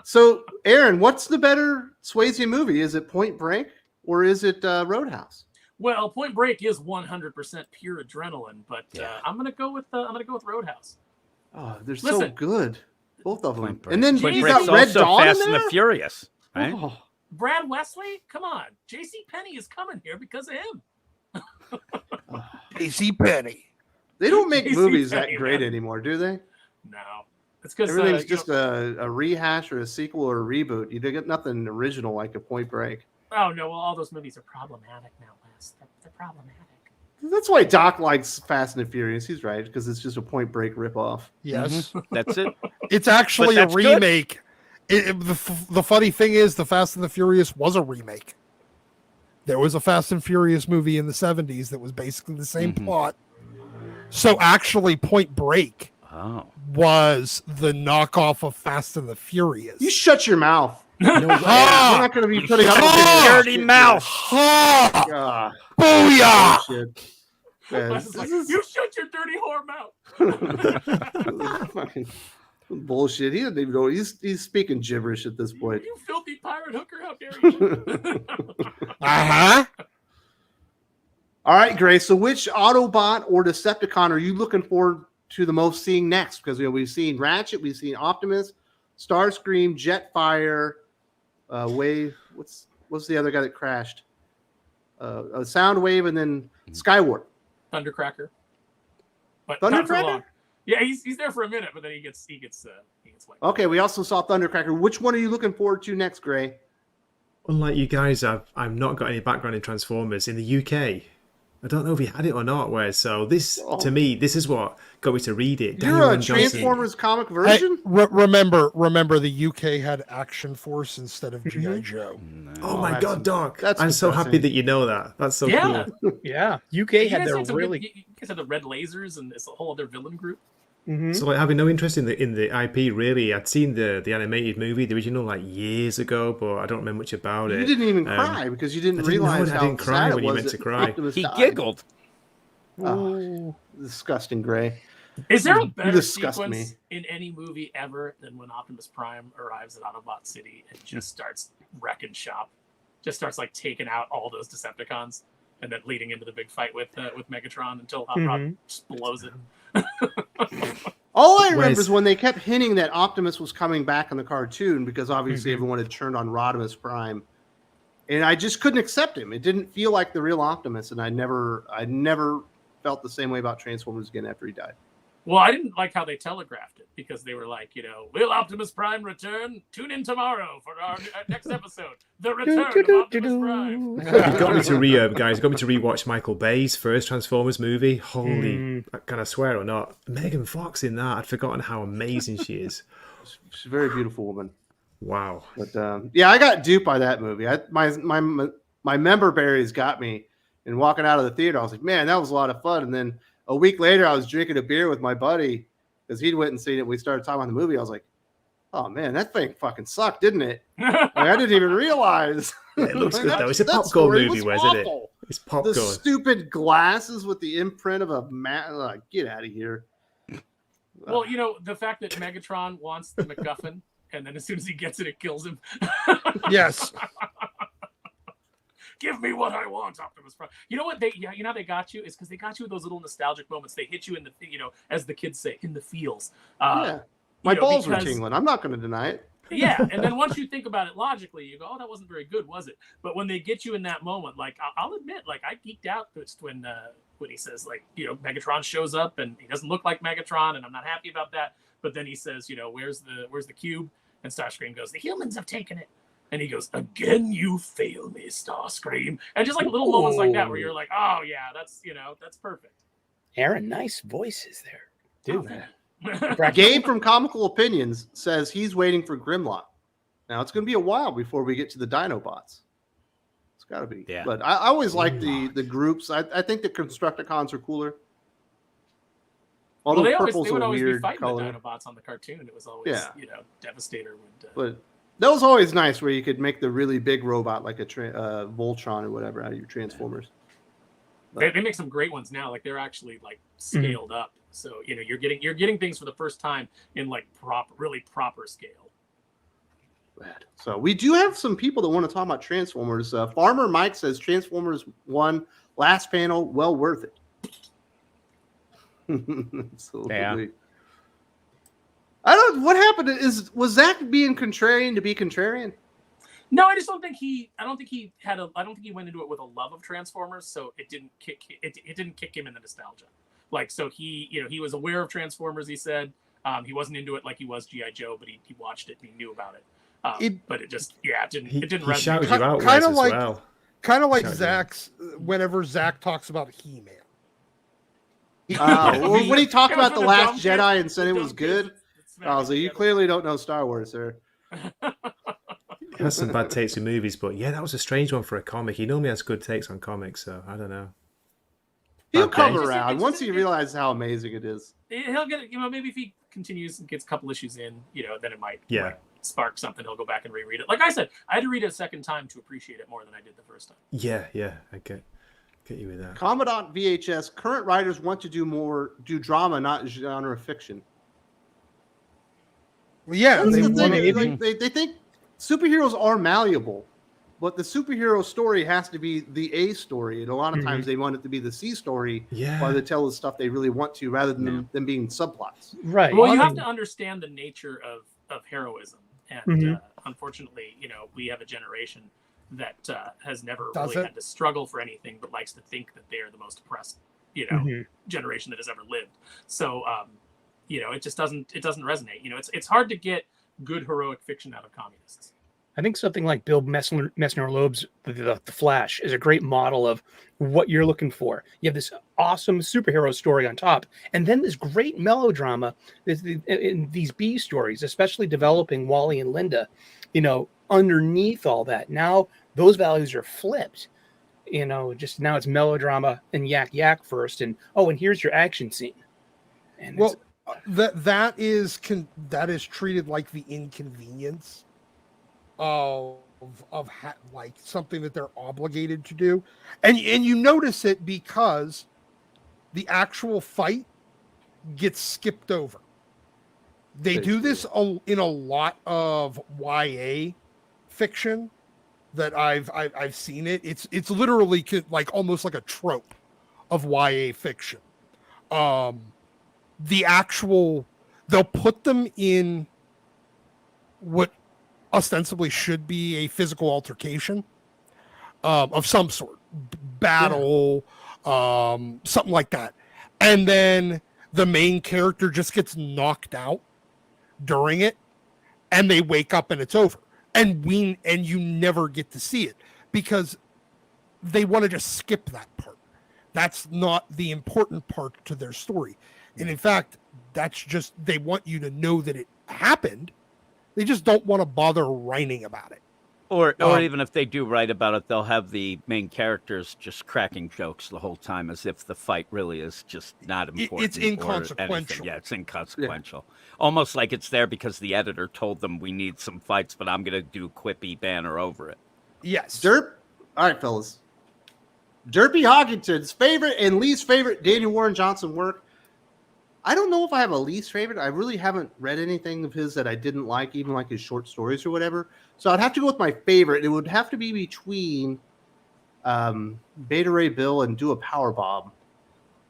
So, Aaron, what's the better Swayze movie? Is it Point Break or is it Roadhouse? Well, Point Break is 100% pure adrenaline, but I'm gonna go with Roadhouse. Oh, they're so good, both of them. Break. And then Point you Break's got Red also Dawn Fast in and there? the Furious, right? Oh. Brad Wesley, come on, J.C. Penney is coming here because of him. J.C. Penney. They don't make J.C. movies Penney, that great man. anymore, do they? No, it's because everything's just a rehash or a sequel or a reboot. You get nothing original like a Point Break. Oh no! Well, all those movies are problematic now, Wes. They're problematic. That's why Doc likes Fast and the Furious. He's right, because it's just a Point Break ripoff. Yes, that's it. It's actually a that's remake. The funny thing is, the Fast and the Furious was a remake. There was a Fast and Furious movie in the 70s that was basically the same plot. So actually, Point Break was the knockoff of Fast and the Furious. You shut your mouth. No way. We're not going to be putting up with this dirty shit, mouth. Booyah! You shut your dirty whore mouth. Fucking bullshit. He doesn't even know. He's speaking gibberish at this point. You filthy pirate hooker! How dare you? All right, Grace. So, which Autobot or Decepticon are you looking forward to the most seeing next? Because we've seen Ratchet, we've seen Optimus, Starscream, Jetfire, Wave. What's the other guy that crashed? Soundwave, and then Skywarp. Thundercracker. But Thundercracker? not for long. Yeah, he's there for a minute, but then he gets wiped. Okay, we also saw Thundercracker. Which one are you looking forward to next, Gray? Unlike you guys, I've not got any background in Transformers. In the UK, I don't know if he had it or not. Where so this to me, this is what got me to read it. You're a Transformers comic version? Remember, the UK had Action Force instead of G.I. Joe. Oh my God, Doc! that's I'm so happy depressing. that you know that. That's so Yeah. cool. Yeah, UK You had guys their had some really. good, you guys had the red lasers and it's a whole other villain group. Mhm. So like having no interest in the IP really. I'd seen the animated movie, the original, like years ago, but I don't remember much about it. You didn't even cry because you didn't I didn't know realize I how didn't cry sad it when you was meant that to cry. Optimus He died. giggled. Oh, disgusting, Gray. Is there a You better disgust sequence me. in any movie ever than when Optimus Prime arrives at Autobot City and just starts wrecking shop? Just starts like taking out all those Decepticons and then leading into the big fight with Megatron until Hot Rod just blows it. All I remember Whereas- is when they kept hinting that Optimus was coming back in the cartoon because obviously everyone had turned on Rodimus Prime, and I just couldn't accept him. It didn't feel like the real Optimus, and I never felt the same way about Transformers again after he died. Well, I didn't like how they telegraphed it because they were like, will Optimus Prime return? Tune in tomorrow for our next episode, The Return of Optimus Prime. It got me to guys. It got me to rewatch Michael Bay's first Transformers movie. Holy, can I swear or not? Megan Fox in that. I'd forgotten how amazing she is. She's a very beautiful woman. Wow. But yeah, I got duped by that movie. My member berries got me, and walking out of the theater, I was like, man, that was a lot of fun. And then a week later, I was drinking a beer with my buddy because he'd went and seen it. We started talking about the movie. I was like, oh man, that thing fucking sucked, didn't it? Like, I didn't even realize. Yeah, it looks good though. It's a That popcorn story movie, was isn't it? awful. It's The popcorn. stupid glasses with the imprint of a man. Get out of here. Well, the fact that Megatron wants the MacGuffin, and then as soon as he gets it, it kills him. Yes. Give me what I want, Optimus Prime. You know what they got you is because they got you with those little nostalgic moments. They hit you in the, as the kids say, in the feels. Yeah. My balls were because- tingling. I'm not going to deny it. Yeah, and then once you think about it logically, you go, "Oh, that wasn't very good, was it?" But when they get you in that moment, like I'll admit, like I geeked out just when he says, like, Megatron shows up and he doesn't look like Megatron, and I'm not happy about that. But then he says, where's the cube? And Starscream goes, "The humans have taken it." And he goes, "Again, you fail me, Starscream." And just like little moments like that where you're like, "Oh yeah, that's perfect." Aaron, nice voices there, dude. Oh, Gabe from Comical Opinions says he's waiting for Grimlock. Now it's going to be a while before we get to the Dinobots. It's got to be. Yeah. But I always like the groups. I think the Constructicons are cooler. Although Well, purple's they would a always be weird fighting color. the Dinobots on the cartoon. It was always, Devastator would. But that was always nice where you could make the really big robot like a Voltron or whatever out of your Transformers. They make some great ones now. Like they're actually like scaled up. So you're getting things for the first time in like really proper scale. Bad. So we do have some people that want to talk about Transformers. Farmer Mike says Transformers 1 last panel, well worth it. Absolutely. Yeah. What happened was Zach being contrarian to be contrarian? No, I don't think he went into it with a love of Transformers, so it didn't kick him in the nostalgia. Like, so he was aware of Transformers. He said he wasn't into it like he was G.I. Joe, but he watched it and he knew about it. But it didn't He resonate. shouted you out, Kinda Wes, like- as well. Kind of like Sorry, Zach's, whenever Zach talks about He-Man. When he talked It was about The for Last dumb kids, Jedi and said the it dumb was kids good, that smack I was like, each you other. clearly don't know Star Wars, sir. He has some bad takes in movies, but yeah, that was a strange one for a comic. He normally has good takes on comics, so I don't know. He'll Okay. come It's around just- once he realizes how amazing it is. He'll get it. Maybe if he continues and gets a couple issues in, then it might spark something. He'll go back and reread it. Like I said, I had to read it a second time to appreciate it more than I did the first time. Yeah, I get you with that. Commandant VHS, current writers want to do drama, not genre fiction. Well, yeah, That's they the want thing. to. Like, they think superheroes are malleable, but the superhero story has to be the A story, and a lot of times they want it to be the C story Yeah. while they tell the stuff they really want to, rather than them being subplots. Right. Well, you have to understand the nature of heroism, and unfortunately, we have a generation that has never Does really it? had to struggle for anything, but likes to think that they are the most oppressed, generation that has ever lived. So, it just doesn't resonate. It's hard to get good heroic fiction out of communists. I think something like Bill Messner-Loeb's the Flash is a great model of what you're looking for. You have this awesome superhero story on top, and then this great melodrama in these B stories, especially developing Wally and Linda, underneath all that. Now those values are flipped. Just now it's melodrama and yak first, and here's your action scene. And that is treated like the inconvenience of like something that they're obligated to do, and you notice it because the actual fight gets skipped over. They do this in a lot of YA fiction that I've seen it. It's literally like almost like a trope of YA fiction. They'll put them in what ostensibly should be a physical altercation of some sort, battle, something like that, and then the main character just gets knocked out during it, and they wake up and it's over, and you never get to see it because they want to just skip that part. That's not the important part to their story, and in fact, that's just they want you to know that it happened. They just don't want to bother writing about it. Or even if they do write about it, they'll have the main characters just cracking jokes the whole time as if the fight really is just not important. It's inconsequential. Yeah, it's inconsequential. Yeah. Almost like it's there because the editor told them we need some fights, but I'm going to do quippy banner over it. Yes. All right, fellas. Derpy Hoggington's favorite and least favorite Daniel Warren Johnson work. I don't know if I have a least favorite. I really haven't read anything of his that I didn't like, even like his short stories or whatever. So I'd have to go with my favorite. It would have to be between Beta Ray Bill and Do a Power Bomb.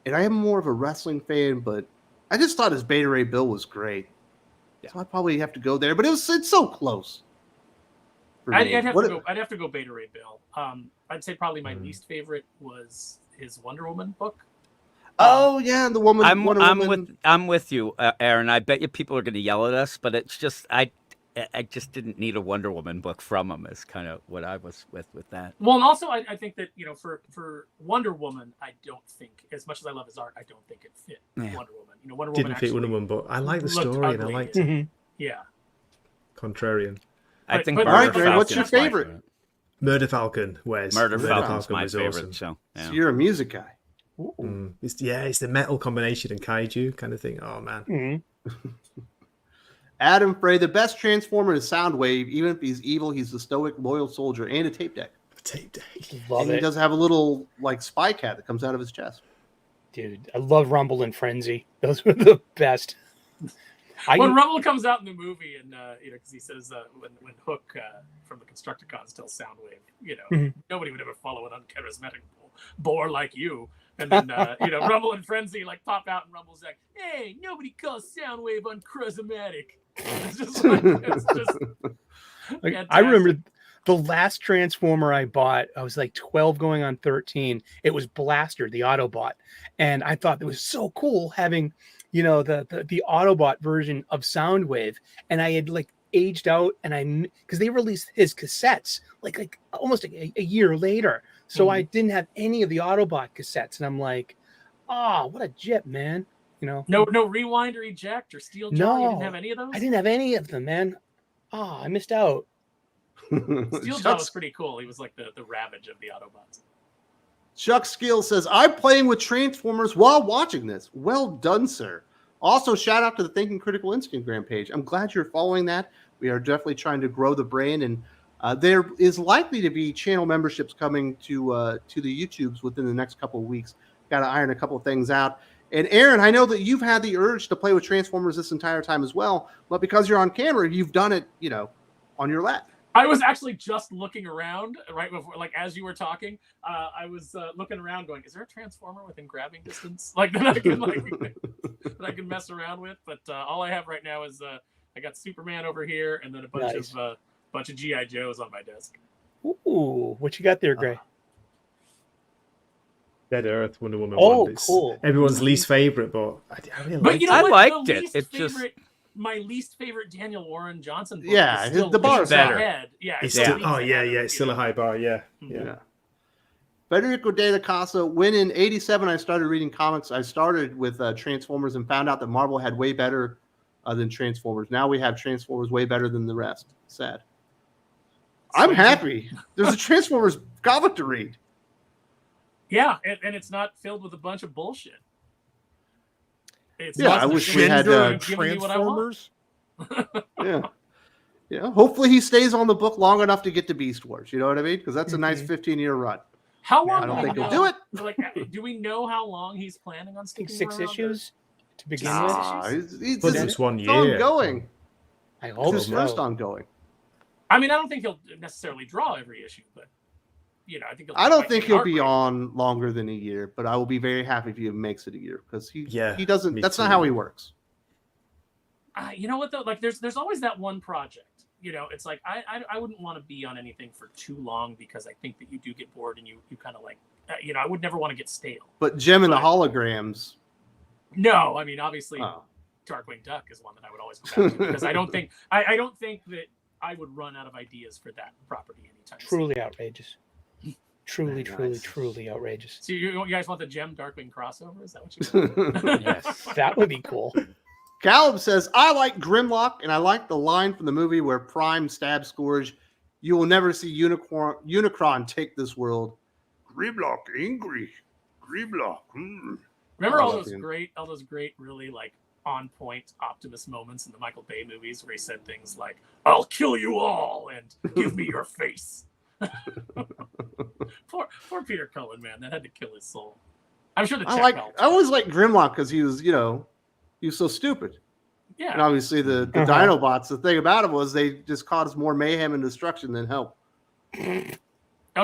And I am more of a wrestling fan, but I just thought his Beta Ray Bill was great. Yeah. So I'd probably have to go there, but it's so close. I'd have to go Beta Ray Bill. I'd say probably my least favorite was his Wonder Woman book. Oh yeah, the woman. I'm with you, Aaron. I bet you people are going to yell at us, but it's just I just didn't need a Wonder Woman book from him. Is kind of what I was with that. Well, and also I think that for Wonder Woman, I don't think, as much as I love his art, I don't think it fit Wonder Woman. Wonder Woman didn't fit Wonder Woman, but I like the story and I liked it. Yeah. Contrarian. I think. All right, Greg, what's your favorite? Murder Falcon. Murder Falcon's my favorite. Awesome. So, yeah. So you're a music guy. It's the metal combination and kaiju kind of thing. Oh man. Mm-hmm. Adam Frey, the best Transformer is Soundwave. Even if he's evil, he's a stoic, loyal soldier and a tape deck. Love and it. He does have a little like spy cat that comes out of his chest. Dude, I love Rumble and Frenzy. Those were the best. When Rumble comes out in the movie, and because he says when Hook from the Constructicons tells Soundwave, nobody would ever follow an uncharismatic bore like you. And then Rumble and Frenzy like pop out, and Rumble's like, "Hey, nobody calls Soundwave uncharismatic." It's just I remember the last Transformer I bought. I was like 12, going on 13. It was Blaster, the Autobot, and I thought it was so cool having the Autobot version of Soundwave, and I had like aged out, and because they released his cassettes like almost a year later, so I didn't have any of the Autobot cassettes, and I'm like, what a jip, man. No rewind or eject or steel jaw. You didn't have any of those? I didn't have any of them, man. I missed out. Steel jaw was pretty cool. He was like the Ravage of the Autobots. Chuck Skill says, I'm playing with Transformers while watching this. Well done, sir. Also, shout out to the Thinking Critical Instagram page. I'm glad you're following that. We are definitely trying to grow the brand, and there is likely to be channel memberships coming to the YouTubes within the next couple of weeks. Got to iron a couple of things out. And Aaron, I know that you've had the urge to play with Transformers this entire time as well, but because you're on camera, you've done it, on your lap. I was actually just looking around right before, like as you were talking. I was looking around, going, "Is there a Transformer within grabbing distance, like that I can that I can mess around with?" But all I have right now is I got Superman over here, and then a bunch of GI Joes on my desk. Ooh, what you got there, Gray? Dead Earth, Wonder Woman. Oh, cool. Everyone's least favorite, but I really but liked you know I what? liked The it. least It just favorite my least favorite Daniel Warren Johnson book. Yeah, is still the bar's better. ahead. Yeah, It's it still, beats oh ahead yeah, of yeah, it, it's you still a know. high bar. Yeah, Mhm. yeah. Federico de la Casa, when in 87 I started reading comics, I started with Transformers and found out that Marvel had way better than Transformers. Now we have Transformers way better than the rest. Sad. I'm Swayze. happy. There's a Transformers comic to read. Yeah, and it's not filled with a bunch of bullshit. It's Yeah, not I the wish we had, gender giving me what I want. Transformers. Yeah. Yeah. Hopefully he stays on the book long enough to get to Beast Wars. You know what I mean? Because that's a nice 15-year run. How long? I don't do we think he'll know- do it. Like, do we do how long he's planning on I think sticking 6 around, or- issues to begin Nah, with. But it's 1 it's year. ongoing. I It's hope his so. first ongoing. I mean, I don't think he'll necessarily draw every issue, but I think I don't might think be he'll art be rate. on longer than a year, but I will be very happy if he makes it a year because he doesn't. me That's not too. how he works. You know what though? Like, there's always that one project. It's like I wouldn't want to be on anything for too long because I think that you do get bored and you kind of like I would never want to get stale. But Jim and the But- holograms. No, I mean obviously Oh. Darkwing Duck is one that I would always go back to because I don't think that I would run out of ideas for that property anytime soon. Truly outrageous. Truly, Very truly, nice. truly outrageous. So you guys want the Gem Darkwing crossover? Is that what you want? Yes, that would be cool. Caleb says, I like Grimlock, and I like the line from the movie where Prime stabs Scourge. You will never see Unicron take this world. Grimlock angry. Grimlock. Remember I all love those him. great, really like on point Optimus moments in the Michael Bay movies where he said things like, "I'll kill you all and give me your face." poor Peter Cullen, man, that had to kill his soul. I'm sure the check helped. I always like Grimlock because he was, he was so stupid. Yeah, And obviously the Dinobots, the thing about him was they just caused more mayhem and destruction than help. Okay,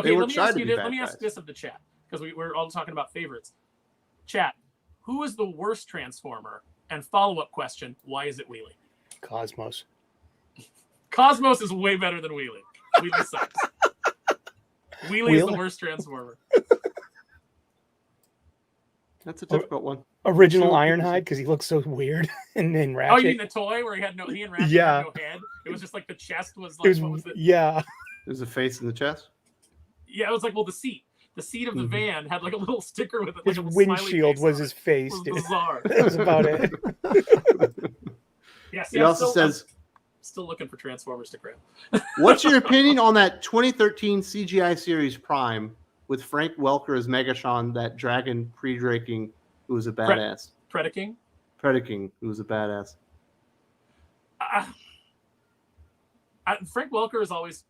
They were let me trying ask to you be this. bad Let me ask guys. this of the chat because we're all talking about favorites. Chat, who is the worst Transformer? And follow-up question: why is it Wheelie? Cosmos. Cosmos is way better than Wheelie. Wheelie sucks. Wheelie is the worst Transformer. That's a difficult one. Original So- Ironhide because he looks so weird and then Ratchet. Oh, you mean the toy where he and Ratchet Yeah. had no head? It was just like the chest was It like was, what was it? yeah. There's a face in the chest. Yeah, it was like the seat. The seat of the Mhm. van had like a little sticker with it. His like a smiley windshield face was on his it. face, It dude. was bizarre. That was about it. Yeah, see, It also says, I'm still looking for Transformers to grab. what's your opinion on that 2013 CGI series Prime with Frank Welker as Megatron, that dragon pre-draking who was a badass? Predaking? Predaking, who was a badass. Frank Welker is always,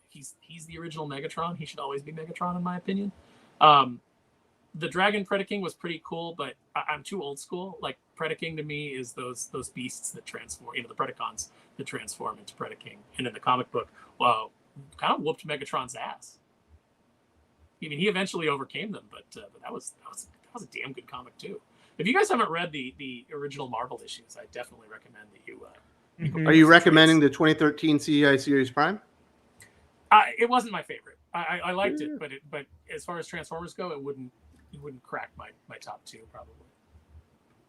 he's the original Megatron. He should always be Megatron, in my opinion. The Dragon Predaking was pretty cool, but I'm too old school. Like, Predaking to me is those beasts that transform, the Predacons that transform into Predaking. And in the comic book, well, kind of whooped Megatron's ass. I mean, he eventually overcame them, but that was a damn good comic too. If you guys haven't read the original Marvel issues, I definitely recommend that you. Mhm. Are you recommending the 2013 CGI series Prime? It wasn't my favorite. I liked it, but as far as Transformers go, it wouldn't crack my top two probably.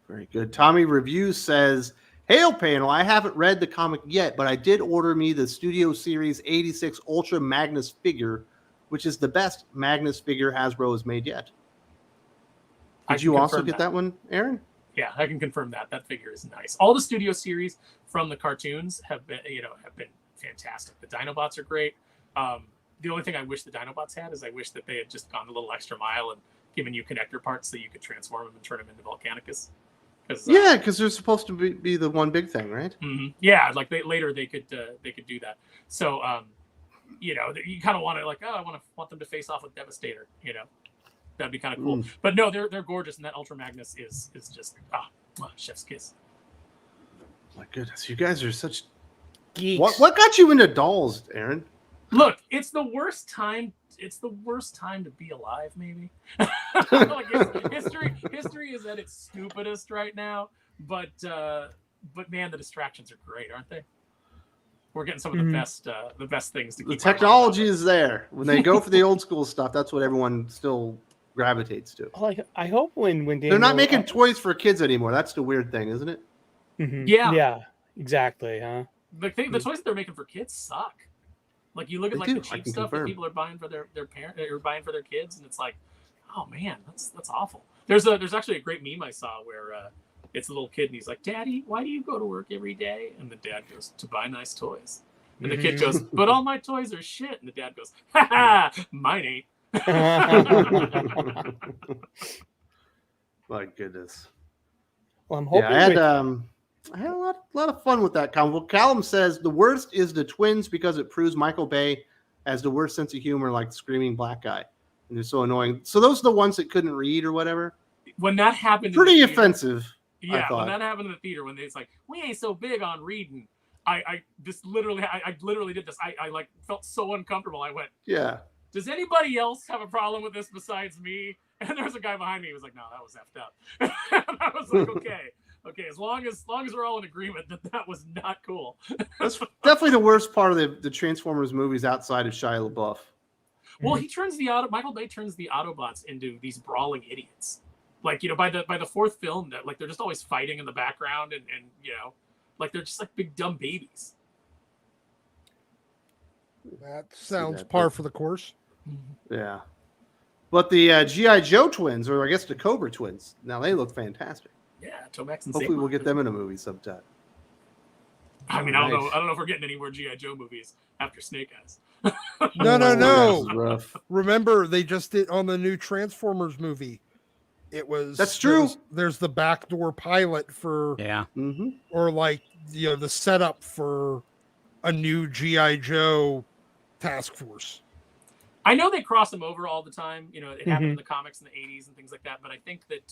Very good. Tommy Reviews says, Hail panel, I haven't read the comic yet, but I did order me the Studio Series 86 Ultra Magnus figure, which is the best Magnus figure Hasbro has made yet. I Did can you also confirm get that one, Aaron? Yeah, I can confirm that. That figure is nice. All the Studio Series from the cartoons have been fantastic. The Dinobots are great. The only thing I wish the Dinobots had is I wish that they had just gone a little extra mile and given you connector parts so you could transform them and turn them into Volcanicus. Yeah, because they're supposed to be the one big thing, right? Yeah, like later they could do that. So you kind of want to I want them to face off with Devastator. That'd be kind of cool. But no, they're gorgeous, and that Ultra Magnus is just chef's kiss. My goodness, you guys are such Geeks. What got you into dolls, Aaron? Look, it's the worst time. It's the worst time to be alive, maybe. Like history is at its stupidest right now. But man, the distractions are great, aren't they? We're getting some of the best things to keep. The technology is there. When they go for the old school stuff, that's what everyone still gravitates to. Well, I hope when Daniel, They're not making toys for kids anymore. That's the weird thing, isn't it? Yeah. Exactly, huh? The toys that they're making for kids suck. Like you look at They like do, the I cheap can stuff confirm. that people are buying for their parent or buying for their kids, and it's like, oh man, that's awful. There's actually a great meme I saw where it's a little kid and he's like, "Daddy, why do you go to work every day?" And the dad goes, "To buy nice toys." And the kid goes, "But all my toys are shit." And the dad goes, "Ha ha, mine ain't." My goodness. Well, I'm hoping Yeah, I had a lot of fun with that comic book. Callum says the worst is the twins because it proves Michael Bay has the worst sense of humor, like the screaming black guy, and they're so annoying. So those are the ones that couldn't read or whatever. When that happened, Pretty in the theater, offensive. I yeah, thought. when that happened in the theater, when it's like, we ain't so big on reading. I literally did this. I like felt so uncomfortable. I went, Yeah. does anybody else have a problem with this besides me? And there's a guy behind me who was like, no, that was effed up. And I was like, okay, as long as we're all in agreement that was not cool. That's definitely the worst part of the Transformers movies outside of Shia LaBeouf. Well, Michael Bay turns the Autobots into these brawling idiots. Like, by the fourth film, that like they're just always fighting in the background and like they're just like big dumb babies. That sounds that, par but- for the course. Yeah. But the G.I. Joe twins, or I guess the Cobra twins, now they look fantastic. Yeah, Tomax and Hopefully Sigma. we'll get them in a movie sometime. I mean, Nice. I don't know if we're getting any more G.I. Joe movies after Snake Eyes. No. This is rough. Remember, they just did on the new Transformers movie. It was That's true. There's the backdoor pilot for, Yeah. Mm-hmm. or like the setup for a new GI Joe task force. I know they cross them over all the time. It happened in the comics in the 80s and things like that. But I think that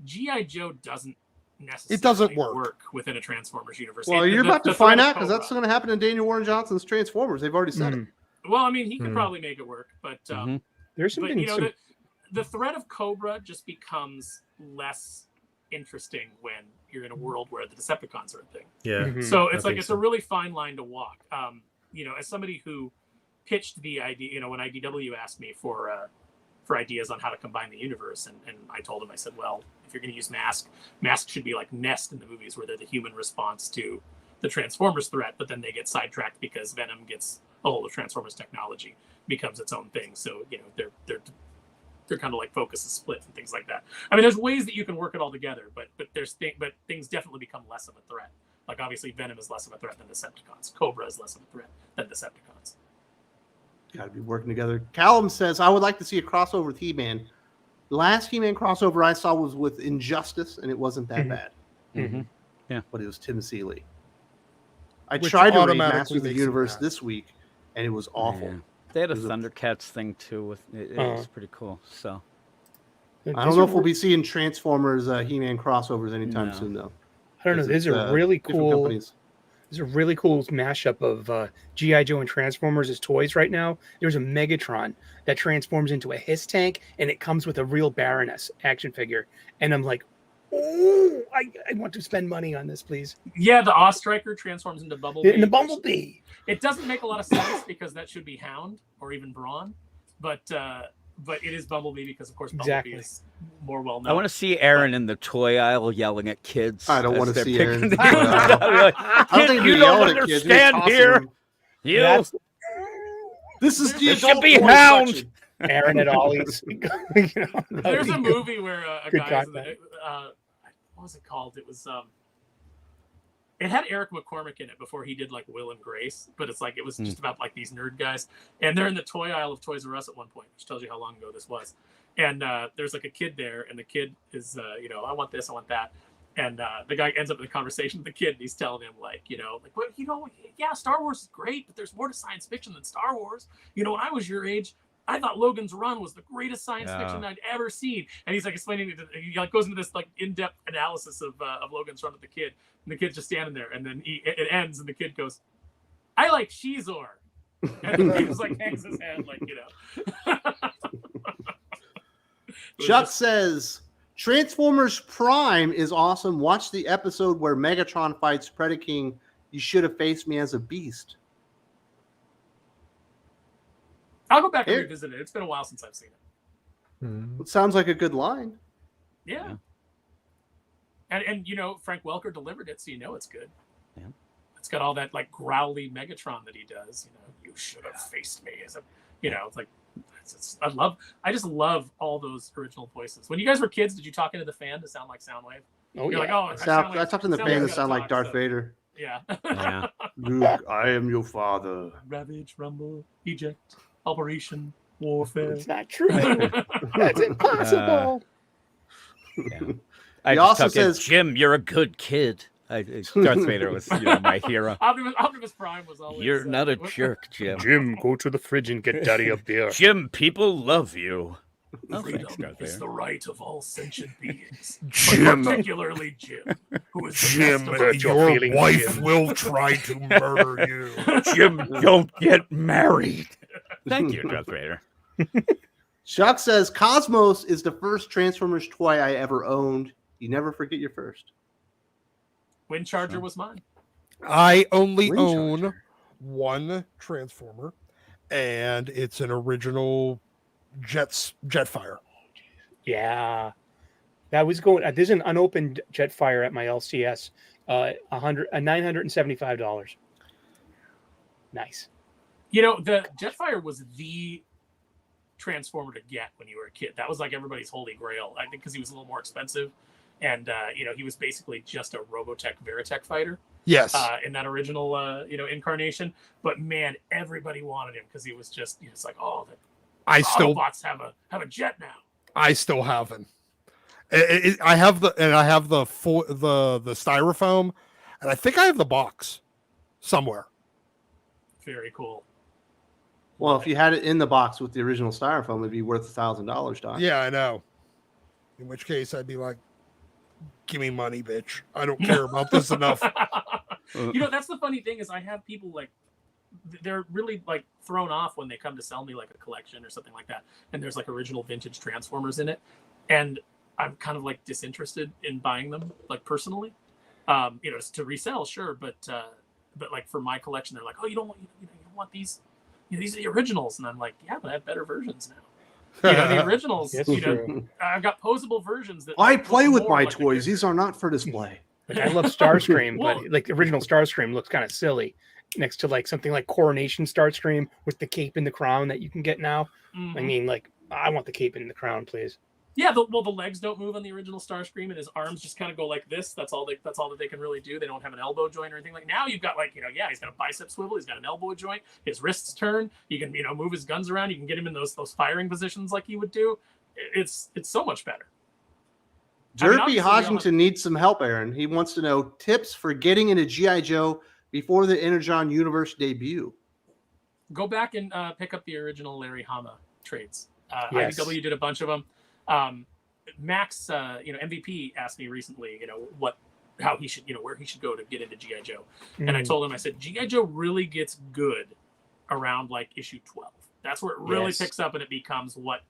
G.I. Joe doesn't necessarily work within a Transformers universe. Well, you're about to find out because that's going to happen in Daniel Warren Johnson's Transformers. They've already said it. Well, I mean, he could probably make it work, but there's something. The threat of Cobra just becomes less interesting when you're in a world where the Decepticons are a thing. Yeah. So it's like it's a really fine line to walk. As somebody who pitched the idea, when IDW asked me for ideas on how to combine the universe, and I told him, I said, well, if you're going to use Mask should be like Nest in the movies, where they're the human response to the Transformers threat, but then they get sidetracked because Venom gets a hold of Transformers technology, becomes its own thing. So they're kind of like focus is split and things like that. I mean, there's ways that you can work it all together, but things definitely become less of a threat. Like obviously Venom is less of a threat than Decepticons. Cobra is less of a threat than Decepticons. Got to be working together. Callum says, I would like to see a crossover with He-Man. The last He-Man crossover I saw was with Injustice, and it wasn't that bad. Mm-hmm. Yeah. But it was Tim Seeley. I Which tried to read automatically Masters of the makes it Universe bad. this week, and it was awful. Yeah. They had a It was a- Thundercats thing too. With it was pretty cool. So I don't know if we'll be seeing Transformers He-Man crossovers anytime soon, though. I don't know. There's a really cool. There's a really cool mashup of G.I. Joe and Transformers as toys right now. There's a Megatron that transforms into a Hiss tank, and it comes with a real Baroness action figure. And I'm like, oh, I want to spend money on this, please. Yeah, the Ostriker transforms into Bumblebee. In the Bumblebee. It doesn't make a lot of sense because that should be Hound or even Brawn, but it is Bumblebee because, of course, Bumblebee is more well known. I want to see Aaron in the toy aisle yelling at kids. I don't as want to they're see picking Aaron. the- I don't think you we don't yell at kids. We understand toss here. them. You. That's This is the There should adult be toy Hound. section. Aaron at Ollie's. There's a movie where a Good guy, content. what was it called? It was it had Eric McCormick in it before he did like Will and Grace, but it's like it was just about like these nerd guys, and they're in the toy aisle of Toys R Us at one point, which tells you how long ago this was. And there's like a kid there, and the kid is I want this, I want that. And the guy ends up in a conversation with the kid, and he's telling him yeah, Star Wars is great, but there's more to science fiction than Star Wars. When I was your age, I thought Logan's Run was the greatest science fiction I'd ever seen. And he's like explaining it. He like goes into this like in-depth analysis of Logan's Run with the kid, and the kid's just standing there. And then it ends, and the kid goes, "I like Shizor," and he just like hangs his head like Chuck says Transformers Prime is awesome. Watch the episode where Megatron fights Predaking. You should have faced me as a beast. I'll go back and revisit it. It's been a while since I've seen it. It sounds like a good line. Yeah. And Frank Welker delivered it, so it's good. Yeah. It's got all that like growly Megatron that he does. You should have faced me as a, it's like, I just love all those original voices. When you guys were kids, did you talk into the fan to sound like Soundwave? Oh, You're yeah. like, oh, I talked in the fan to sound like Darth Vader. Yeah. Yeah. Luke, I am your father. Ravage, rumble, eject, operation, warfare. It's not true. That's impossible. Yeah. He I also just took it, says- Jim, you're a good kid. Darth Vader was my hero. Optimus Prime was always. You're not a jerk, Jim. Jim, go to the fridge and get Daddy a beer. Jim, people love you. Oh, Freedom thanks, Darth is Vader. the right of all sentient beings, but Jim, particularly Jim, who is the Jim, best of us. your your feelings, wife Jim. will try to murder you. Jim, don't get married. Thank you, Darth Vader. Chuck says Cosmos is the first Transformers toy I ever owned. You never forget your first. Wind Charger was mine. I only Wind own Charger. one Transformer, and it's an original Jetfire. Yeah. That was going. There's an unopened Jetfire at my LCS. $975. Nice. The Jetfire was the Transformer to get when you were a kid. That was like everybody's holy grail. I think because he was a little more expensive, and he was basically just a Robotech Veritech fighter. Yes. In that original incarnation. But man, everybody wanted him because he was just it's like, oh, the I still Autobots have a jet now. I still have him. I have the styrofoam, and I think I have the box somewhere. Very cool. Well, if you had it in the box with the original styrofoam, it'd be worth $1,000, Doc. Yeah, I know. In which case, I'd be like, "Give me money, bitch. I don't care about this enough." That's the funny thing is I have people like they're really like thrown off when they come to sell me like a collection or something like that, and there's like original vintage Transformers in it, and I'm kind of like disinterested in buying them like personally, to resell, sure, but like for my collection, they're like, oh, you don't want these, these are the originals, and I'm like, yeah, but I have better versions now. The originals, That's true. I've got posable versions that I like, play look with more my like the toys. These character. are not for display. Like, I love Starscream, Well- but like the original Starscream looks kind of silly next to like something like Coronation Starscream with the cape and the crown that you can get now. Mhm. I mean, like, I want the cape and the crown, please. Yeah, the legs don't move on the original Starscream, and his arms just kind of go like this. That's all that they can really do. They don't have an elbow joint or anything. Like now, you've got he's got a bicep swivel, he's got an elbow joint, his wrists turn. You can move his guns around. You can get him in those firing positions like he would do. It's so much better. Derpy obviously, Hodgington needs some help, Aaron. He wants to know tips for getting into G.I. Joe before the Energon Universe debut. Go back and pick up the original Larry Hama trades. Yes. IDW did a bunch of them. Max, MVP asked me recently, how he should, where he should go to get into G.I. Joe. And I told him, I said, G.I. Joe really gets good around like issue 12. That's where it really Yes. picks up and it becomes what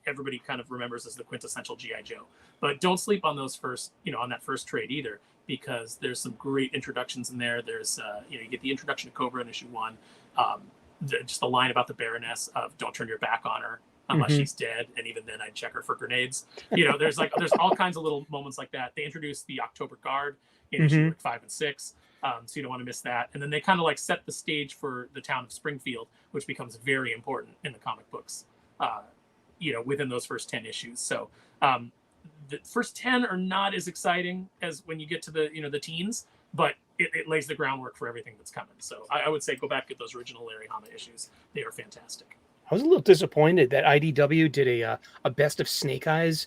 everybody kind of remembers as the quintessential G.I. Joe. But don't sleep on those first, on that first trade either, because there's some great introductions in there. There's, you get the introduction to Cobra in issue 1. Just the line about the Baroness of don't turn your back on her unless she's dead, and even then I'd check her for grenades. There's all kinds of little moments like that. They introduced the October Guard in issue 5 and 6, so you don't want to miss that. And then they kind of like set the stage for the town of Springfield, which becomes very important in the comic books, within those first 10 issues. So the first 10 are not as exciting as when you get to the teens, but it lays the groundwork for everything that's coming. So I would say go back to those original Larry Hama issues. They are fantastic. I was a little disappointed that IDW did a best of Snake Eyes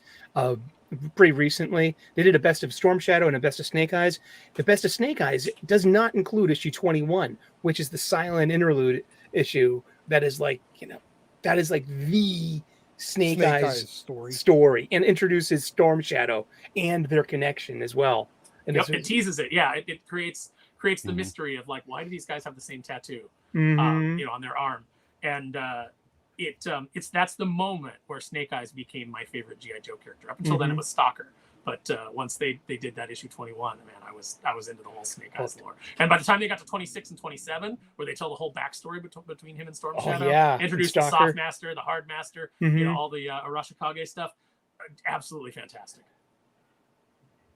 pretty recently. They did a best of Storm Shadow and a best of Snake Eyes. The best of Snake Eyes does not include issue 21, which is the silent interlude issue that is like the Snake Eyes story and introduces Storm Shadow and their connection as well. And It teases it. Yeah, it creates the mystery of like, why do these guys have the same tattoo, on their arm? And that's the moment where Snake Eyes became my favorite G.I. Joe character. Up until then, it was Stalker. But once they did that issue 21, man, I was into the whole Snake Eyes lore. And by the time they got to 26 and 27, where they tell the whole backstory between him and Storm Shadow, introduced the Soft Master, the Hard Master, all the Arashikage stuff, absolutely fantastic.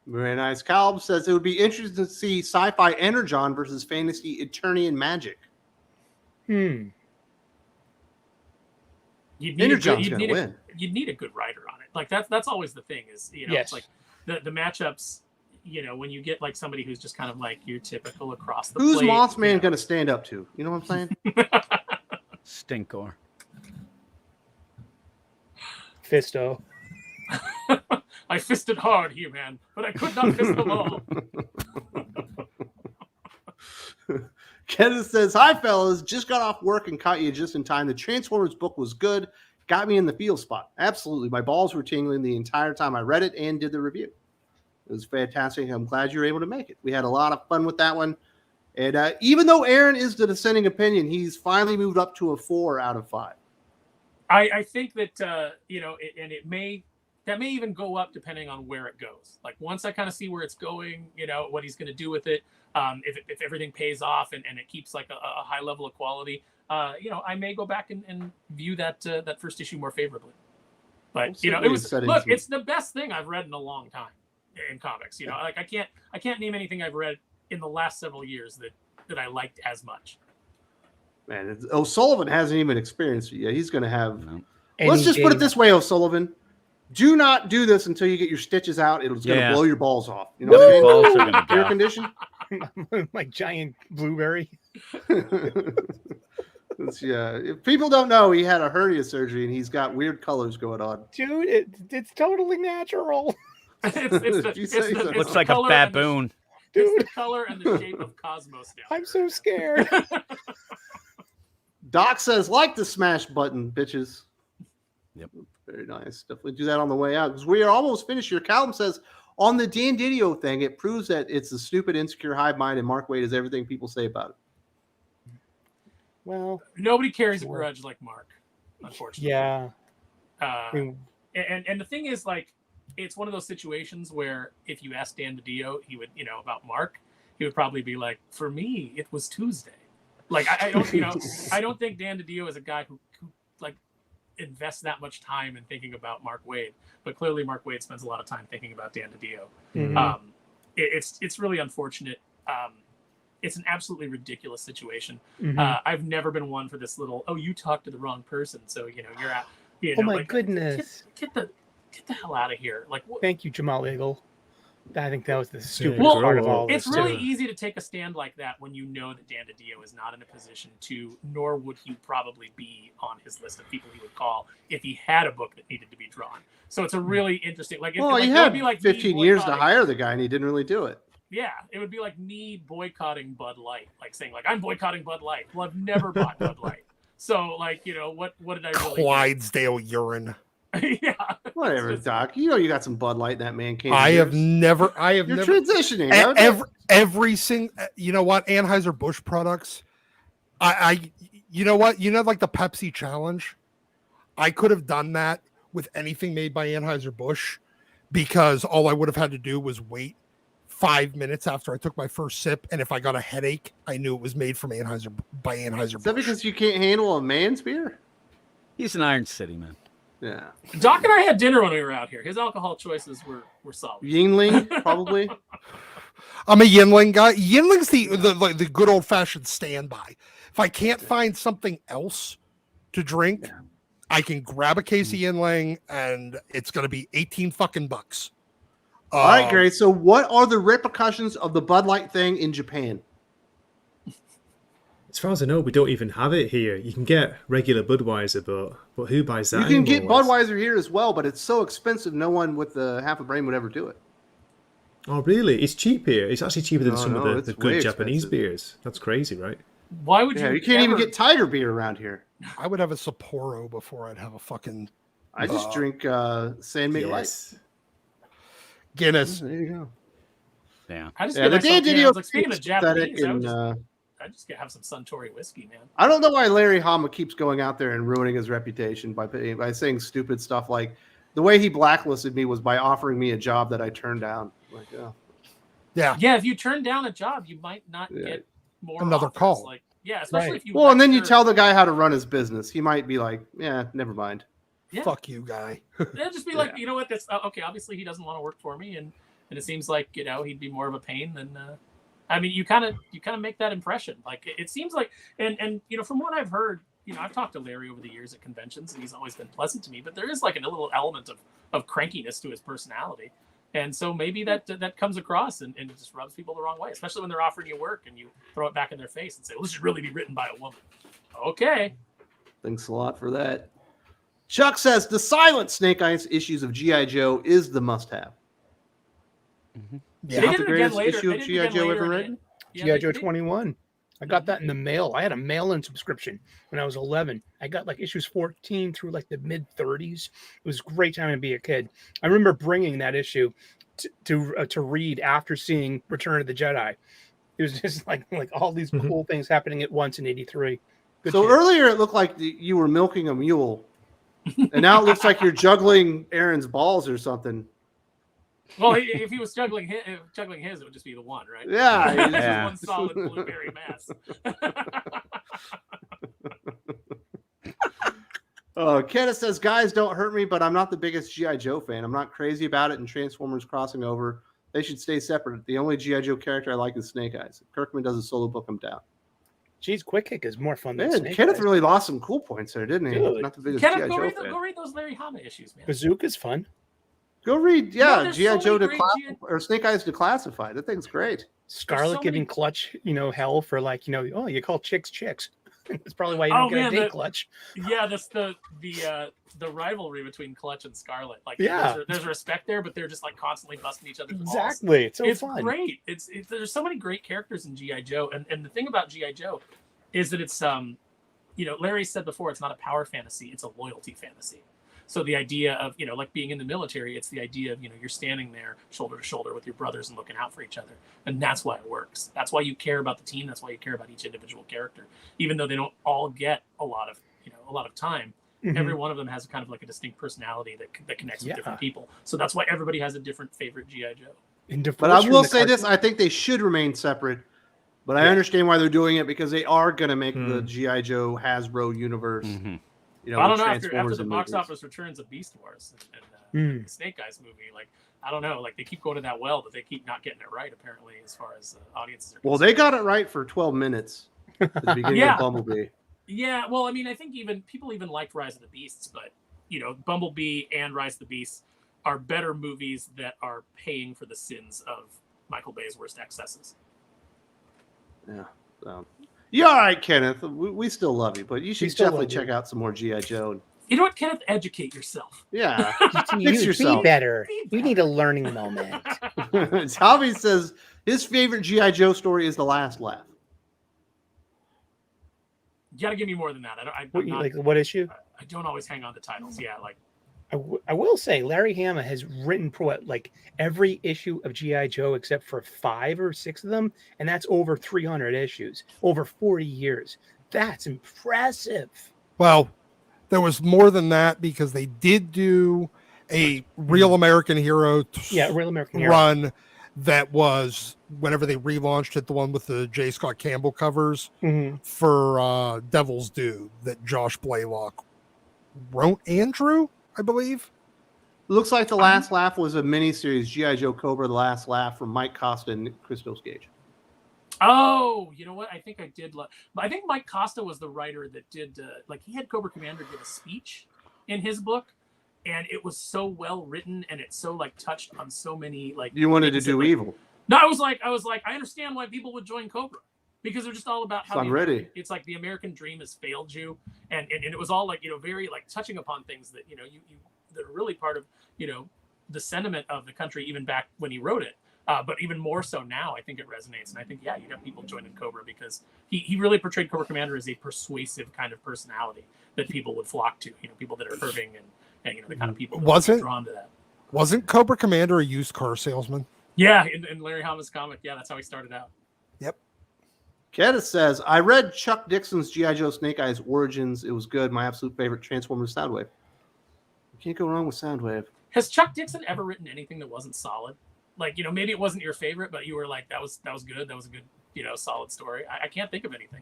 Very nice. Calb says it would be interesting to see sci-fi Energon versus fantasy Eternian magic. Hmm. Energon's gonna win. You'd need a good writer on it. Like that's always the thing is, you know, Yes. it's like the matchups, you know, when you get like somebody who's just kind of like your typical across the Who's plate, Mothman you know. going to stand up to? You know what I'm saying? Stinkor. Fisto. I fisted hard here, man, but I could not fist them all. Kenneth says, "Hi, fellas. Just got off work and caught you just in time. The Transformers book was good. Got me in the feel spot. Absolutely. My balls were tingling the entire time I read it and did the review. It was fantastic. I'm glad you were able to make it. We had a lot of fun with that one. And even though Aaron is the dissenting opinion, he's finally moved up to a 4 out of 5. I think that you know, that may even go up depending on where it goes. Like once I kind of see where it's going, you know, what he's going to do with it, if everything pays off and it keeps like a high level of quality, you know, I may go back and view that first issue more favorably. But you know, it's the best thing I've read in a long time in comics. You know, like I can't name anything I've read in the last several years that I liked as much. Man, O'Sullivan hasn't even experienced it yet. He's going to have. No. Let's just put it this way, O'Sullivan. Do not do this until you get your stitches out. It's going to blow your balls off. You know what I mean? Balls are gonna Air go. condition. My giant blueberry. Yeah. If people don't know, he had a hernia surgery and he's got weird colors going on. Dude, it's totally natural. Looks like a baboon. It's the color and the shape of Cosmos now. I'm so scared. Doc says, like the smash button, bitches. Yep. Very nice. Definitely do that on the way out because we are almost finished here. Callum says, on the DiDio thing, it proves that it's a stupid, insecure hive mind and Mark Waid is everything people say about it. Well, nobody carries a grudge like Mark, unfortunately. yeah. And the thing is, like, it's one of those situations where if you ask Dan DiDio, he would, you know, about Mark, he would probably be like, for me, it was Tuesday. Like, I don't, you know, I don't think Dan DiDio is a guy who like invests that much time in thinking about Mark Waid, but clearly Mark Waid spends a lot of time thinking about Dan DiDio. Mhm. It's really unfortunate. It's an absolutely ridiculous situation. Mhm. I've never been one for this little, you talked to the wrong person, so you know you're out. You Oh know, my like, goodness! Get the hell out of here! Like, what? Thank you, Jamal Eagle. I think that was the stupid Well, part of all it's this. really too. easy to take a stand like that when you know that Dan DiDio is not in a position to, nor would he probably be on his list of people he would call if he had a book that needed to be drawn. So it's a really interesting. Like, Well, like, he it had would be like 15 years to hire the guy and he didn't really do it. Yeah, it would be like me boycotting Bud Light, like saying like I'm boycotting Bud Light. Well, I've never bought Bud Light, so like, you know, what did I really Clydesdale urine. Yeah, Whatever, Doc. You know you got some Bud Light in that man can. I have never. You're transitioning. Every single. You know what? Anheuser-Busch products. You know what? You know, like the Pepsi challenge. I could have done that with anything made by Anheuser-Busch because all I would have had to do was wait 5 minutes after I took my first sip, and if I got a headache, I knew it was made from by Anheuser-Busch. Is that because you can't handle a man's beer? He's an Iron City man. Yeah. Doc and I had dinner when we were out here. His alcohol choices were solid. Yingling, probably. I'm a Yinling guy. Yinling's the good old fashioned standby. If I can't find something else to drink, I can grab a case of Yinling, and it's going to be $18 All right, Gary. So, what are the repercussions of the Bud Light thing in Japan? As far as I know, we don't even have it here. You can get regular Budweiser, but who buys that? You can get anymore? Budweiser here as well, but it's so expensive. No one with half a brain would ever do it. Oh, really? It's cheap here. It's actually cheaper than some of the it's way good Japanese expensive. beers. That's crazy, right? Why would You can't even get Tiger beer around here. I would have a Sapporo before I'd have a fucking I just drink San Miguel Light. Guinness. There you go. Yeah. I just Yeah, get the myself, DiDio like, speaking of aesthetic Japanese, and, I just have some Suntory whiskey, man. I don't know why Larry Hama keeps going out there and ruining his reputation by saying stupid stuff like the way he blacklisted me was by offering me a job that I turned down. Like, Yeah, if you turn down a job, you might not get more another offers. call. Like, yeah, especially if you. Well, and then you tell the guy how to run his business. He might be like, "Yeah, never mind." Yeah. Fuck you, guy. They'll just be like, you know what? That's okay. Obviously, he doesn't want to work for me, and and it seems like he'd be more of a pain than. I mean, you kind of make that impression. Like it seems like, and from what I've heard, I've talked to Larry over the years at conventions, and he's always been pleasant to me. But there is like a little element of crankiness to his personality, and so maybe that comes across and it just rubs people the wrong way, especially when they're offering you work and you throw it back in their face and say, "Well, this should really be written by a woman." Okay. Thanks a lot for that. Chuck says the silent Snake Eyes issues of G.I. Joe is the must-have. Mm-hmm. They Not did the it again greatest later. issue They of did it G.I. again Joe later ever in written? it. Yeah, G.I. they Joe did. 21. I got that in the mail. I had a mail-in subscription when I was 11. I got like issues 14 through like the mid-30s. It was a great time to be a kid. I remember bringing that issue to read after seeing Return of the Jedi. It was just like all these cool things happening at once in '83. So shit. earlier it looked like you were milking a mule, and now it looks like you're juggling Aaron's balls or something. Well, if he was juggling his, it would just be the one, right? Yeah. This is Yeah. one solid blueberry mass. Kenneth says, guys, don't hurt me, but I'm not the biggest G.I. Joe fan. I'm not crazy about it and Transformers crossing over. They should stay separate. The only G.I. Joe character I like is Snake Eyes. If Kirkman does a solo book, I'm down. Geez, Quick Kick is more fun than Man, Snake Kenneth Eyes. really lost some cool points there, didn't he? Dude. Not the biggest Kenneth, G.I. go Joe read fan. those Larry Hama issues, man. Bazooka's fun. Go read, No, there's G.I. so Joe many great or Snake Eyes Declassified. That thing's great. Scarlet so giving many- Clutch, hell for like, oh, you call chicks chicks. That's probably why you don't get a date, Clutch. Yeah, that's the rivalry between Clutch and Scarlet. Like, Yeah. there's respect there, but they're just like constantly busting each other's balls. Exactly. It's so It's fun. great. It's there's so many great characters in G.I. Joe, and the thing about G.I. Joe is that it's Larry said before, it's not a power fantasy, it's a loyalty fantasy. So the idea of, like being in the military, it's the idea of, you're standing there shoulder to shoulder with your brothers and looking out for each other. And that's why it works. That's why you care about the team. That's why you care about each individual character. Even though they don't all get a lot of time, every one of them has kind of like a distinct personality that connects with different people. So that's why everybody has a different favorite G.I. Joe. But I will say this, I think they should remain separate. But I understand why they're doing it, because they are going to make the G.I. Joe Hasbro universe. Mm-hmm. I don't know, after the box office returns of Beast Wars and the Snake Eyes movie, like, I don't know, like they keep going to that well, but they keep not getting it right, apparently, as far as audiences are concerned. Well, they got it right for 12 minutes at the beginning of Bumblebee. Yeah, well, I mean, I think people liked Rise of the Beasts, but, Bumblebee and Rise of the Beasts are better movies that are paying for the sins of Michael Bay's worst excesses. Yeah. You're all right, Kenneth. We still love you, but you should definitely check out some more G.I. Joe. You know what, Kenneth? Educate yourself. Yeah. Fix yourself. Be better. You need a learning moment. Javi says his favorite G.I. Joe story is The Last Laugh. You got to give me more than that. What issue? I don't always hang on to titles. Yeah, like. I will say Larry Hama has written every issue of G.I. Joe except for 5 or 6 of them, and that's over 300 issues, over 40 years. That's impressive. Well, there was more than that, because they did do a Real American Hero Real American Hero run that was, whenever they relaunched it, the one with the J. Scott Campbell covers for Devil's Due that Josh Blaylock wrote and drew, I believe. Looks like The Last Laugh was a miniseries, G.I. Joe Cobra, The Last Laugh, from Mike Costa and Christos Gage. Oh, you know what? I think I did. I think Mike Costa was the writer that did, he had Cobra Commander give a speech in his book, and it was so well written, and it so touched on so many You wanted to do evil. No, I was like, I understand why people would join Cobra, because they're just all about how it's like the American dream has failed you, and it was all very touching upon things that you that are really part of the sentiment of the country even back when he wrote it. But even more so now, I think it resonates, and I think you'd have people joining Cobra because he really portrayed Cobra Commander as a persuasive kind of personality that people would flock to. People that are hurting and the kind of people that are drawn to that. Wasn't Cobra Commander a used car salesman? Yeah, in Larry Hama's comic, that's how he started out. Yep. Kenneth says, I read Chuck Dixon's G.I. Joe Snake Eyes Origins. It was good. My absolute favorite Transformers Soundwave. You can't go wrong with Soundwave. Has Chuck Dixon ever written anything that wasn't solid? Maybe it wasn't your favorite, but you were like, that was good. That was a good, solid story. I can't think of anything.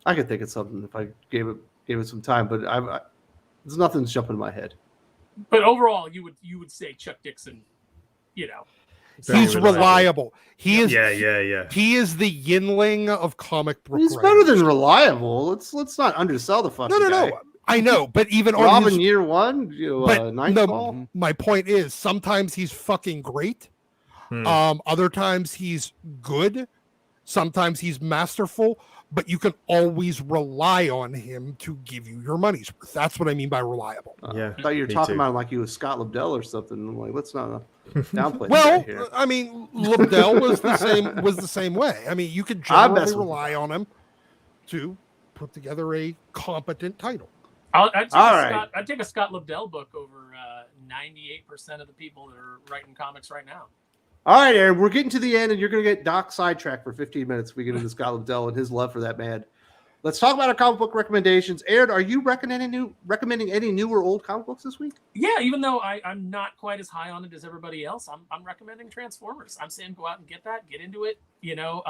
I could think of something if I gave it some time, but there's nothing jumping in my head. But overall, you would say Chuck Dixon you know, Very He's reliable. He is. Yeah. He is the Yinling of comic book. He's better than reliable. Let's not undersell the fucking guy. No. I know, but even on Robin his year one, but Nightfall. my point is sometimes he's fucking great. Other times he's good. Sometimes he's masterful, but you can always rely on him to give you your money's worth. That's what I mean by reliable. Yeah, I thought you were me talking too. about him like he was Scott Lobdell or something. I'm like, let's not downplay the guy Well, here. I mean, Lobdell was the same way. I mean, you could I mess generally with rely on him to put together a competent title. I'd take a Scott Lobdell book over 98% of the people that are writing comics right now. All right, Aaron, we're getting to the end, and you're going to get Doc sidetracked for 15 minutes. We get into Scott Lobdell and his love for that man. Let's talk about our comic book recommendations. Aaron, are you recommending any new or old comic books this week? Yeah, even though I'm not quite as high on it as everybody else, I'm recommending Transformers. I'm saying go out and get into it. You know,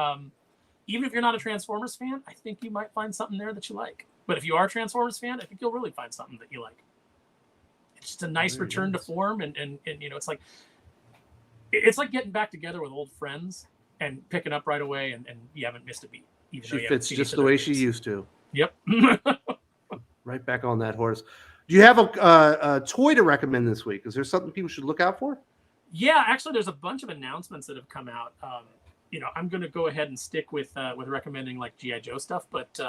even if you're not a Transformers fan, I think you might find something there that you like. But if you are a Transformers fan, I think you'll really find something that you like. It's just a nice return to form, and you know, it's like getting back together with old friends and picking up right away, and you haven't missed a beat. She fits just the way she used to. Yep. Right back on that horse. Do you have a toy to recommend this week? Is there something people should look out for? Yeah, actually, there's a bunch of announcements that have come out. You know, I'm going to go ahead and stick with recommending like G.I. Joe stuff, but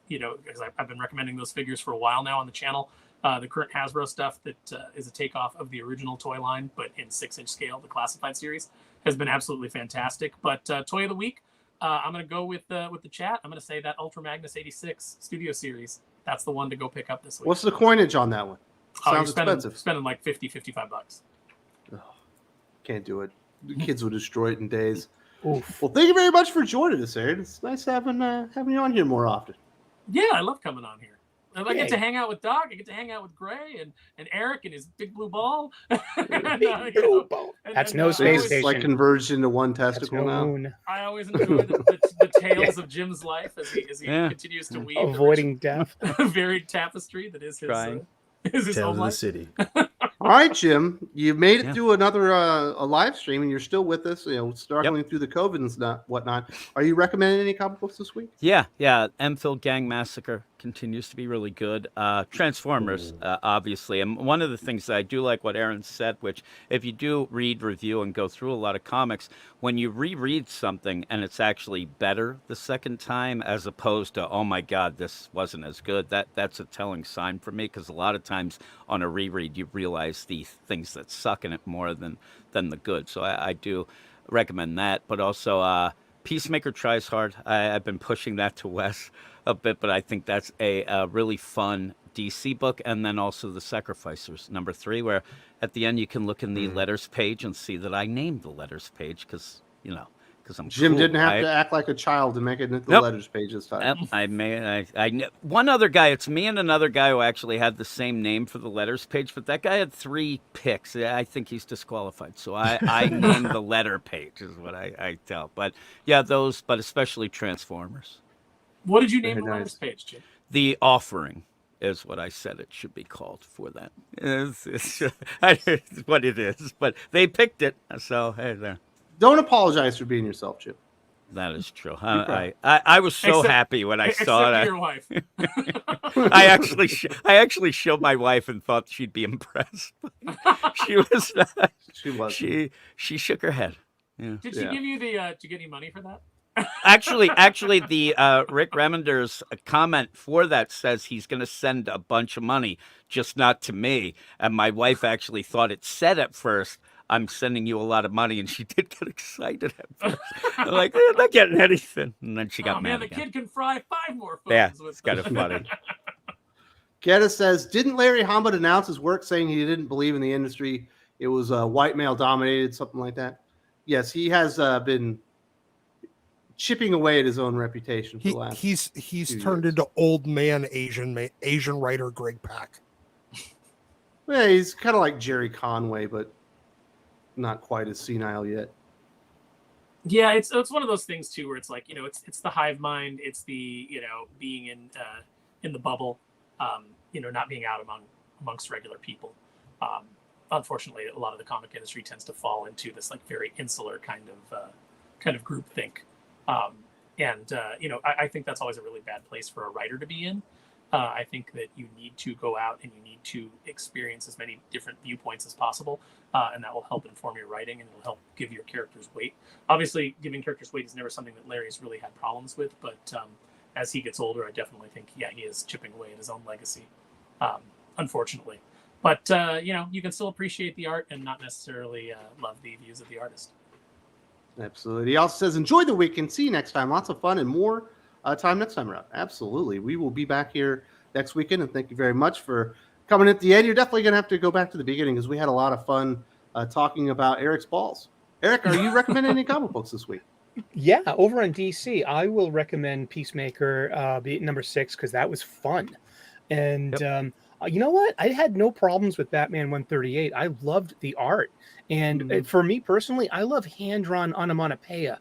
you know, because I've been recommending those figures for a while now on the channel. The current Hasbro stuff that is a takeoff of the original toy line, but in 6-inch scale, the classified series, has been absolutely fantastic. But toy of the week, I'm going to go with the chat. I'm going to say that Ultra Magnus 86 Studio Series. That's the one to go pick up this week. What's the coinage on that one? Sounds expensive. Spending like $55. Oh, can't do it. The kids will destroy it in days. Oof. Well, thank you very much for joining us, Aaron. It's nice having you on here more often. Yeah, I love coming on here. I get Yay. to hang out with Doc. I get to hang out with Gray and Eric and his big blue ball. That's no space It's station. like converged into one That's testicle no now. moon. I always enjoy the tales of Jim's life as he Yeah. continues to weave Avoiding death. the rich, varied tapestry that is his Trying. is his Tales home of the life. City. All right, Jim, you made it Yeah. through another a live stream, and you're still with us. You know, struggling through the COVID and whatnot. Are you recommending any comic books this week? Yeah. Enfield Gang Massacre continues to be really good. Transformers, obviously. And one of the things that I do like what Aaron said, which if you do read, review, and go through a lot of comics, when you reread something and it's actually better the second time as opposed to, oh my God, this wasn't as good, that's a telling sign for me, because a lot of times on a reread you realize the things that suck in it more than the good. So I do recommend that. But also Peacemaker Tries Hard. I've been pushing that to Wes a bit, but I think that's a really fun DC book. And then also The Sacrificers, number 3, where at the end you can look in the letters page and see that I named the letters page because I'm Jim cool, didn't have right? to act like a child to make it into the Nope. letters page this time. Yep, one other guy. It's me and another guy who actually had the same name for the letters page, but that guy had 3 picks. I think he's disqualified. So I named the letter page is what I tell. But yeah, those, but especially Transformers. What did you name Very the nice. letters page, Jim? The Offering is what I said it should be called for that. It's what it is, but they picked it. So hey, there. Don't apologize for being yourself, Jim. That is true. proud. I was so Except- happy when I Except saw for that. your wife. I actually showed my wife and thought she'd be impressed. She was She was. she shook her head. Yeah. Did she give you the? Did you get any money for that? Actually, the Rick Remender's comment for that says he's going to send a bunch of money, just not to me. And my wife actually thought it said at first, "I'm sending you a lot of money," and she did get excited at first. I'm like, I'm not getting anything, and then she got mad the again. kid can fry 5 more phones Yeah, with it's kind of funny. G.O.D.S says, didn't Larry Hama announce his work saying he didn't believe in the industry? It was white male dominated, something like that. Yes, he has been chipping away at his own reputation for the last. He's few turned years. into old man Asian writer Greg Pak. Yeah, he's kind of like Jerry Conway, but not quite as senile yet. Yeah, it's one of those things too, where it's like, it's the hive mind, it's the being in the bubble, not being out amongst regular people. unfortunately, a lot of the comic industry tends to fall into this like very insular kind of group think. I think that's always a really bad place for a writer to be in. I think that you need to go out and you need to experience as many different viewpoints as possible, and that will help inform your writing and it'll help give your characters weight. Obviously, giving characters weight is never something that Larry's really had problems with, but as he gets older, I definitely think, he is chipping away at his own legacy, unfortunately. But, you can still appreciate the art and not necessarily love the views of the artist. Absolutely. He also says, enjoy the week and see you next time. Lots of fun and more time next time around. Absolutely. We will be back here next weekend, and thank you very much for coming at the end. You're definitely going to have to go back to the beginning because we had a lot of fun talking about Eric's balls. Eric, are you recommending any comic books this week? Yeah, over on DC, I will recommend Peacemaker, be number 6, because that was fun. And you know what? I had no problems with Batman 138. I loved the art. And for me personally, I love hand-drawn onomatopoeia.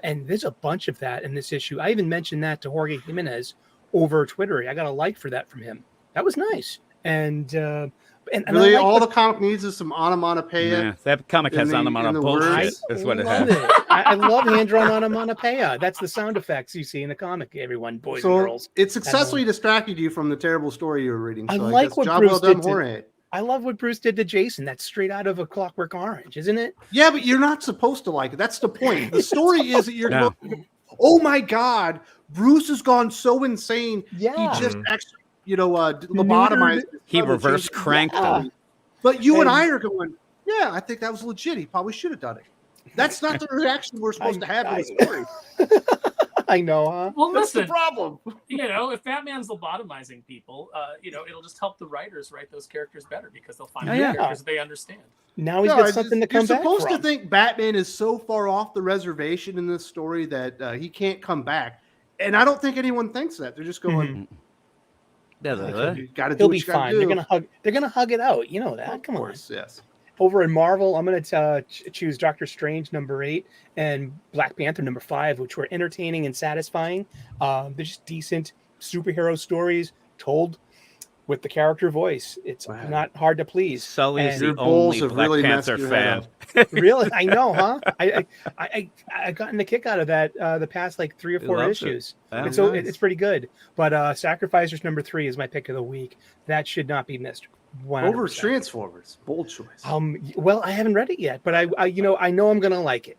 And there's a bunch of that in this issue. I even mentioned that to Jorge Jimenez over Twitter. I got a like for that from him. That was nice. And really, all the comic needs is some onomatopoeia. Yeah, that comic has onomatopoeia bullshit. That's what it has. I love hand-drawn onomatopoeia. That's the sound effects you see in the comic, everyone, boys and girls. It successfully distracted you from the terrible story you were reading. So I like guess what job Bruce well done, did Jorge. I love what Bruce did to Jason. That's straight out of A Clockwork Orange, isn't it? Yeah, but you're not supposed to like it. That's the point. The story is that you're oh my God, Bruce has gone so insane. Yeah. He just actually, lobotomized. He reverse cranked him. But you and I are going, yeah, I think that was legit. He probably should have done it. That's not the reaction we're supposed to have in the story. I know, huh? Well, That's listen, the problem. If Batman's lobotomizing people, it'll just help the writers write those characters better because they'll find characters that they understand. Now he's got something to come back You're supposed from. to think Batman is so far off the reservation in this story that he can't come back. And I don't think anyone thinks that. They're just going, you got to do He'll what be you got fine. to do. They're gonna hug it out. You know that. Of Come course, yes. Over in Marvel, I'm going to choose Doctor Strange number 8 and Black Panther number 5, which were entertaining and satisfying. They're just decent superhero stories told with the character voice. It's not hard to please. Sully's the your only bulls have Black really Panther messed your fan. head Really? I know, huh? I gotten the kick out of that the past like 3 or 4 issues. Oh, And nice. it's pretty good. But Sacrificers number 3 is my pick of the week. That should not be missed. 100%. Over Transformers. Bold choice. Well, I haven't read it yet, but I know I'm gonna like it,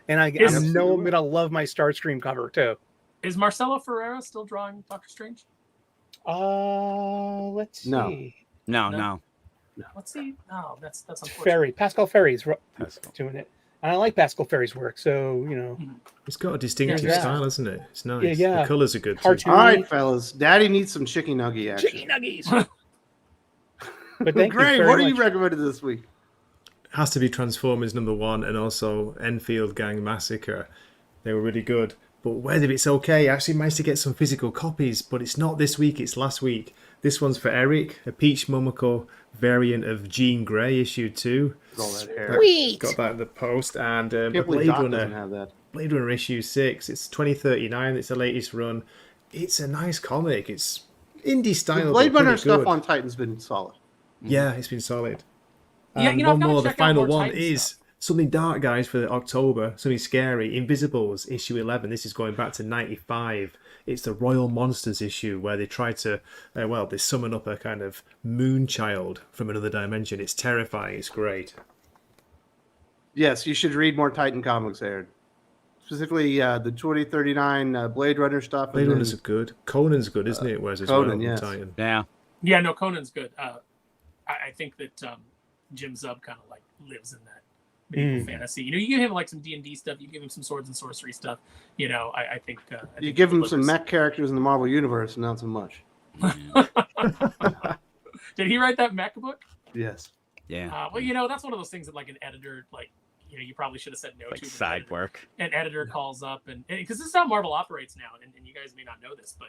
and I know I'm gonna love my Starscream cover too. Is Marcelo Ferreira still drawing Doctor Strange? Let's see. No. Let's see. No, that's unfortunate. Ferry, Pascal Ferry's doing it, and I like Pascal Ferry's work. So It's got a distinctive Yeah. style, hasn't it? It's nice. Yeah. The colours are good too. Cartoon. All right, fellas. Daddy needs some chicken nugget action. Chicken nuggies. But thank Great. you What very are you much. recommended this week? Has to be Transformers number 1 and also Enfield Gang Massacre. They were really good. But whether it's okay, I actually managed to get some physical copies, but it's not this week, it's last week. This one's for Eric, a Peach Momoko variant of Jean Grey, issue 2. All that hair. Sweet. Got that in the post. And Can't a believe Blade Doc doesn't Runner. have that. Blade Runner issue 6. It's 2039. It's the latest run. It's a nice comic. It's indie style. The Blade but Runner pretty stuff good. on Titan's been solid. Yeah, it's been solid. Yeah, And I've one gotta more. The check out final more one Titan is stuff. something dark, guys, for October. Something scary. Invisibles, issue 11. This is going back to 95. It's the Royal Monsters issue where they try to, they summon up a kind of moon child from another dimension. It's terrifying. It's great. Yes, you should read more Titan comics, Aaron. Specifically, the 2039 Blade Runner stuff. Blade Runners are good. Conan's good, isn't it? Whereas as Conan, well, yes. Titan. Yeah. Yeah, no, Conan's good. I think that Jim Zub kind of like lives in that medieval fantasy. You give him like some D&D stuff. You give him some swords and sorcery stuff. I think You give him some mech characters in the Marvel Universe, and not so much. Did he write that mech book? Yes. Yeah. Well, that's one of those things that like an editor, like, you probably should have said no Like to. side work. An editor calls up and because this is how Marvel operates now, and you guys may not know this, but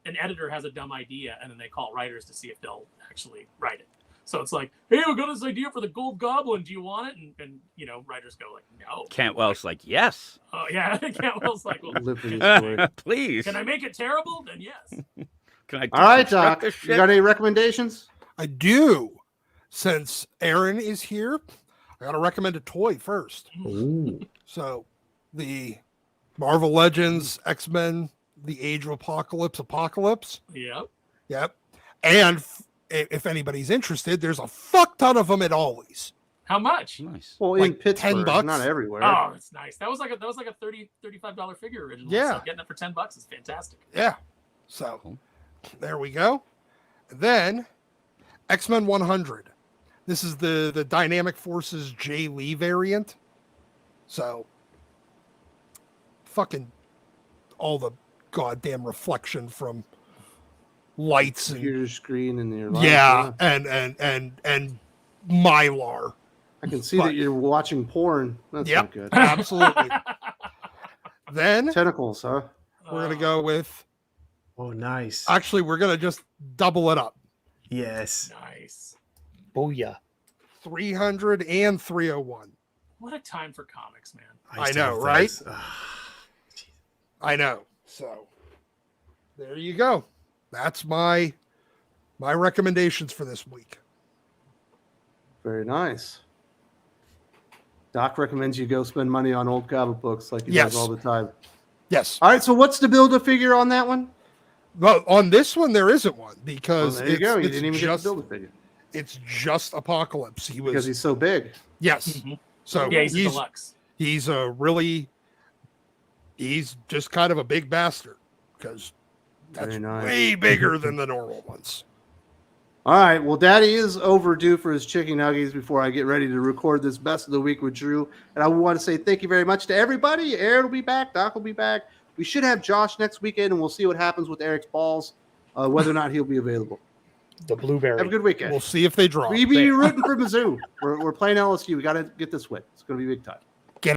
an editor has a dumb idea and then they call writers to see if they'll actually write it. So it's like, hey, we got this idea for the Gold Goblin. Do you want it? And writers go like, no. Cantwell's like, yes. Oh yeah, Cantwell's like, well, Live for this story. Please. can I make it terrible? Then yes. Can I All right, deconstruct Doc. this You shit? got any recommendations? I do. since Aaron is here, I got to recommend a toy first. Ooh. So, the Marvel Legends X-Men: The Age of Apocalypse. Yep. Yep. And if anybody's interested, there's a fuck ton of them at Always. How much? Nice. Well, Like in Pittsburgh, $10, not everywhere. Oh, it's nice. That was like a $35 figure originally. Yeah. So getting it for $10 is fantastic. Yeah. So Cool. there we go. Then X-Men 100. This is the Dynamic Forces Jay Lee variant. So fucking all the goddamn reflection from lights and Computer screen and your life, yeah, and Mylar. I can see But- that you're watching porn. That's Yep. not good. Absolutely. Then Tentacles, huh? we're gonna go with Oh, nice. actually we're gonna just double it up. Yes. Nice. Booyah. 300 and 301. What a time for comics, man. I used to know, have right? those. I know. So there you go. That's my recommendations for this week. Very nice. Doc recommends you go spend money on old comic books like he Yes. does all the time. Yes. All right, so what's the build a figure on that one? Well, on this one there isn't one Well, because there you go. You it's didn't even just get to build a figure it's just Apocalypse. He was because he's so big. yes. Mhm. So Yeah, he's a deluxe. he's just kind of a big bastard because that's Very nice. way bigger than the normal ones. All right. Well, Daddy is overdue for his chicken nuggets before I get ready to record this best of the week with Drew. And I want to say thank you very much to everybody. Aaron will be back. Doc will be back. We should have Josh next weekend, and we'll see what happens with Eric's balls, whether or not he'll be available. The blueberry. Have a good weekend. We'll see if they draw. We be rooting for Mizzou. We're playing LSU. We got to get this win. It's going to be big time.